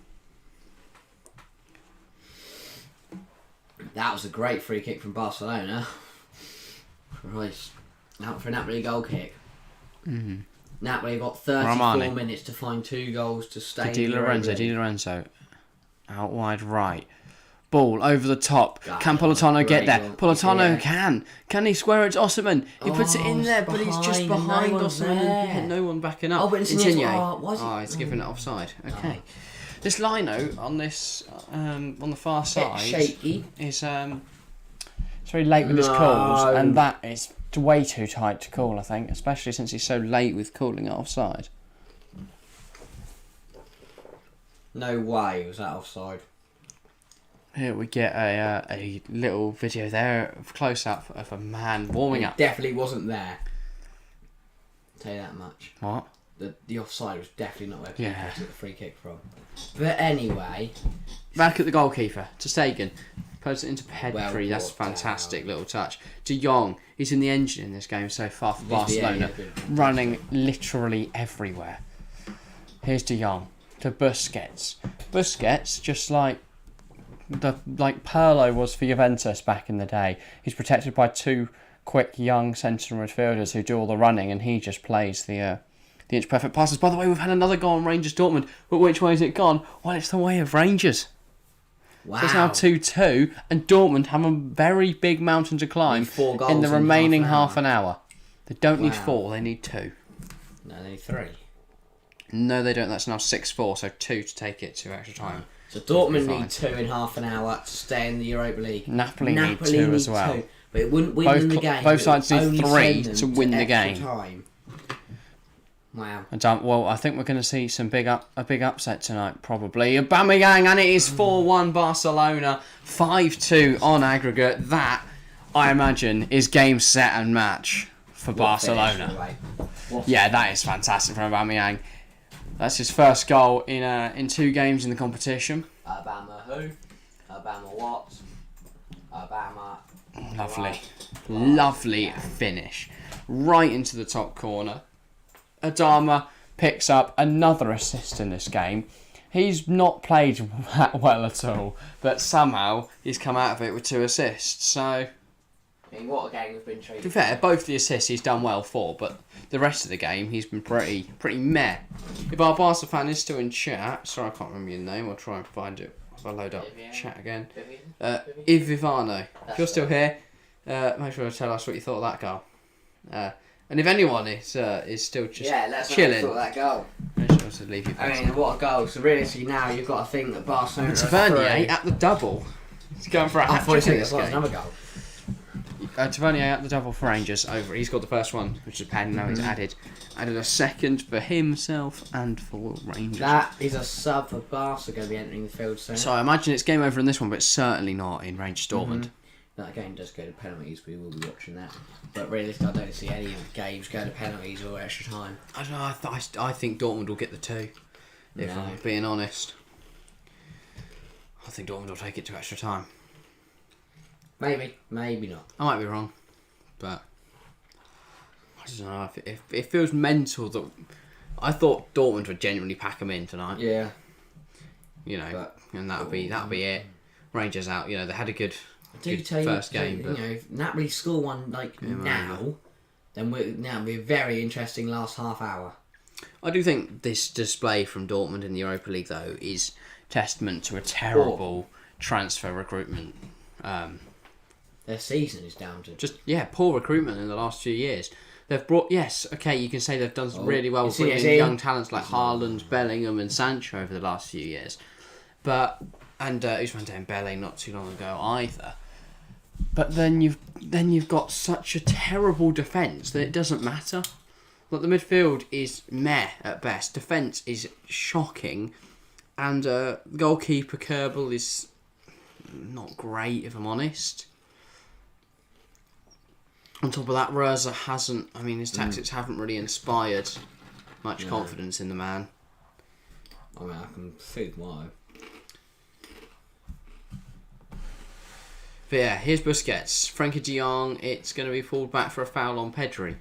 [SPEAKER 2] That was a great free kick from Barcelona. Christ. Out for a Napoli goal kick. Napoli got 34 minutes to find 2 goals to stay.
[SPEAKER 1] Di Lorenzo. Out wide right. Ball over the top. Can Politano get there? Politano can. Can he square it to Osimhen? He puts it in there, but he's just behind Osimhen. No one backing up. Insigne. He's given it offside. Okay. This lino on this on the far side
[SPEAKER 2] shaky.
[SPEAKER 1] Is it's very late with his calls, and that is way too tight to call, I think, especially since he's so late with calling it offside.
[SPEAKER 2] No way was that offside.
[SPEAKER 1] Here we get a little video there of close up of a man warming up.
[SPEAKER 2] Definitely wasn't there. I'll tell you that much.
[SPEAKER 1] What?
[SPEAKER 2] The offside was definitely not where people took the free kick from. But anyway,
[SPEAKER 1] back at the goalkeeper, to Stegen. Puts it into Pedri. That's a fantastic little touch. De Jong, he's in the engine in this game so far for Barcelona, running literally everywhere. Here's De Jong to Busquets. Busquets, just like Pirlo was for Juventus back in the day. He's protected by 2 quick young centre midfielders who do all the running, and he just plays the inch perfect passes. By the way, we've had another goal on Rangers Dortmund, but which way has it gone? Well, it's the way of Rangers.
[SPEAKER 2] Wow.
[SPEAKER 1] So it's now 2-2, and Dortmund have a very big mountain to climb in the remaining half an hour. They don't need 4, they need 2.
[SPEAKER 2] No, they need 3.
[SPEAKER 1] No, they don't. That's now 6-4, so 2 to take it to extra time.
[SPEAKER 2] So Dortmund need 2 in half an hour to stay in the Europa League.
[SPEAKER 1] Napoli need 2 as well.
[SPEAKER 2] 2, but it wouldn't win the game.
[SPEAKER 1] Both sides need 3 to win the game.
[SPEAKER 2] Time. Wow.
[SPEAKER 1] Well, I think we're going to see a big upset tonight, probably. Aubameyang, and it is 4-1 Barcelona, 5-2 on aggregate. That, I imagine, is game, set and match for Barcelona. Yeah, that is fantastic from Aubameyang. That's his first goal in 2 games in the competition.
[SPEAKER 2] Obama who? Obama what? Obama.
[SPEAKER 1] Lovely finish. Right into the top corner. Adama picks up another assist in this game. He's not played that well at all, but somehow he's come out of it with 2 assists. So,
[SPEAKER 2] I mean, what a game we've been treated.
[SPEAKER 1] To be fair, both the assists he's done well for, but the rest of the game he's been pretty meh. If our Barca fan is still in chat, sorry I can't remember your name, I'll try and find it if I load up chat again. Ivivano, if you're still here, make sure to tell us what you thought of that goal. And if anyone is still just chilling,
[SPEAKER 2] let's that goal.
[SPEAKER 1] Make sure to leave you.
[SPEAKER 2] I mean, what a goal! So realistically, now you've got to think that Barcelona.
[SPEAKER 1] Tavernier at the double. He's going for a hat trick in this game.
[SPEAKER 2] Another goal.
[SPEAKER 1] Tavernier at the double for Rangers over. He's got the first one, which is a pen. Now he's added a second for himself and for Rangers.
[SPEAKER 2] That is a sub for Barca going to be entering the field soon.
[SPEAKER 1] So I imagine it's game over in this one, but it's certainly not in Rangers Dortmund.
[SPEAKER 2] That game does go to penalties. We will be watching that. But realistically, I don't see any of the games go to penalties or extra time.
[SPEAKER 1] I don't know. I think Dortmund will get the 2. If I'm being honest, I think Dortmund will take it to extra time.
[SPEAKER 2] Maybe not.
[SPEAKER 1] I might be wrong, but I don't know. It feels mental that I thought Dortmund would genuinely pack them in tonight.
[SPEAKER 2] Yeah.
[SPEAKER 1] And that'll be it. Rangers out. They had a good first game. But
[SPEAKER 2] if Napoli score one now, then it'll be a very interesting last half hour.
[SPEAKER 1] I do think this display from Dortmund in the Europa League though is testament to a terrible transfer recruitment.
[SPEAKER 2] Their season is down to
[SPEAKER 1] poor recruitment in the last few years. They've brought you can say they've done really well with bringing in young talents like Haaland, Bellingham, and Sancho over the last few years, and Ousmane Dembele not too long ago either. But then you've got such a terrible defence that it doesn't matter. Like the midfield is meh at best. Defence is shocking, and goalkeeper Kerbal is not great if I'm honest. On top of that, Reza hasn't. I mean, his tactics haven't really inspired much confidence in the man.
[SPEAKER 2] I mean, I can see why.
[SPEAKER 1] But yeah, here's Busquets. Frankie de Jong, it's going to be pulled back for a foul on Pedri.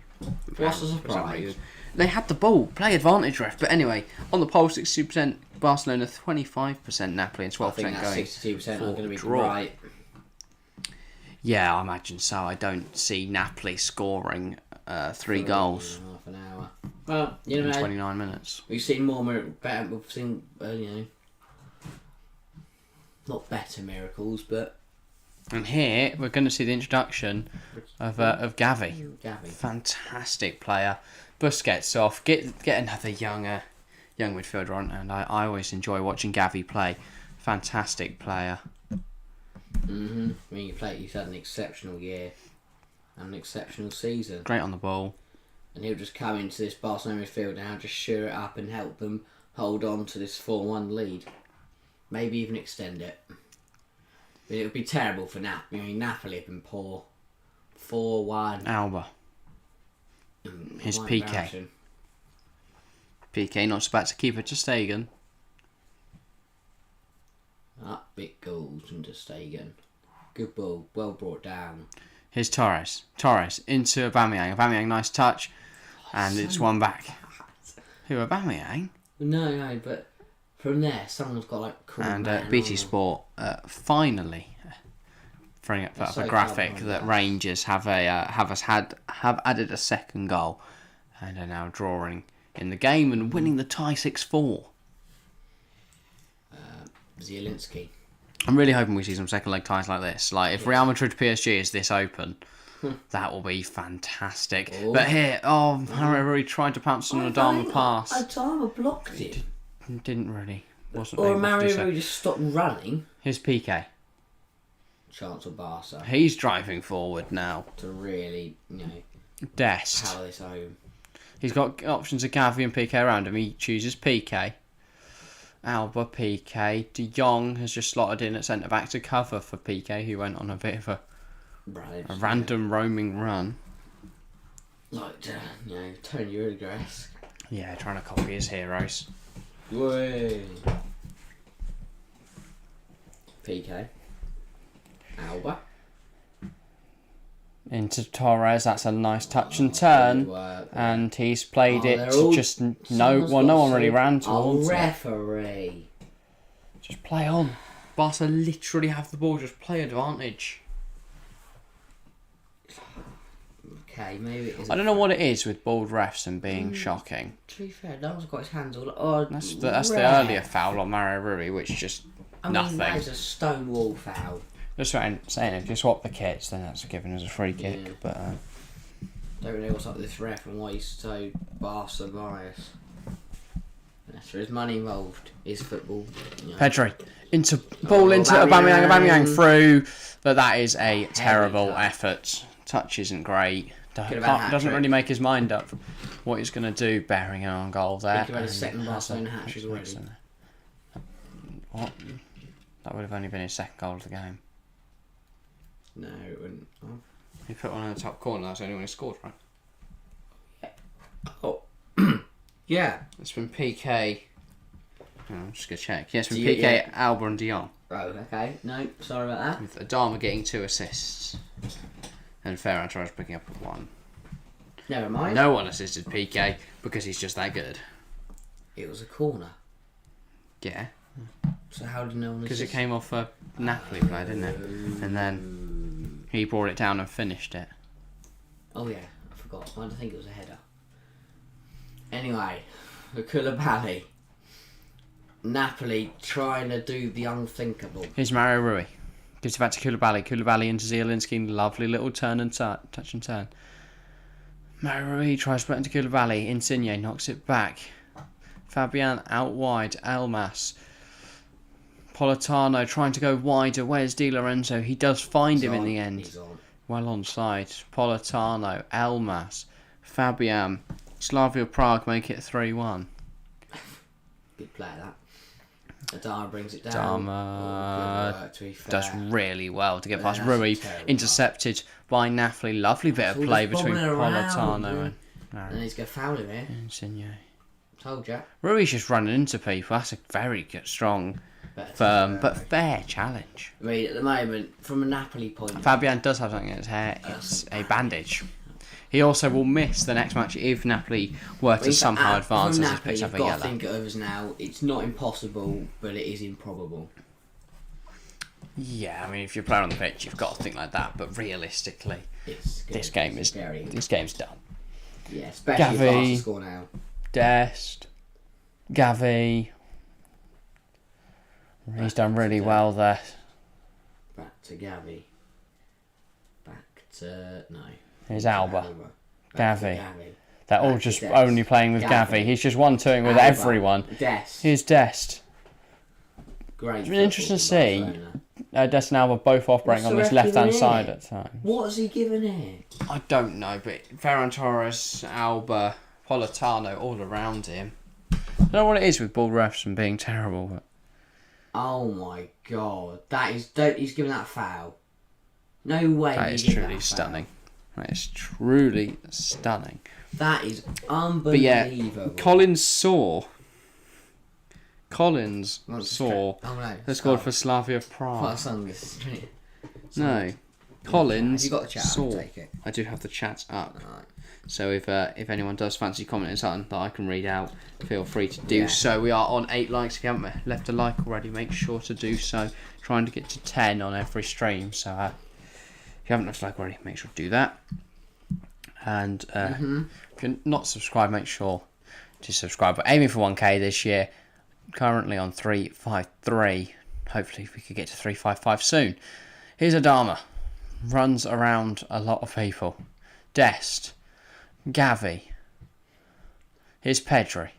[SPEAKER 2] What's the surprise?
[SPEAKER 1] They had the ball. Play advantage, ref. But anyway, on the poll, 62% Barcelona, 25% Napoli, and 12%
[SPEAKER 2] I think
[SPEAKER 1] going
[SPEAKER 2] 62% are going to be
[SPEAKER 1] draw.
[SPEAKER 2] right.
[SPEAKER 1] Yeah, I imagine so. I don't see Napoli scoring 3 goals
[SPEAKER 2] Half an hour. Well, you
[SPEAKER 1] in
[SPEAKER 2] know,
[SPEAKER 1] 29 minutes.
[SPEAKER 2] we've seen better. We've seen, not better miracles, but.
[SPEAKER 1] And here we're going to see the introduction of Xavi.
[SPEAKER 2] Xavi.
[SPEAKER 1] Fantastic player. Busquets off. Get another young midfielder on, and I always enjoy watching Xavi play. Fantastic player.
[SPEAKER 2] I mean, he's had an exceptional year and an exceptional season.
[SPEAKER 1] Great on the ball. And
[SPEAKER 2] he'll just come into this Barcelona midfield now, just shore it up and help them hold on to this 4-1 lead. Maybe even extend it. But it would be terrible for Napoli. I mean, Napoli have been poor. 4-1.
[SPEAKER 1] Alba. His PK. PK not so bad to keep it to Stegen.
[SPEAKER 2] Up big goals into Stegen. Good ball, well brought down.
[SPEAKER 1] Here's Torres. Torres into Aubameyang. Aubameyang, nice touch. And it's one back. Who, Aubameyang?
[SPEAKER 2] No, but from there, someone's got cool.
[SPEAKER 1] And BT Sport finally throwing up a graphic that Rangers have added a second goal and are now drawing in the game and winning the tie 6-4.
[SPEAKER 2] Zielinski.
[SPEAKER 1] I'm really hoping we see some second leg ties like this. Like if Real Madrid PSG is this open, that will be fantastic.
[SPEAKER 2] Oh.
[SPEAKER 1] But here, Mario Rui tried to pounce on an Adama pass.
[SPEAKER 2] Adama blocked it.
[SPEAKER 1] Didn't really. Wasn't
[SPEAKER 2] Or
[SPEAKER 1] able to do
[SPEAKER 2] Mario
[SPEAKER 1] so.
[SPEAKER 2] Rui just stopped running.
[SPEAKER 1] Here's PK.
[SPEAKER 2] Chance of Barca
[SPEAKER 1] He's driving forward now.
[SPEAKER 2] to really,
[SPEAKER 1] Dest.
[SPEAKER 2] power this home.
[SPEAKER 1] He's got options of Gavi and PK around him. He chooses PK. Alba, PK. De Jong has just slotted in at centre back to cover for PK, who went on a bit of a random roaming run.
[SPEAKER 2] Like, Tony Rudiger-esque.
[SPEAKER 1] Yeah, trying to copy his heroes.
[SPEAKER 2] Way. PK. Alba.
[SPEAKER 1] Into Torres, that's a nice touch and turn. And he's played it to just no one really ran towards it.
[SPEAKER 2] Referee.
[SPEAKER 1] Just play on. Barca literally have the ball, just play advantage.
[SPEAKER 2] Okay, maybe it is.
[SPEAKER 1] I don't know what it is with bald refs and being shocking.
[SPEAKER 2] To be fair, no one's got his hands all. Oh,
[SPEAKER 1] That's the earlier foul on Mario Rui, which just nothing.
[SPEAKER 2] That is a stonewall foul.
[SPEAKER 1] Just saying, if you swap the kits, then that's given as a free kick.
[SPEAKER 2] Yeah.
[SPEAKER 1] But
[SPEAKER 2] don't really know what's up with this ref and why he's so Barca biased. Unless there is money involved, is football. You know.
[SPEAKER 1] Pedri into Aubameyang through, but that is a terrible
[SPEAKER 2] touch.
[SPEAKER 1] effort. Touch isn't great.
[SPEAKER 2] Could've had a
[SPEAKER 1] Doesn't
[SPEAKER 2] hat-trick.
[SPEAKER 1] really make his mind up what he's going to do, bearing an on goal there.
[SPEAKER 2] He could have had a second Barcelona hat-trick already.
[SPEAKER 1] What? That would have only been his second goal of the game.
[SPEAKER 2] No, it wouldn't. Oh.
[SPEAKER 1] He put one in the top corner. That's the only one he scored, right?
[SPEAKER 2] Oh. Yeah.
[SPEAKER 1] It's been PK. Oh, I'm just gonna check. Yeah, it's been
[SPEAKER 2] Do you-
[SPEAKER 1] PK,
[SPEAKER 2] yeah.
[SPEAKER 1] Alba, and Dion.
[SPEAKER 2] Oh, okay. No, sorry about that.
[SPEAKER 1] With Adama getting 2 assists, and Ferran Torres picking up 1.
[SPEAKER 2] Never mind.
[SPEAKER 1] No one assisted PK because he's just that good.
[SPEAKER 2] It was a corner.
[SPEAKER 1] Yeah,
[SPEAKER 2] So how did no one
[SPEAKER 1] because it
[SPEAKER 2] assist?
[SPEAKER 1] came off a Napoli player, didn't it? And then he brought it down and finished it.
[SPEAKER 2] Oh yeah, I forgot. I think it was a header. Anyway, the Koulibaly. Napoli trying to do the unthinkable.
[SPEAKER 1] Here's Mario Rui. Gives it back to Koulibaly. Koulibaly into Zielinski. Lovely little turn and touch and turn. Mario Rui tries to put it into Koulibaly. Insigne knocks it back. Fabian out wide. Elmas. Politano trying to go wider. Where's Di Lorenzo? He does find him in the end.
[SPEAKER 2] He's on.
[SPEAKER 1] Well onside. Politano. Elmas. Fabian. Slavia Prague make it 3-1.
[SPEAKER 2] Good play that. Adama brings it down.
[SPEAKER 1] Adama
[SPEAKER 2] Good work, to be fair.
[SPEAKER 1] does really well to get past
[SPEAKER 2] That's
[SPEAKER 1] Rui.
[SPEAKER 2] terrible.
[SPEAKER 1] Intercepted by Napoli. Lovely bit of
[SPEAKER 2] All
[SPEAKER 1] play
[SPEAKER 2] just
[SPEAKER 1] between
[SPEAKER 2] bobbing around,
[SPEAKER 1] Politano
[SPEAKER 2] And he's going to foul him here.
[SPEAKER 1] and Insigne.
[SPEAKER 2] Told ya.
[SPEAKER 1] Rui's just running into people. That's a very good, strong,
[SPEAKER 2] Better
[SPEAKER 1] firm,
[SPEAKER 2] to-
[SPEAKER 1] but fair challenge.
[SPEAKER 2] I mean, at the moment, from a Napoli point of view,
[SPEAKER 1] Fabian does have something in his hair. It's a bandage. He also will miss the next match if Napoli were to somehow advance
[SPEAKER 2] from
[SPEAKER 1] as he
[SPEAKER 2] Napoli,
[SPEAKER 1] picks
[SPEAKER 2] you've
[SPEAKER 1] up a
[SPEAKER 2] got to
[SPEAKER 1] yellow.
[SPEAKER 2] think of us now. It's not impossible, but it is improbable.
[SPEAKER 1] Yeah, I mean, if you're playing on the pitch, you've got to think like that. But realistically,
[SPEAKER 2] It's
[SPEAKER 1] this game's done.
[SPEAKER 2] Yeah, especially if
[SPEAKER 1] Gavi.
[SPEAKER 2] Barca score now.
[SPEAKER 1] Dest, Gavi. He's done really well there.
[SPEAKER 2] Back to Gavi. Back to no.
[SPEAKER 1] Here's Alba.
[SPEAKER 2] Back to
[SPEAKER 1] Gavi.
[SPEAKER 2] Gavi.
[SPEAKER 1] They're all
[SPEAKER 2] Back to
[SPEAKER 1] just
[SPEAKER 2] Dest.
[SPEAKER 1] only playing with
[SPEAKER 2] Gavi.
[SPEAKER 1] Gavi. He's just 1-2ing with
[SPEAKER 2] Alba.
[SPEAKER 1] everyone.
[SPEAKER 2] Dest.
[SPEAKER 1] Here's Dest.
[SPEAKER 2] Great.
[SPEAKER 1] It's been interesting to
[SPEAKER 2] football
[SPEAKER 1] see.
[SPEAKER 2] from Barcelona.
[SPEAKER 1] Dest and Alba both operating
[SPEAKER 2] What's
[SPEAKER 1] on
[SPEAKER 2] the
[SPEAKER 1] this
[SPEAKER 2] ref
[SPEAKER 1] left-hand
[SPEAKER 2] giving
[SPEAKER 1] side
[SPEAKER 2] here?
[SPEAKER 1] at times.
[SPEAKER 2] What has he given here?
[SPEAKER 1] I don't know, but Ferran Torres, Alba, Politano all around him. I don't know what it is with ball refs and being terrible, but
[SPEAKER 2] Oh my god, he's given that a foul. No way.
[SPEAKER 1] that
[SPEAKER 2] he
[SPEAKER 1] is
[SPEAKER 2] did
[SPEAKER 1] truly
[SPEAKER 2] that
[SPEAKER 1] stunning. That is truly stunning.
[SPEAKER 2] That is
[SPEAKER 1] But yeah,
[SPEAKER 2] unbelievable.
[SPEAKER 1] Collins saw. Collins
[SPEAKER 2] Oh
[SPEAKER 1] saw.
[SPEAKER 2] no.
[SPEAKER 1] They scored for Slavia Prague.
[SPEAKER 2] What a song this.
[SPEAKER 1] No, Collins
[SPEAKER 2] You got the chat. I'll
[SPEAKER 1] saw.
[SPEAKER 2] take it.
[SPEAKER 1] I do have the chat up.
[SPEAKER 2] Alright.
[SPEAKER 1] So if anyone does fancy commenting something that I can read out, feel free to do
[SPEAKER 2] Yeah.
[SPEAKER 1] so. We are on 8 likes. If you haven't left a like already, make sure to do so. Trying to get to 10 on every stream. So if you haven't left a like already, make sure to do that. And if you're not subscribed, make sure to subscribe. We're aiming for 1k this year. Currently on 353. Hopefully we could get to 355 soon. Here's Adama. Runs around a lot of people. Dest. Gavi. Here's Pedri.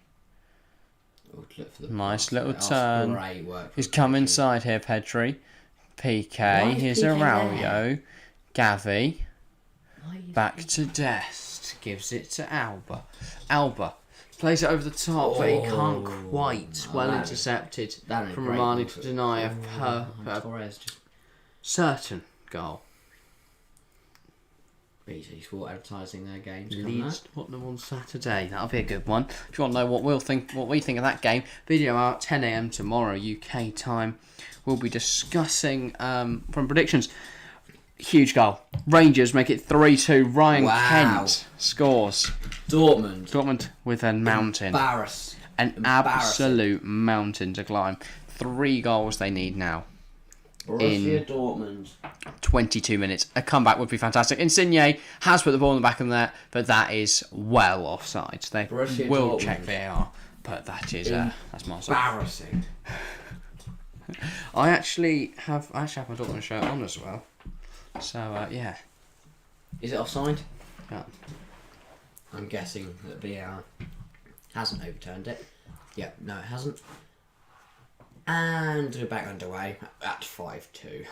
[SPEAKER 2] Oh, look for the
[SPEAKER 1] Nice
[SPEAKER 2] pass.
[SPEAKER 1] little
[SPEAKER 2] That's
[SPEAKER 1] turn.
[SPEAKER 2] Great work.
[SPEAKER 1] He's
[SPEAKER 2] from
[SPEAKER 1] come
[SPEAKER 2] Pedri.
[SPEAKER 1] inside here, Pedri. PK.
[SPEAKER 2] Why is
[SPEAKER 1] Here's
[SPEAKER 2] PK
[SPEAKER 1] Araújo. Gavi.
[SPEAKER 2] Why is
[SPEAKER 1] Back to Dest. Gives it to Alba. Alba. Plays it over the top, but he can't quite. Well
[SPEAKER 2] that is-
[SPEAKER 1] intercepted
[SPEAKER 2] that is
[SPEAKER 1] from
[SPEAKER 2] great
[SPEAKER 1] Romani
[SPEAKER 2] ball.
[SPEAKER 1] to deny a
[SPEAKER 2] Torres just
[SPEAKER 1] certain goal.
[SPEAKER 2] BT Sport advertising their games.
[SPEAKER 1] Leeds Tottenham on Saturday. That'll be a good one. If you want to know what we think of that game, video out 10 a.m. tomorrow UK time. We'll be discussing from predictions. Huge goal. Rangers make it 3-2. Ryan
[SPEAKER 2] Wow.
[SPEAKER 1] Kent scores. Dortmund with a mountain.
[SPEAKER 2] Embarrassing.
[SPEAKER 1] An absolute mountain to climb. 3 goals they need now.
[SPEAKER 2] Borussia Dortmund.
[SPEAKER 1] 22 minutes. A comeback would be fantastic. Insigne has put the ball in the back of the net, but that is well offside. They
[SPEAKER 2] Borussia
[SPEAKER 1] will
[SPEAKER 2] Dortmund.
[SPEAKER 1] check VAR, but that is that's my side.
[SPEAKER 2] Embarrassing.
[SPEAKER 1] I actually have my Dortmund shirt on as well. So yeah.
[SPEAKER 2] Is it offside?
[SPEAKER 1] Yeah.
[SPEAKER 2] I'm guessing that VAR hasn't overturned it. Yep, no, it hasn't. And we're back underway at 5-2.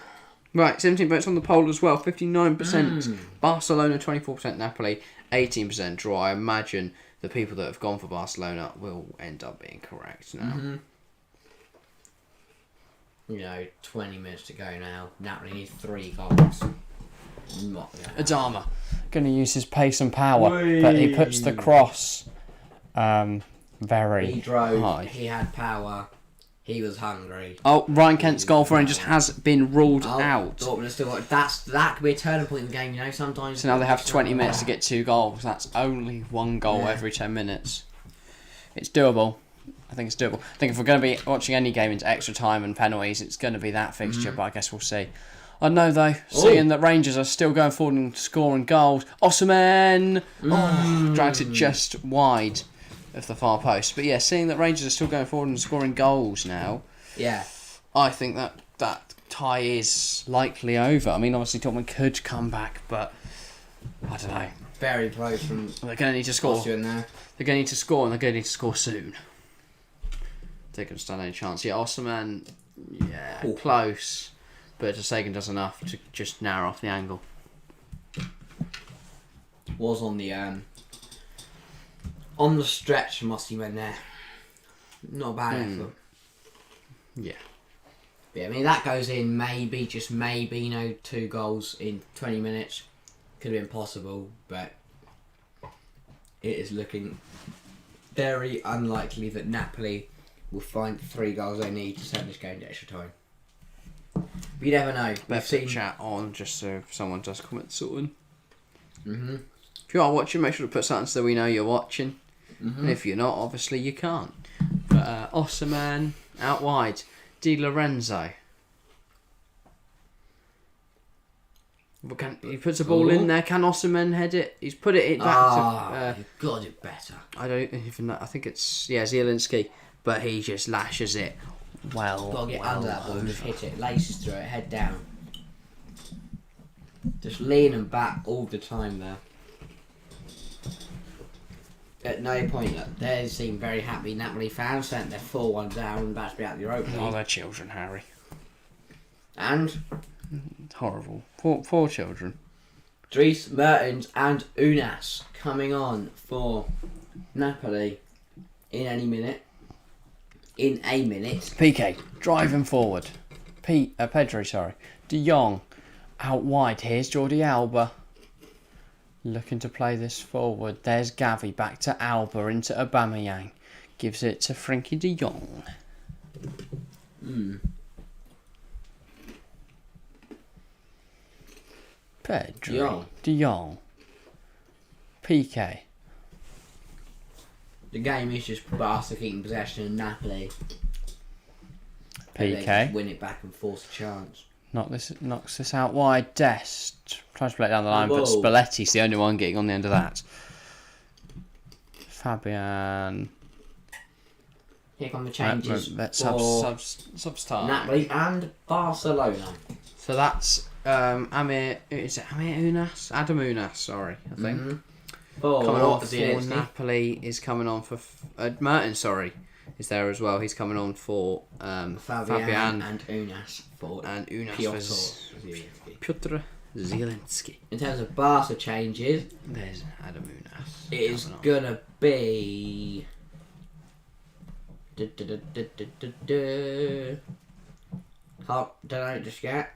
[SPEAKER 1] Right, 17 votes on the poll as well. 59% Barcelona, 24% Napoli, 18% draw. I imagine the people that have gone for Barcelona will end up being correct now.
[SPEAKER 2] 20 minutes to go now. Napoli need 3 goals. Not gonna
[SPEAKER 1] Adama going to use his pace and power, but he puts the cross very
[SPEAKER 2] He drove,
[SPEAKER 1] high.
[SPEAKER 2] he had power, he was hungry.
[SPEAKER 1] Oh, Ryan Kent's goal for him just has been ruled out.
[SPEAKER 2] Dortmund are still that could be a turning point in the game, sometimes.
[SPEAKER 1] So now they have 20 minutes to get 2 goals. That's only 1 goal every 10 minutes. It's doable. I think it's doable. I think if we're going to be watching any game into extra time and penalties, it's going to be that fixture, but I guess we'll see. I know though, seeing that Rangers are still going forward and scoring goals. Osimhen! Drags it just wide of the far post. But yeah, seeing that Rangers are still going forward and scoring goals now, I think that tie is likely over. I mean, obviously Dortmund could come back, but I don't know.
[SPEAKER 2] Very close from...
[SPEAKER 1] They're going to need to score.
[SPEAKER 2] They're going
[SPEAKER 1] to need to score, and they're going to need to score soon. They're going to stand any chance. Yeah, Osimhen, close. But Ter Stegen does enough to just narrow off the angle.
[SPEAKER 2] Was on the stretch, Osimhen there. Not a bad effort.
[SPEAKER 1] Yeah.
[SPEAKER 2] But, I mean, that goes in maybe, just maybe, 2 goals in 20 minutes. Could have been possible, but it is looking very unlikely that Napoli will find 3 goals they need to send this game to extra time. But you never know.
[SPEAKER 1] We've seen chat on just so if someone does comment sorting.
[SPEAKER 2] Mm-hmm.
[SPEAKER 1] If you are watching, make sure to put something so we know you're watching. And if you're not, obviously you can't. But Osimhen out wide. Di Lorenzo. He puts a ball in there. Can Osimhen head it? He's put it back to...
[SPEAKER 2] you've got it better.
[SPEAKER 1] I don't even know. I think it's Zielinski. But he just lashes it. Well,
[SPEAKER 2] got to get under that ball and just hit it, laces through it, head down. Just leaning back all the time there. At no point they seem very happy. Napoli fans sent their 4-1 down and about to be out the Europa League.
[SPEAKER 1] Oh, they're children, Harry.
[SPEAKER 2] And?
[SPEAKER 1] It's horrible. Poor children.
[SPEAKER 2] Dries Mertens and Unas coming on for Napoli in a minute.
[SPEAKER 1] PK driving forward. Pedro, sorry. De Jong out wide. Here's Jordi Alba looking to play this forward. There's Gavi back to Alba into Aubameyang. Gives it to Frankie De Jong. Pedro. De Jong. PK.
[SPEAKER 2] The game is just Barca keeping possession and Napoli.
[SPEAKER 1] PK.
[SPEAKER 2] They win it back and force a chance.
[SPEAKER 1] Knocks this out wide. Dest tries to play it down the line,
[SPEAKER 2] Whoa.
[SPEAKER 1] but Spalletti's the only one getting on the end of that. Fabian.
[SPEAKER 2] Here come the changes
[SPEAKER 1] Let's
[SPEAKER 2] for
[SPEAKER 1] subs time.
[SPEAKER 2] Napoli and Barcelona.
[SPEAKER 1] So that's Amir. Is it Amir Unas? Adam Unas, sorry, I think. Coming on for Napoli is coming on for Mertens. Sorry, is there as well. He's coming on for Fabian
[SPEAKER 2] and Unas for
[SPEAKER 1] Piotr Zielinski.
[SPEAKER 2] In terms of Barca changes,
[SPEAKER 1] There's Adam Unas.
[SPEAKER 2] it is gonna be. Don't know just yet.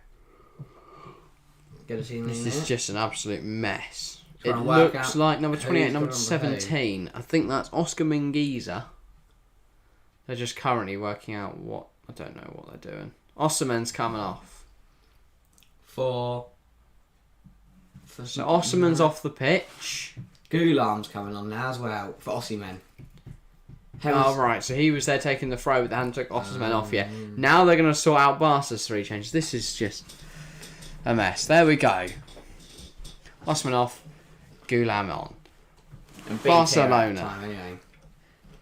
[SPEAKER 2] Gonna see
[SPEAKER 1] This is just an absolute mess.
[SPEAKER 2] Trying
[SPEAKER 1] It
[SPEAKER 2] to work
[SPEAKER 1] looks
[SPEAKER 2] out
[SPEAKER 1] like number 28,
[SPEAKER 2] who's
[SPEAKER 1] number
[SPEAKER 2] got
[SPEAKER 1] 17. I think that's Oscar Mingueza. They're just currently working out what... I don't know what they're doing. Osimhen's coming off.
[SPEAKER 2] for
[SPEAKER 1] So Osimhen's off the pitch.
[SPEAKER 2] Goulam's coming on now as well for Osimhen.
[SPEAKER 1] Oh, right. So he was there taking the throw, but they hadn't took Osimhen off yet. Now they're going to sort out Barca's 3 changes. This is just a mess. There we go. Osimhen off. Goulam on. Barcelona.
[SPEAKER 2] Anyway.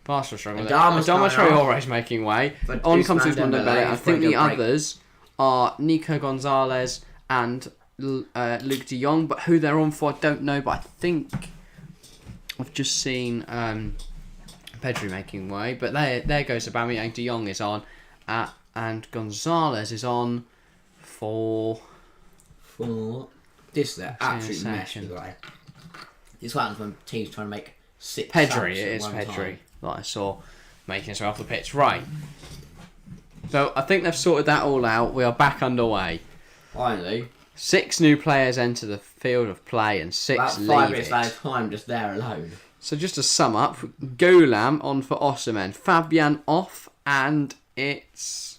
[SPEAKER 1] Barca struggling.
[SPEAKER 2] Adama's
[SPEAKER 1] Traore's making way.
[SPEAKER 2] But
[SPEAKER 1] On
[SPEAKER 2] Ousmane
[SPEAKER 1] comes Ousmane
[SPEAKER 2] Dembele
[SPEAKER 1] Dembele. I
[SPEAKER 2] is
[SPEAKER 1] think the
[SPEAKER 2] bringing a break.
[SPEAKER 1] others are Nico Gonzalez and Luke de Jong, but who they're on for I don't know, but I think I've just seen Pedri making way, but there goes Aubameyang. De Jong is on, and Gonzalez is on for
[SPEAKER 2] this is an absolute mess. This happens when teams trying to make 6
[SPEAKER 1] Pedri. It is Pedri
[SPEAKER 2] time.
[SPEAKER 1] that I saw making his way off the pitch. Right. So I think they've sorted that all out. We are back underway.
[SPEAKER 2] Finally.
[SPEAKER 1] 6 new players enter the field of play and 6
[SPEAKER 2] about
[SPEAKER 1] leave
[SPEAKER 2] 5 minutes
[SPEAKER 1] it.
[SPEAKER 2] out of time just there alone.
[SPEAKER 1] So just to sum up, Goulam on for Osimhen, Fabian off, and it's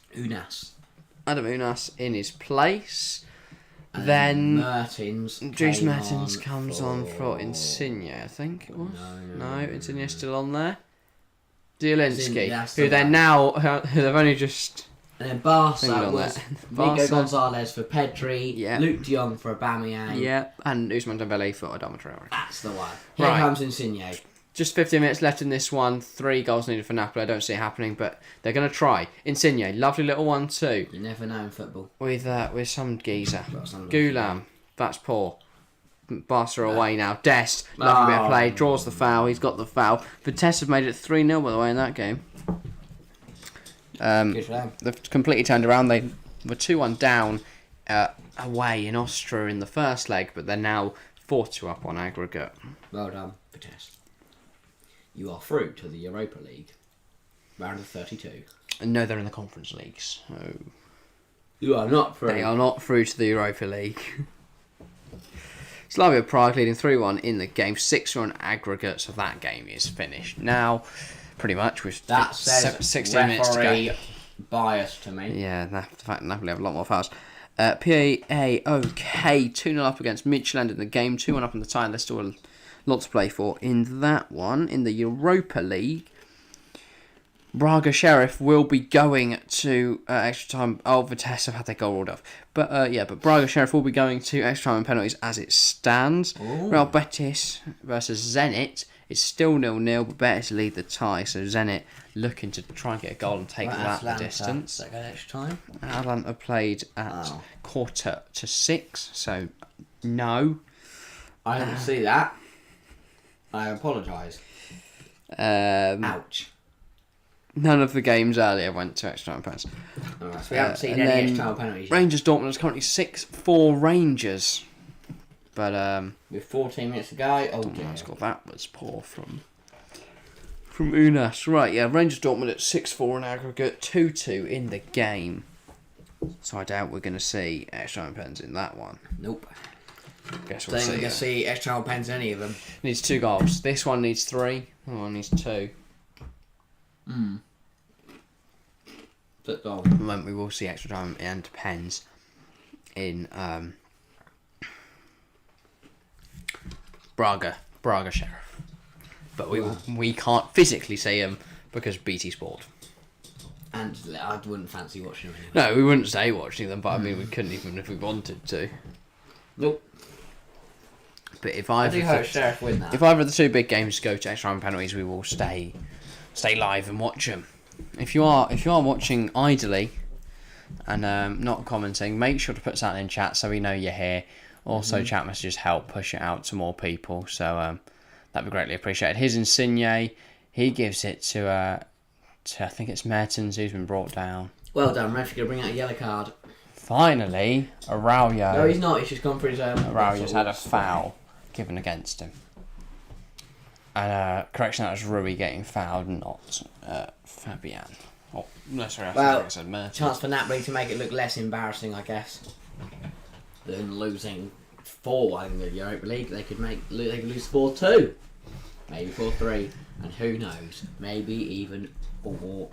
[SPEAKER 1] Adam Unas in his place.
[SPEAKER 2] And
[SPEAKER 1] then
[SPEAKER 2] Dries
[SPEAKER 1] Mertens comes on for Insigne, I think it was. No, Insigne's still on there. Zielinski, who they're now, who they've only just...
[SPEAKER 2] And then Barca was
[SPEAKER 1] Barca.
[SPEAKER 2] Nico Gonzalez for Pedri,
[SPEAKER 1] Yeah.
[SPEAKER 2] Luke de Jong for Aubameyang.
[SPEAKER 1] Yeah, and Ousmane Dembele for Adama Traore.
[SPEAKER 2] That's the one. Here
[SPEAKER 1] Right.
[SPEAKER 2] comes Insigne.
[SPEAKER 1] Just 15 minutes left in this one. 3 goals needed for Napoli. I don't see it happening, but they're going to try. Insigne, lovely little 1-2.
[SPEAKER 2] You never know in football.
[SPEAKER 1] With some geezer.
[SPEAKER 2] Some
[SPEAKER 1] Goulam, that's poor. Barca away now. Dest, lovely bit of play, draws the foul. He's got the foul. Vitesse have made it 3-0 by the way in that game.
[SPEAKER 2] Good for them.
[SPEAKER 1] They've completely turned around. They were 2-1 down away in Austria in the first leg, but they're now 4-2 up on aggregate.
[SPEAKER 2] Well done, Vitesse. You are through to the Europa League. Round of 32.
[SPEAKER 1] And no, they're in the Conference League, so...
[SPEAKER 2] You are not through.
[SPEAKER 1] They are not through to the Europa League. Slavia Prague leading 3-1 in the game. 6-1 aggregate, so that game is finished now. Pretty much with
[SPEAKER 2] that says
[SPEAKER 1] 16 minutes to go.
[SPEAKER 2] Bias to me.
[SPEAKER 1] Yeah, the fact Napoli have a lot more fouls. PAOK 2-0 up against Midtjylland in the game. 2-1 up in the tie. There's still a lot to play for in that one. In the Europa League, Braga Sheriff will be going to extra time. Oh, Vitesse have had their goal ruled off. But Braga Sheriff will be going to extra time and penalties as it stands.
[SPEAKER 2] Ooh.
[SPEAKER 1] Real Betis versus Zenit. It's still 0-0, but Betis lead the tie. So Zenit looking to try and get a goal and take that the distance.
[SPEAKER 2] That go extra time?
[SPEAKER 1] Atalanta played at 5:45, so no.
[SPEAKER 2] I didn't see that. I apologise. Ouch.
[SPEAKER 1] None of the games earlier went to extra time penalties.
[SPEAKER 2] Alright, so we haven't seen any extra time penalties yet.
[SPEAKER 1] Rangers Dortmund is currently 6-4 Rangers. But
[SPEAKER 2] with 14 minutes to go, oh dear.
[SPEAKER 1] That was poor from Unas. Right, yeah, Rangers Dortmund at 6-4 in aggregate, 2-2 in the game. So I doubt we're going to see extra time penalties in that one.
[SPEAKER 2] Nope.
[SPEAKER 1] Guess we'll
[SPEAKER 2] Don't
[SPEAKER 1] see.
[SPEAKER 2] think we'll see extra time penalties in any of them.
[SPEAKER 1] Needs 2 goals. This one needs 3. That one needs 2.
[SPEAKER 2] But goal.
[SPEAKER 1] At the moment we will see extra time and pens in Braga Sheriff, but we can't physically see them because BT Sport.
[SPEAKER 2] And I wouldn't fancy watching them anyway.
[SPEAKER 1] No, we wouldn't say watching them, but I mean we couldn't even if we wanted to.
[SPEAKER 2] Nope.
[SPEAKER 1] But if
[SPEAKER 2] I do hope Sheriff win that.
[SPEAKER 1] If either of the 2 big games go to extra time penalties, we will stay live and watch them. If you are watching idly and not commenting, make sure to put something in chat so we know you're here. Also, chat messages help push it out to more people, so that'd be greatly appreciated. Here's Insigne. He gives it to I think it's Mertens who's been brought down.
[SPEAKER 2] Well done, ref. You're going to bring out a yellow card.
[SPEAKER 1] Finally, Araujo.
[SPEAKER 2] No, he's not. He's just gone for his
[SPEAKER 1] Araujo's had a foul given against him. And correction, that was Rui getting fouled, not Fabian. Oh, no, sorry, I think I said Mertens.
[SPEAKER 2] Chance for Napoli to make it look less embarrassing, I guess, than losing 4-1 in the Europa League. They could lose 4-2, maybe 4-3, and who knows, maybe even 4-4.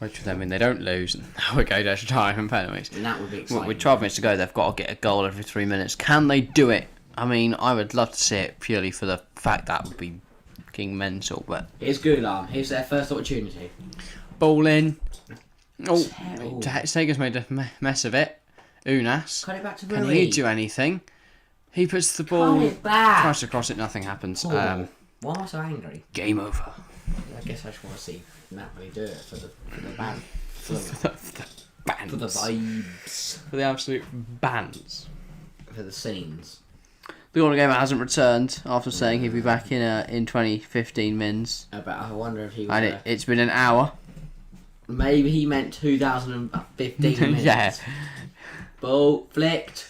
[SPEAKER 1] Which would mean they don't lose, and now we go to extra time and penalties.
[SPEAKER 2] And that would be exciting.
[SPEAKER 1] With 12 minutes to go, they've got to get a goal every 3 minutes. Can they do it? I mean, I would love to see it purely for the fact that would be fucking mental, but...
[SPEAKER 2] Here's Goulam. Here's their first opportunity.
[SPEAKER 1] Ball in. Oh, Sega's made a mess of it. Unas.
[SPEAKER 2] Cut it back to
[SPEAKER 1] Can
[SPEAKER 2] Rui.
[SPEAKER 1] he do anything? He puts the ball...
[SPEAKER 2] Cut it back.
[SPEAKER 1] Tries to cross it, nothing happens.
[SPEAKER 2] Why am I so angry?
[SPEAKER 1] Game over.
[SPEAKER 2] I guess I just want to see Napoli do it for the band.
[SPEAKER 1] For the bands.
[SPEAKER 2] For the vibes.
[SPEAKER 1] For the absolute bands.
[SPEAKER 2] For the scenes.
[SPEAKER 1] The Order Gamer hasn't returned after saying he'd be back in 2015 mins.
[SPEAKER 2] I wonder if he was.
[SPEAKER 1] And it's been an hour.
[SPEAKER 2] Maybe he meant 2015 minutes.
[SPEAKER 1] Yeah.
[SPEAKER 2] Ball flicked.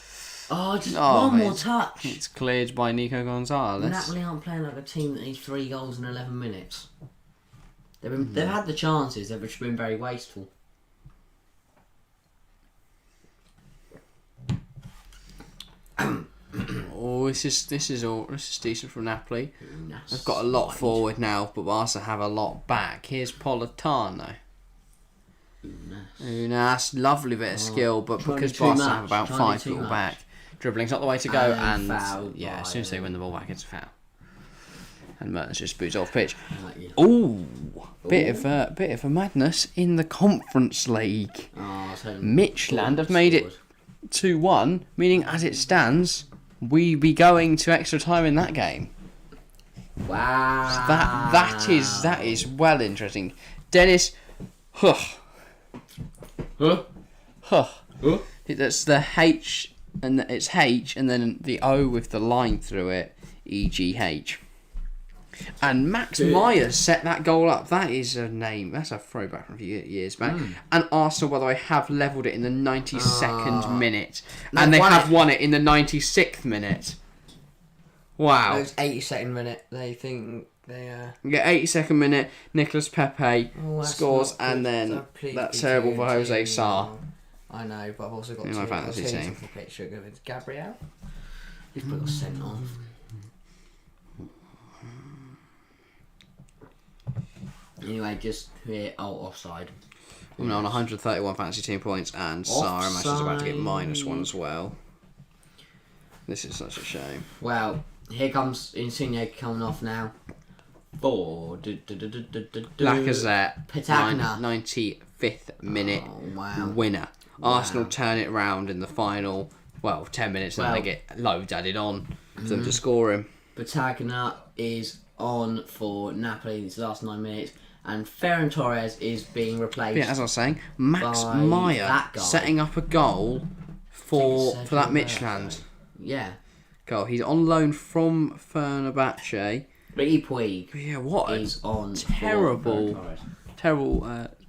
[SPEAKER 2] One more touch.
[SPEAKER 1] It's cleared by Nico Gonzalez.
[SPEAKER 2] Napoli aren't playing like a team that needs 3 goals in 11 minutes. They've had the chances. They've just been very wasteful.
[SPEAKER 1] Oh, this is decent from Napoli.
[SPEAKER 2] Nice.
[SPEAKER 1] They've got a lot forward now, but Barca have a lot back. Here's Politano. Nice, lovely bit of skill, but because Barca have about 5 people back, dribbling's not the way to go. And as soon as they win the ball back, it's a foul. And Mertens just boots off pitch. Ooh, bit of a madness in the Conference League. Midtjylland have made it 2-1, meaning as it stands, we be going to extra time in that game.
[SPEAKER 2] Wow.
[SPEAKER 1] So that is well interesting. Dennis, That's the H, and it's H, and then the O with the line through it, EGH. And Max Meyer set that goal up. That is a name. That's a throwback from a few years back. And Arsenal, by the way, have levelled it in the 92nd minute. And they have won it in the 96th minute. Wow.
[SPEAKER 2] It was 82nd minute. They think they...
[SPEAKER 1] Yeah, 82nd minute, Nicolas Pepe scores, and then that's terrible for Jose Sarr.
[SPEAKER 2] I know, but I've also got
[SPEAKER 1] my fantasy team.
[SPEAKER 2] A picture of Gabriel. He's got sent off. Anyway, just here, offside.
[SPEAKER 1] I'm on 131 fantasy team points, and Sarr is about to get -1 as well. This is such a shame.
[SPEAKER 2] Well, here comes Insigne coming off now.
[SPEAKER 1] Lacazette,
[SPEAKER 2] Patagna.
[SPEAKER 1] 95th minute winner.
[SPEAKER 2] Wow.
[SPEAKER 1] Arsenal turn it round in the final, 10 minutes, and then they get loads added on for them to score him.
[SPEAKER 2] Patagna is on for Napoli these last 9 minutes, and Ferran Torres is being replaced.
[SPEAKER 1] Yeah, as I was saying, Max Meyer setting up a goal for that Midtjylland.
[SPEAKER 2] Yeah.
[SPEAKER 1] Goal. He's on loan from Fenerbahce.
[SPEAKER 2] Ricky Puig.
[SPEAKER 1] Yeah, what
[SPEAKER 2] is on
[SPEAKER 1] terrible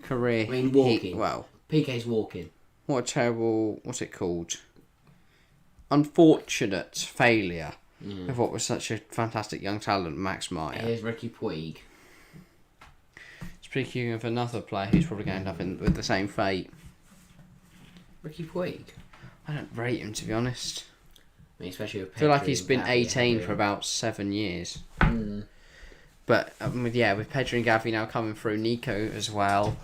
[SPEAKER 1] career.
[SPEAKER 2] I mean, walking. PK's walking.
[SPEAKER 1] What a terrible, what's it called? Unfortunate failure of what was such a fantastic young talent, Max Meyer.
[SPEAKER 2] Here's Ricky Puig.
[SPEAKER 1] Speaking of another player who's probably going to end up with the same fate.
[SPEAKER 2] Ricky Puig.
[SPEAKER 1] I don't rate him, to be honest.
[SPEAKER 2] I mean, especially with
[SPEAKER 1] I feel like he's been 18 for about 7 years. But with Pedro and Gavi now coming through, Nico as well,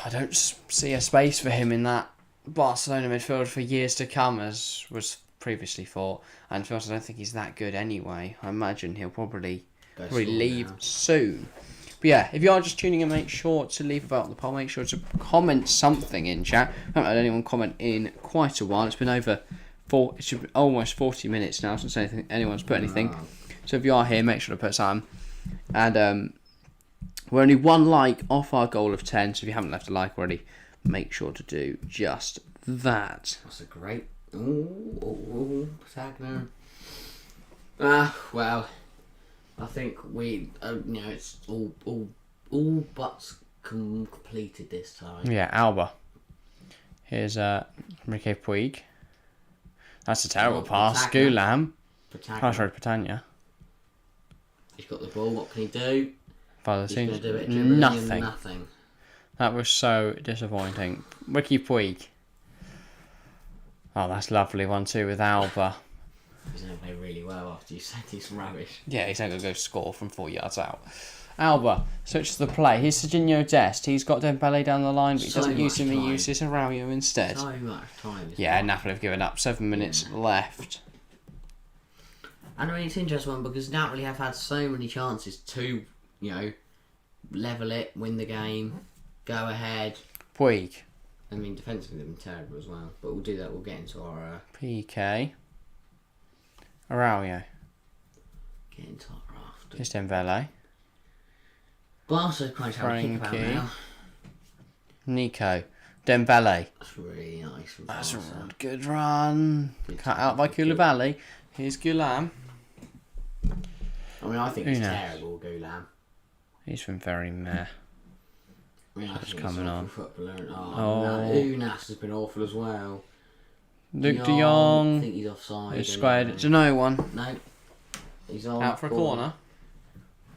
[SPEAKER 1] I don't see a space for him in that Barcelona midfield for years to come, as was previously thought. And to be honest, I don't think he's that good anyway. I imagine he'll probably leave soon. But yeah, if you are just tuning in, make sure to leave a vote on the poll. Make sure to comment something in chat. I haven't had anyone comment in quite a while. It's been almost 40 minutes now since anyone's put anything. So if you are here, make sure to put something. And we're only 1 like off our goal of 10. So if you haven't left a like already, make sure to do just that.
[SPEAKER 2] That's a great... Patagna. Well, I think we, it's all but completed this time.
[SPEAKER 1] Yeah, Alba. Here's Ricky Puig. That's a terrible pass. Gulam. Patagna.
[SPEAKER 2] He's got the ball. What can he do?
[SPEAKER 1] He's
[SPEAKER 2] going to do it.
[SPEAKER 1] Nothing. That was so disappointing. Ricky Puig. Oh, that's lovely 1-2 with Alba.
[SPEAKER 2] He's going to play really well after you said he's rubbish.
[SPEAKER 1] Yeah, he's going to go score from 4 yards out. Alba switches the play. Here's Serginho Dest. He's got Dembele down the line, but he doesn't use him. He uses Araujo instead.
[SPEAKER 2] So much time.
[SPEAKER 1] Napoli have given up. 7 minutes left.
[SPEAKER 2] And I mean, it's an interesting one because Napoli have had so many chances to, level it, win the game, go ahead.
[SPEAKER 1] Puig.
[SPEAKER 2] I mean, defensively they've been terrible as well. But we'll do that. We'll get into our...
[SPEAKER 1] PK. Araujo.
[SPEAKER 2] Get into our raft.
[SPEAKER 1] Here's Dembele.
[SPEAKER 2] Barca quite have a kick about now.
[SPEAKER 1] Nico. Dembele.
[SPEAKER 2] That's really nice from
[SPEAKER 1] That's
[SPEAKER 2] Barca.
[SPEAKER 1] a good run. Cut out by Koulibaly. Here's Gulam.
[SPEAKER 2] I mean, I think he's
[SPEAKER 1] Unas.
[SPEAKER 2] terrible, Gulam.
[SPEAKER 1] He's been very meh.
[SPEAKER 2] I mean, I
[SPEAKER 1] That's
[SPEAKER 2] think
[SPEAKER 1] coming
[SPEAKER 2] he's
[SPEAKER 1] on.
[SPEAKER 2] awful footballer.
[SPEAKER 1] Oh.
[SPEAKER 2] Unas has been awful as well.
[SPEAKER 1] Luke De
[SPEAKER 2] I
[SPEAKER 1] Jong.
[SPEAKER 2] think he's offside.
[SPEAKER 1] He's squared it to no one.
[SPEAKER 2] No. He's on.
[SPEAKER 1] Out for a corner.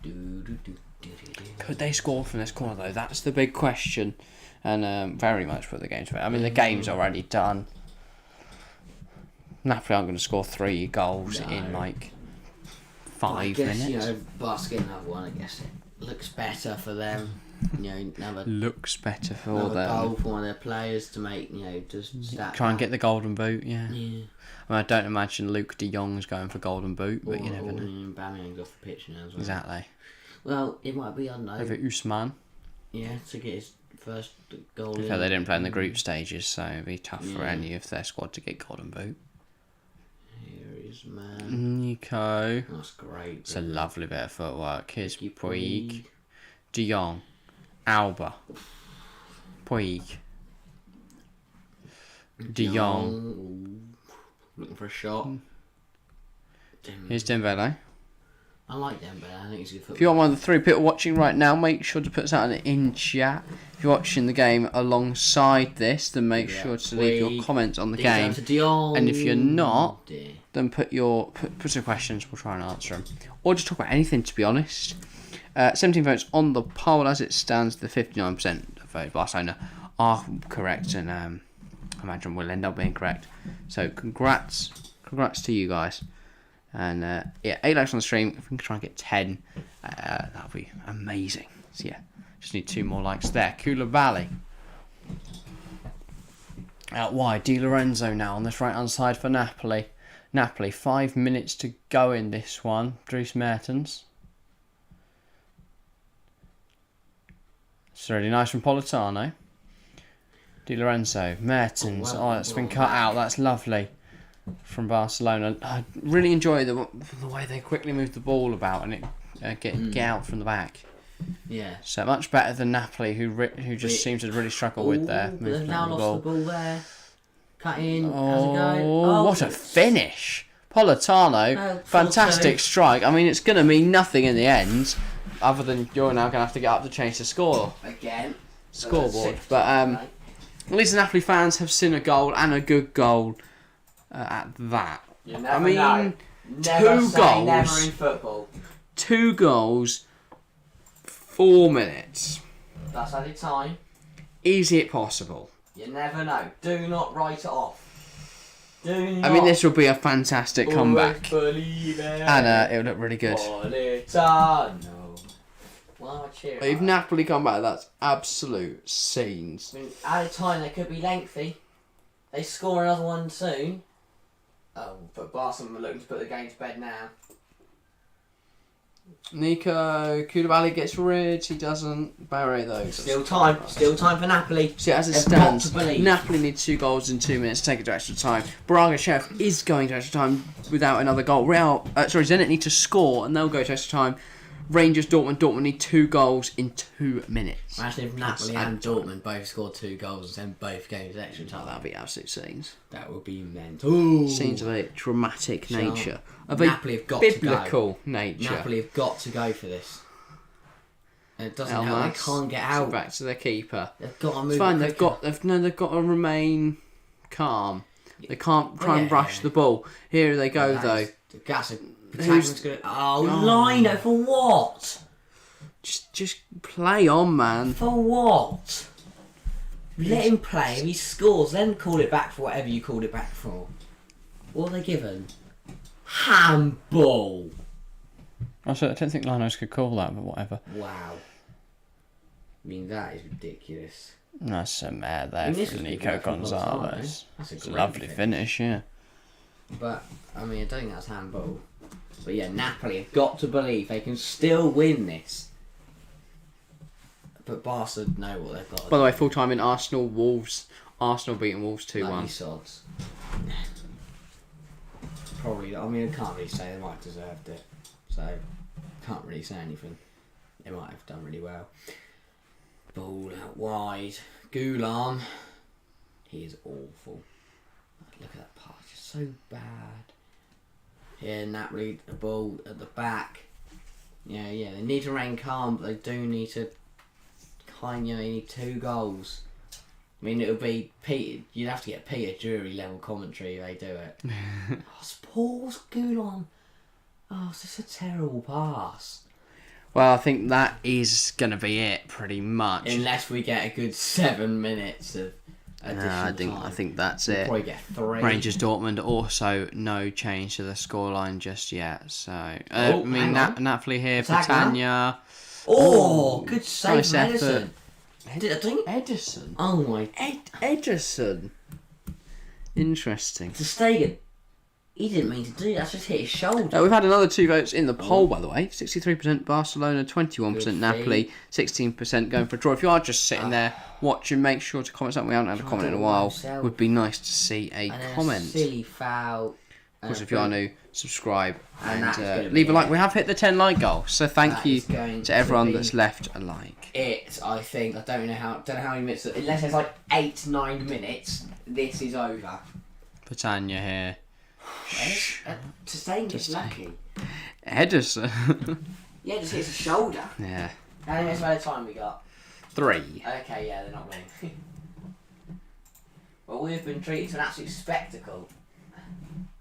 [SPEAKER 2] Do, do, do, do, do, do.
[SPEAKER 1] Could they score from this corner though? That's the big question. And very much put the game to bed. I mean, the game's already done. Napoli aren't going to score 3 goals in like 5 minutes.
[SPEAKER 2] You know, Barca get another one. I guess it looks better for them. You know, another
[SPEAKER 1] Looks better for
[SPEAKER 2] goal
[SPEAKER 1] them.
[SPEAKER 2] for one of their players to make. You know, just
[SPEAKER 1] Try and get the golden boot. Yeah.
[SPEAKER 2] Yeah.
[SPEAKER 1] I mean, I don't imagine Luke De Jong's going for golden boot, but you never know.
[SPEAKER 2] Bamiyang's off the pitch now as well.
[SPEAKER 1] Exactly.
[SPEAKER 2] Well, it might be, I don't know.
[SPEAKER 1] Over Usman.
[SPEAKER 2] Yeah, to get his first goal.
[SPEAKER 1] Okay, they didn't play in the group stages, so it'd be tough for any of their squad to get golden boot.
[SPEAKER 2] Here is man.
[SPEAKER 1] Nico.
[SPEAKER 2] That's great.
[SPEAKER 1] It's a lovely bit of footwork. Here's
[SPEAKER 2] Puig.
[SPEAKER 1] Puig. De Jong. Alba. Puig. De Jong.
[SPEAKER 2] Ooh, looking for a shot.
[SPEAKER 1] Here's Dembele.
[SPEAKER 2] I like Dembele. I think he's a good footballer.
[SPEAKER 1] If you want one of the 3 people watching right now, make sure to put something in chat. If you're watching the game alongside this, then make sure to leave your comments on the game. And if you're not, then put some questions. We'll try and answer them. Or just talk about anything, to be honest. 17 votes on the poll as it stands. The 59% of votes Barcelona are correct, and I imagine we'll end up being correct. So congrats to you guys. And 8 likes on the stream. If we can try and get 10, that'll be amazing. So yeah, just need 2 more likes there. Koulibaly. Out wide, Di Lorenzo now on this right hand side for Napoli. Napoli, 5 minutes to go in this one. Dries Mertens. It's really nice from Politano. Di Lorenzo, Mertens. Oh, that's been cut out. That's lovely. From Barcelona. I really enjoy the way they quickly move the ball about and it get out from the back.
[SPEAKER 2] Yeah.
[SPEAKER 1] So much better than Napoli, who just seems to really struggle with their
[SPEAKER 2] They've
[SPEAKER 1] movement
[SPEAKER 2] now
[SPEAKER 1] of the
[SPEAKER 2] lost
[SPEAKER 1] ball.
[SPEAKER 2] the ball there. Cut in. How's it
[SPEAKER 1] Oh,
[SPEAKER 2] go?
[SPEAKER 1] what a finish! Politano,
[SPEAKER 2] Oh,
[SPEAKER 1] fantastic
[SPEAKER 2] 4-2.
[SPEAKER 1] strike. I mean, it's going to mean nothing in the end, other than you're now going to have to get up to change the scoreboard. But at least the Napoli fans have seen a goal and a good goal. At that,
[SPEAKER 2] You
[SPEAKER 1] I mean,
[SPEAKER 2] know. Never
[SPEAKER 1] 2
[SPEAKER 2] say
[SPEAKER 1] goals.
[SPEAKER 2] never in football.
[SPEAKER 1] 2 goals, 4 minutes.
[SPEAKER 2] That's added time.
[SPEAKER 1] Is it possible?
[SPEAKER 2] You never know. Do not write it off. Do not.
[SPEAKER 1] I mean, this will be a fantastic comeback,
[SPEAKER 2] Believe it.
[SPEAKER 1] and it'll look really good.
[SPEAKER 2] Politano. Well, cheer
[SPEAKER 1] If
[SPEAKER 2] up.
[SPEAKER 1] Napoli come back, that's absolute scenes.
[SPEAKER 2] I mean, added time, they could be lengthy. They score another one soon. Oh, but Barcelona are looking to put the game to bed now.
[SPEAKER 1] Nico Koulibaly gets rid. He doesn't. Barre though.
[SPEAKER 2] Still time for Napoli.
[SPEAKER 1] See, as it
[SPEAKER 2] They've
[SPEAKER 1] stands,
[SPEAKER 2] got to believe.
[SPEAKER 1] Napoli need 2 goals in 2 minutes to take it to extra time. Braga Chef is going to extra time without another goal. Zenit need to score and they'll go to extra time. Rangers Dortmund need 2 goals in 2 minutes.
[SPEAKER 2] Imagine if Napoli and Dortmund both scored 2 goals and then both games extra
[SPEAKER 1] Oh,
[SPEAKER 2] time.
[SPEAKER 1] that'd be absolute scenes.
[SPEAKER 2] That would be mental.
[SPEAKER 1] Scenes of a dramatic nature. Of
[SPEAKER 2] Napoli
[SPEAKER 1] a
[SPEAKER 2] have got to go.
[SPEAKER 1] biblical nature.
[SPEAKER 2] Napoli have got to go for this. And it doesn't help. They
[SPEAKER 1] Elmas.
[SPEAKER 2] can't get out.
[SPEAKER 1] Back to their keeper.
[SPEAKER 2] They've got to move.
[SPEAKER 1] It's fine.
[SPEAKER 2] it
[SPEAKER 1] They've
[SPEAKER 2] quicker.
[SPEAKER 1] got to remain calm. They can't try and rush the ball. Here they go though.
[SPEAKER 2] That's a Protagonist's gonna. Oh, Lino for what?
[SPEAKER 1] Just play on, man.
[SPEAKER 2] For what? Let him play. If he scores, then call it back for whatever you called it back for. What are they given? Handball.
[SPEAKER 1] I don't think Linos could call that, but whatever.
[SPEAKER 2] Wow. I mean, that is ridiculous.
[SPEAKER 1] That's a mare there
[SPEAKER 2] I mean, this
[SPEAKER 1] for
[SPEAKER 2] was
[SPEAKER 1] Nico
[SPEAKER 2] good from Gonzalo.
[SPEAKER 1] Gonzalez.
[SPEAKER 2] That's a
[SPEAKER 1] It's a
[SPEAKER 2] great
[SPEAKER 1] lovely finish, yeah.
[SPEAKER 2] But, I mean, I don't think that's handball. But yeah, Napoli have got to believe they can still win this. But Barca know what they've got to
[SPEAKER 1] By the
[SPEAKER 2] do.
[SPEAKER 1] way, full time in Arsenal, Wolves. Arsenal beating Wolves 2-1.
[SPEAKER 2] Bloody sods. Probably, I mean, I can't really say they might have deserved it. So, can't really say anything. They might have done really well. Ball out wide. Gulam. He is awful. Look at that pass, just so bad. Yeah, Napoli, the ball at the back. Yeah, they need to remain calm, but they do need to they need 2 goals. I mean, it'll be Peter. You'd have to get Peter Drury level commentary if they do it. What's going on? Oh, it's just a terrible pass.
[SPEAKER 1] Well, I think that is going to be it, pretty much.
[SPEAKER 2] Unless we get a good 7 minutes of additional time.
[SPEAKER 1] I think that's
[SPEAKER 2] We'll
[SPEAKER 1] it.
[SPEAKER 2] probably get 3.
[SPEAKER 1] Rangers Dortmund also no change to the scoreline just yet. So Napoli here for Tanya.
[SPEAKER 2] Oh, good save
[SPEAKER 1] nice
[SPEAKER 2] from Edison.
[SPEAKER 1] effort.
[SPEAKER 2] Did I think?
[SPEAKER 1] Edison.
[SPEAKER 2] Oh my.
[SPEAKER 1] Edison. Interesting.
[SPEAKER 2] Ter Stegen. He didn't mean to do that. Just hit his shoulder.
[SPEAKER 1] We've had another 2 votes in the poll, by the way. 63% Barcelona, 21%
[SPEAKER 2] Good
[SPEAKER 1] Napoli, 16% going for a draw. If you are just sitting there watching, make sure to comment something. We haven't had a comment in a while. Would be nice to see a comment.
[SPEAKER 2] A silly foul.
[SPEAKER 1] Of course, if you are new, subscribe and
[SPEAKER 2] leave
[SPEAKER 1] a like. We have hit the 10 like goal, so thank you to everyone that's left a like.
[SPEAKER 2] I think I don't know how many minutes. Unless it's like 8-9 minutes, this is over.
[SPEAKER 1] For Tanya here.
[SPEAKER 2] Ter Stegen gets lucky.
[SPEAKER 1] Edison.
[SPEAKER 2] Yeah, just hits his shoulder.
[SPEAKER 1] Yeah.
[SPEAKER 2] How many minutes of time we got?
[SPEAKER 1] 3.
[SPEAKER 2] Okay, yeah, they're not winning. Well, we've been treated to an absolute spectacle.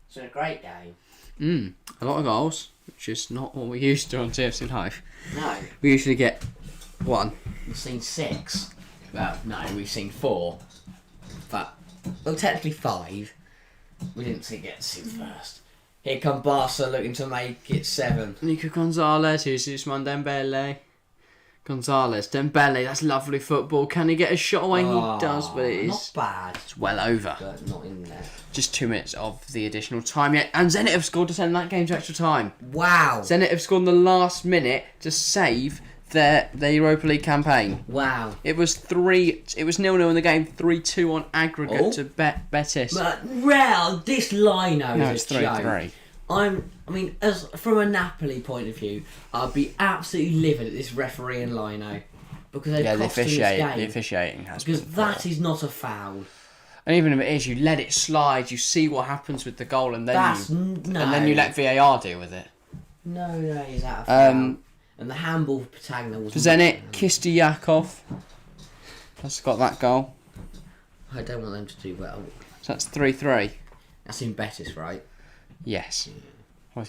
[SPEAKER 2] It's been a great game.
[SPEAKER 1] A lot of goals, which is not what we're used to on TFC Live.
[SPEAKER 2] No.
[SPEAKER 1] We usually get 1.
[SPEAKER 2] We've seen 6. Well, no, we've seen 4. But, well, technically 5. We didn't get to see the first. Here come Barca looking to make it 7.
[SPEAKER 1] Nico Gonzalez, who's Usman Dembele. Dembele, that's lovely football. Can he get a shot away? He does, but it is
[SPEAKER 2] not bad.
[SPEAKER 1] It's well over.
[SPEAKER 2] But not in there.
[SPEAKER 1] Just 2 minutes of the additional time yet. And Zenit have scored to send that game to extra time.
[SPEAKER 2] Wow.
[SPEAKER 1] Zenit have scored in the last minute to save their Europa League campaign.
[SPEAKER 2] Wow.
[SPEAKER 1] It was 0-0 in the game, 3-2 on aggregate to Betis.
[SPEAKER 2] But this lino is a joke.
[SPEAKER 1] 3-3.
[SPEAKER 2] I mean, as from a Napoli point of view, I'd be absolutely livid at this referee and lino because they've cost him this game.
[SPEAKER 1] The officiating has
[SPEAKER 2] because
[SPEAKER 1] been
[SPEAKER 2] that
[SPEAKER 1] poor.
[SPEAKER 2] is not a foul.
[SPEAKER 1] And even if it is, you let it slide. You see what happens with the goal, and then and then you let VAR deal with it.
[SPEAKER 2] No, is that a foul? And the handball for Patagna was...
[SPEAKER 1] For Zenit, Kistiyakov. That's got that goal.
[SPEAKER 2] I don't want them to do well.
[SPEAKER 1] So that's 3-3.
[SPEAKER 2] That's in Betis, right?
[SPEAKER 1] Yes. Well,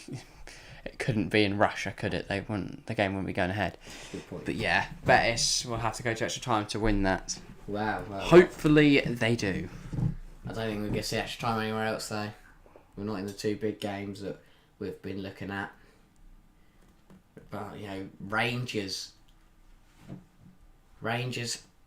[SPEAKER 1] it couldn't be in Russia, could it? The game wouldn't be going ahead.
[SPEAKER 2] Good point.
[SPEAKER 1] But yeah, Betis will have to go to extra time to win that.
[SPEAKER 2] Wow.
[SPEAKER 1] Hopefully they do.
[SPEAKER 2] I don't think we're going to see extra time anywhere else, though. We're not in the 2 big games that we've been looking at. But, Rangers,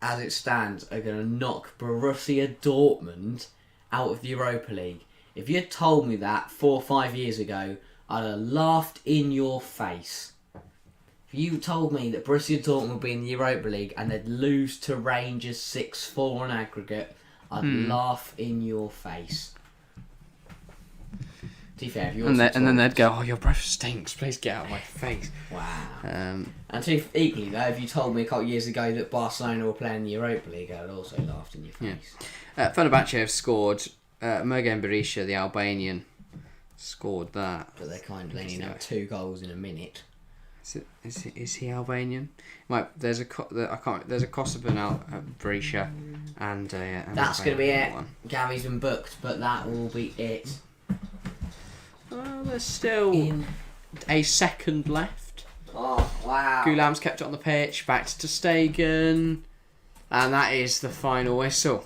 [SPEAKER 2] as it stands, are going to knock Borussia Dortmund out of the Europa League. If you had told me that 4 or 5 years ago, I'd have laughed in your face. If you told me that Borussia Dortmund would be in the Europa League and they'd lose to Rangers 6-4 on aggregate, I'd laugh in your face. To be fair,
[SPEAKER 1] and then they'd go, "Oh, your breath stinks. Please get out of my face."
[SPEAKER 2] Wow.
[SPEAKER 1] And
[SPEAKER 2] equally though, if you told me a couple of years ago that Barcelona were playing the Europa League, I'd also laughed in your face.
[SPEAKER 1] Yeah. Fenerbahce have scored. Mergen Berisha, the Albanian, scored that.
[SPEAKER 2] But they're kind of only now 2 goals in a minute.
[SPEAKER 1] Is he Albanian? There's a Kosovan Berisha, and
[SPEAKER 2] that's going to be it. Gavi's been booked, but that will be it.
[SPEAKER 1] There's still a second left.
[SPEAKER 2] Oh, wow.
[SPEAKER 1] Goulam's kept it on the pitch, back to Ter Stegen, and that is the final whistle.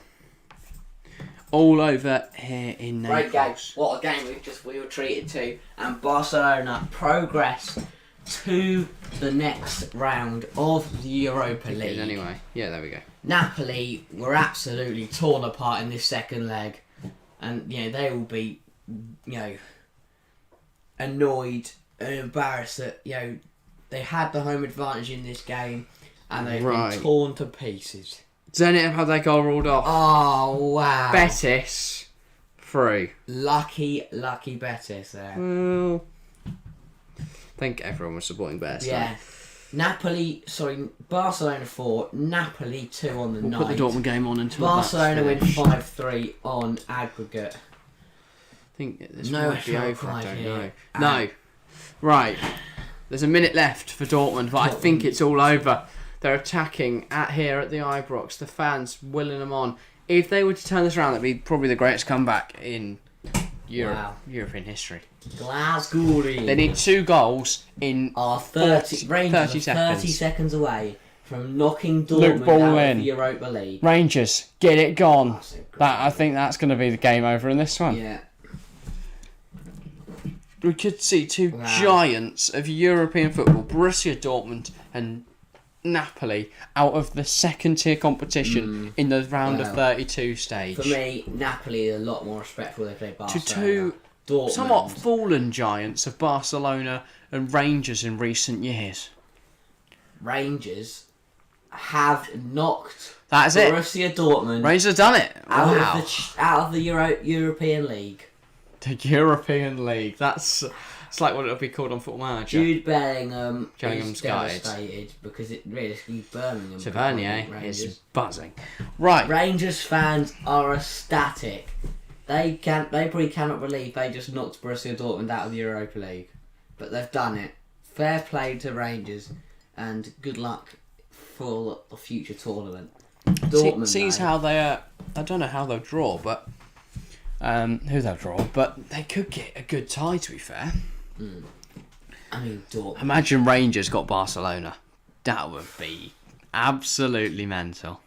[SPEAKER 1] All over here in Naples.
[SPEAKER 2] Great game. What a game we were treated to. And Barcelona progress to the next round of the Europa League.
[SPEAKER 1] Anyway, yeah, there we go.
[SPEAKER 2] Napoli were absolutely torn apart in this second leg. And, they will be, annoyed and embarrassed that, they had the home advantage in this game and they've been torn to pieces.
[SPEAKER 1] Zenit have had their goal ruled off.
[SPEAKER 2] Oh, wow.
[SPEAKER 1] Betis, through.
[SPEAKER 2] Lucky Betis there.
[SPEAKER 1] Well, I think everyone was supporting Betis.
[SPEAKER 2] Yeah. Barcelona 4, Napoli 2 on the night.
[SPEAKER 1] Put the Dortmund game on until
[SPEAKER 2] Barcelona win 5-3 on aggregate.
[SPEAKER 1] I think this
[SPEAKER 2] No
[SPEAKER 1] might be
[SPEAKER 2] shot
[SPEAKER 1] over. I
[SPEAKER 2] quite
[SPEAKER 1] don't
[SPEAKER 2] here.
[SPEAKER 1] know. No. Right. There's a minute left for Dortmund, but I think it's all over. They're attacking here at the Ibrox. The fans willing them on. If they were to turn this around, that'd be probably the greatest comeback in European history.
[SPEAKER 2] Glasgow.
[SPEAKER 1] They need 2 goals in
[SPEAKER 2] 30
[SPEAKER 1] seconds.
[SPEAKER 2] 30 seconds away from knocking
[SPEAKER 1] Luke
[SPEAKER 2] Dortmund
[SPEAKER 1] Ball
[SPEAKER 2] out
[SPEAKER 1] in.
[SPEAKER 2] of the Europa League.
[SPEAKER 1] Rangers, get it gone.
[SPEAKER 2] That's a great
[SPEAKER 1] I think that's going to be the game over in this one.
[SPEAKER 2] Yeah.
[SPEAKER 1] We could see 2
[SPEAKER 2] Wow.
[SPEAKER 1] giants of European football, Borussia Dortmund and Napoli, out of the second-tier competition in the round of 32 stage.
[SPEAKER 2] For me, Napoli are a lot more respectful. They play
[SPEAKER 1] To
[SPEAKER 2] Barcelona.
[SPEAKER 1] 2
[SPEAKER 2] Dortmund.
[SPEAKER 1] somewhat fallen giants of Barcelona and Rangers in recent years.
[SPEAKER 2] Rangers have knocked
[SPEAKER 1] That's it.
[SPEAKER 2] Borussia Dortmund
[SPEAKER 1] Rangers have done it. Wow.
[SPEAKER 2] out of the European League.
[SPEAKER 1] The European League. It's like what it would be called on Football Manager.
[SPEAKER 2] Jude Bellingham's
[SPEAKER 1] guide.
[SPEAKER 2] devastated because it realistically Birmingham.
[SPEAKER 1] Tavernier
[SPEAKER 2] Rangers.
[SPEAKER 1] is buzzing. Right.
[SPEAKER 2] Rangers fans are ecstatic. They probably cannot believe they just knocked Borussia Dortmund out of the Europa League, but they've done it. Fair play to Rangers, and good luck for the future tournament. Dortmund
[SPEAKER 1] Sees
[SPEAKER 2] though,
[SPEAKER 1] how they I don't know how they'll draw, but who they'll draw, but they could get a good tie. To be fair,
[SPEAKER 2] I mean Dortmund.
[SPEAKER 1] imagine Rangers got Barcelona. That would be absolutely mental.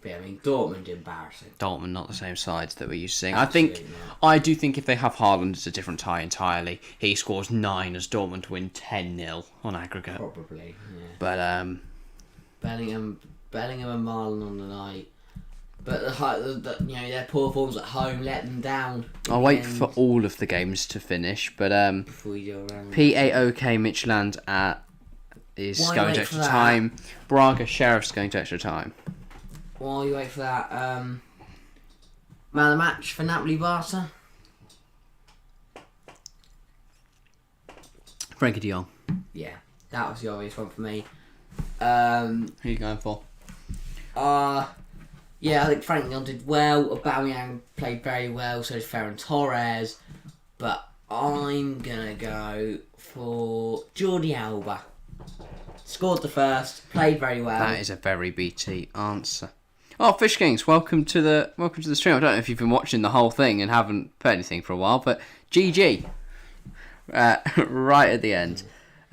[SPEAKER 2] But, I mean Dortmund embarrassing.
[SPEAKER 1] Dortmund not the same sides that we're used to seeing.
[SPEAKER 2] Absolutely
[SPEAKER 1] I do think if they have Haaland, it's a different tie entirely. He scores 9 as Dortmund win 10-0 on aggregate.
[SPEAKER 2] Probably, yeah.
[SPEAKER 1] But
[SPEAKER 2] Bellingham and Marlon on the night. But their poor forms at home let them down.
[SPEAKER 1] I'll wait for all of the games to finish. But
[SPEAKER 2] Before we go around.
[SPEAKER 1] PAOK Midtjylland is
[SPEAKER 2] Why
[SPEAKER 1] going
[SPEAKER 2] wait
[SPEAKER 1] to
[SPEAKER 2] for
[SPEAKER 1] extra
[SPEAKER 2] that?
[SPEAKER 1] time. Braga Sheriff's going to extra time.
[SPEAKER 2] While you wait for that, man of the match for Napoli Barca.
[SPEAKER 1] Frankie de Jong.
[SPEAKER 2] Yeah, that was the obvious one for me.
[SPEAKER 1] Who are you going for?
[SPEAKER 2] Yeah, I think Frank de Jong did well. Aubameyang played very well. So did Ferran Torres. But I'm gonna go for Jordi Alba. Scored the first, played very well.
[SPEAKER 1] That is a very BT answer. Oh, Fish Kings, welcome to the stream. I don't know if you've been watching the whole thing and haven't put anything for a while, but GG, right at the end.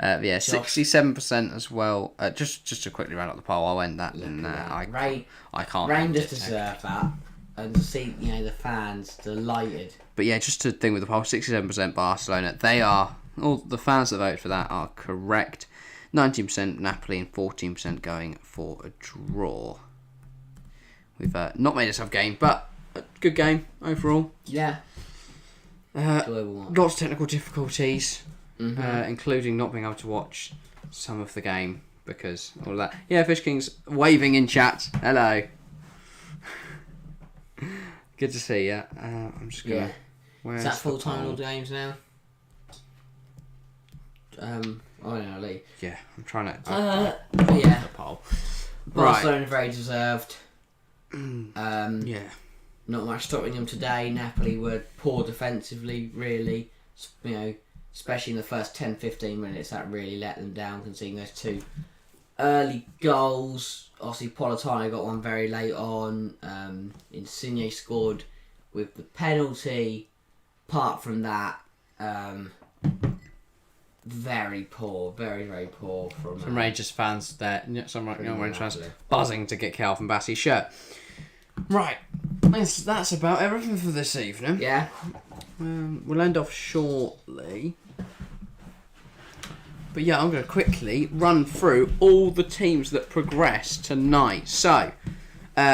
[SPEAKER 1] Yeah, 67% as well. Just to quickly round up the poll, I went that, and I can't.
[SPEAKER 2] Rangers deserve that, and to see the fans delighted.
[SPEAKER 1] But yeah, just to think with the poll, 67% Barcelona. They are all the fans that voted for that are correct. 19% Napoli and 14% going for a draw. We've not made a sub game, but a good game overall.
[SPEAKER 2] Yeah. Enjoyable one.
[SPEAKER 1] Lots of technical difficulties, including not being able to watch some of the game because all of that. Yeah, Fish King's waving in chat. Hello. Good to see you. I'm just gonna.
[SPEAKER 2] Yeah. Is that full time all games now? I don't know, Lee.
[SPEAKER 1] Yeah, I'm trying to.
[SPEAKER 2] Yeah.
[SPEAKER 1] The poll.
[SPEAKER 2] Barcelona very deserved.
[SPEAKER 1] Yeah.
[SPEAKER 2] Not much stopping them today. Napoli were poor defensively, really. Especially in the first 10-15 minutes, that really let them down, conceding those 2 early goals. Obviously, Politano got one very late on. Insigne scored with the penalty. Apart from that, very poor, very, very poor from
[SPEAKER 1] Some Rangers fans there. Some Rangers fans
[SPEAKER 2] Napoli.
[SPEAKER 1] buzzing to get Calvin Bassey's shirt. Right. That's about everything for this evening.
[SPEAKER 2] Yeah.
[SPEAKER 1] We'll end off shortly. But yeah, I'm going to quickly run through all the teams that progressed tonight. So,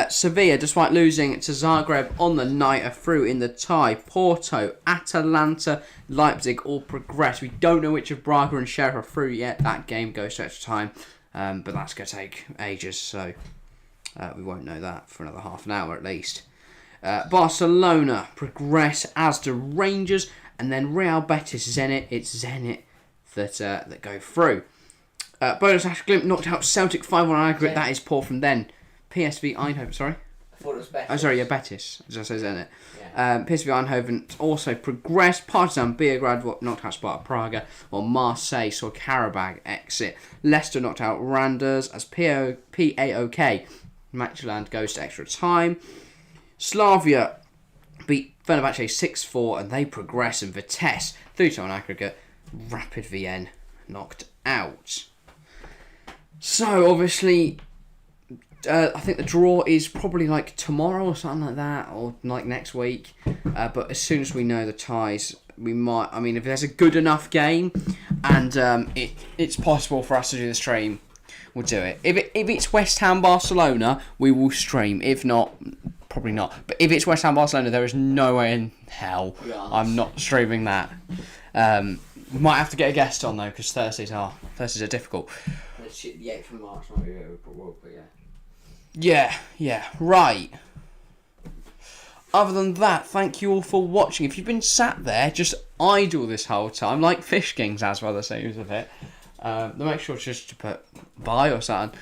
[SPEAKER 1] Sevilla, despite losing to Zagreb on the night, are through in the tie. Porto, Atalanta, Leipzig all progressed. We don't know which of Braga and Sheriff are through yet. That game goes to extra time. But that's going to take ages, so we won't know that for another half an hour at least. Barcelona progress, as do Rangers, and then Real Betis, Zenit. It's Zenit that go through. Bonus Ash Glimp knocked out Celtic 5-1 on aggregate. That is poor from then. PSV Eindhoven, sorry.
[SPEAKER 2] thought it was Betis.
[SPEAKER 1] Oh, sorry, yeah, Betis, as I say, Zenit.
[SPEAKER 2] Yeah.
[SPEAKER 1] PSV Eindhoven also progressed. Partizan Beograd knocked out Sparta Praga, while Marseille saw Karabag exit. Leicester knocked out Randers as PAOK. Matchland goes to extra time. Slavia beat Fenerbahce 6-4 and they progress, and Vitesse 3-2 on aggregate. Rapid Vienna knocked out. So obviously, I think the draw is probably like tomorrow or something like that, or like next week. But as soon as we know the ties, we might. I mean, if there's a good enough game, and it's possible for us to do the stream, we'll do it. If it's West Ham Barcelona, we will stream. If not, probably not. But if it's West Ham Barcelona, there is no way in hell I'm not streaming that. We might have to get a guest on though, because Thursdays are difficult.
[SPEAKER 2] The 8th of March might be a bit, but yeah.
[SPEAKER 1] Yeah, right. Other than that, thank you all for watching. If you've been sat there just idle this whole time, like Fish Kings as well, the seems of it, then make sure just to put bye or something.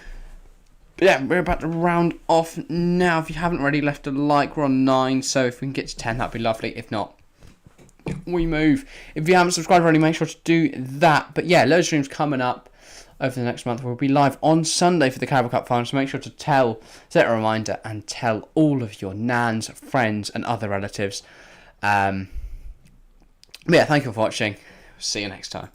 [SPEAKER 1] But yeah, we're about to round off now. If you haven't already left a like, we're on 9, so if we can get to 10, that'd be lovely. If not, we move. If you haven't subscribed already, make sure to do that. But yeah, loads of streams coming up over the next month. We'll be live on Sunday for the Carabao Cup final, so make sure to set a reminder and tell all of your nans, friends and other relatives. But yeah, thank you for watching. See you next time.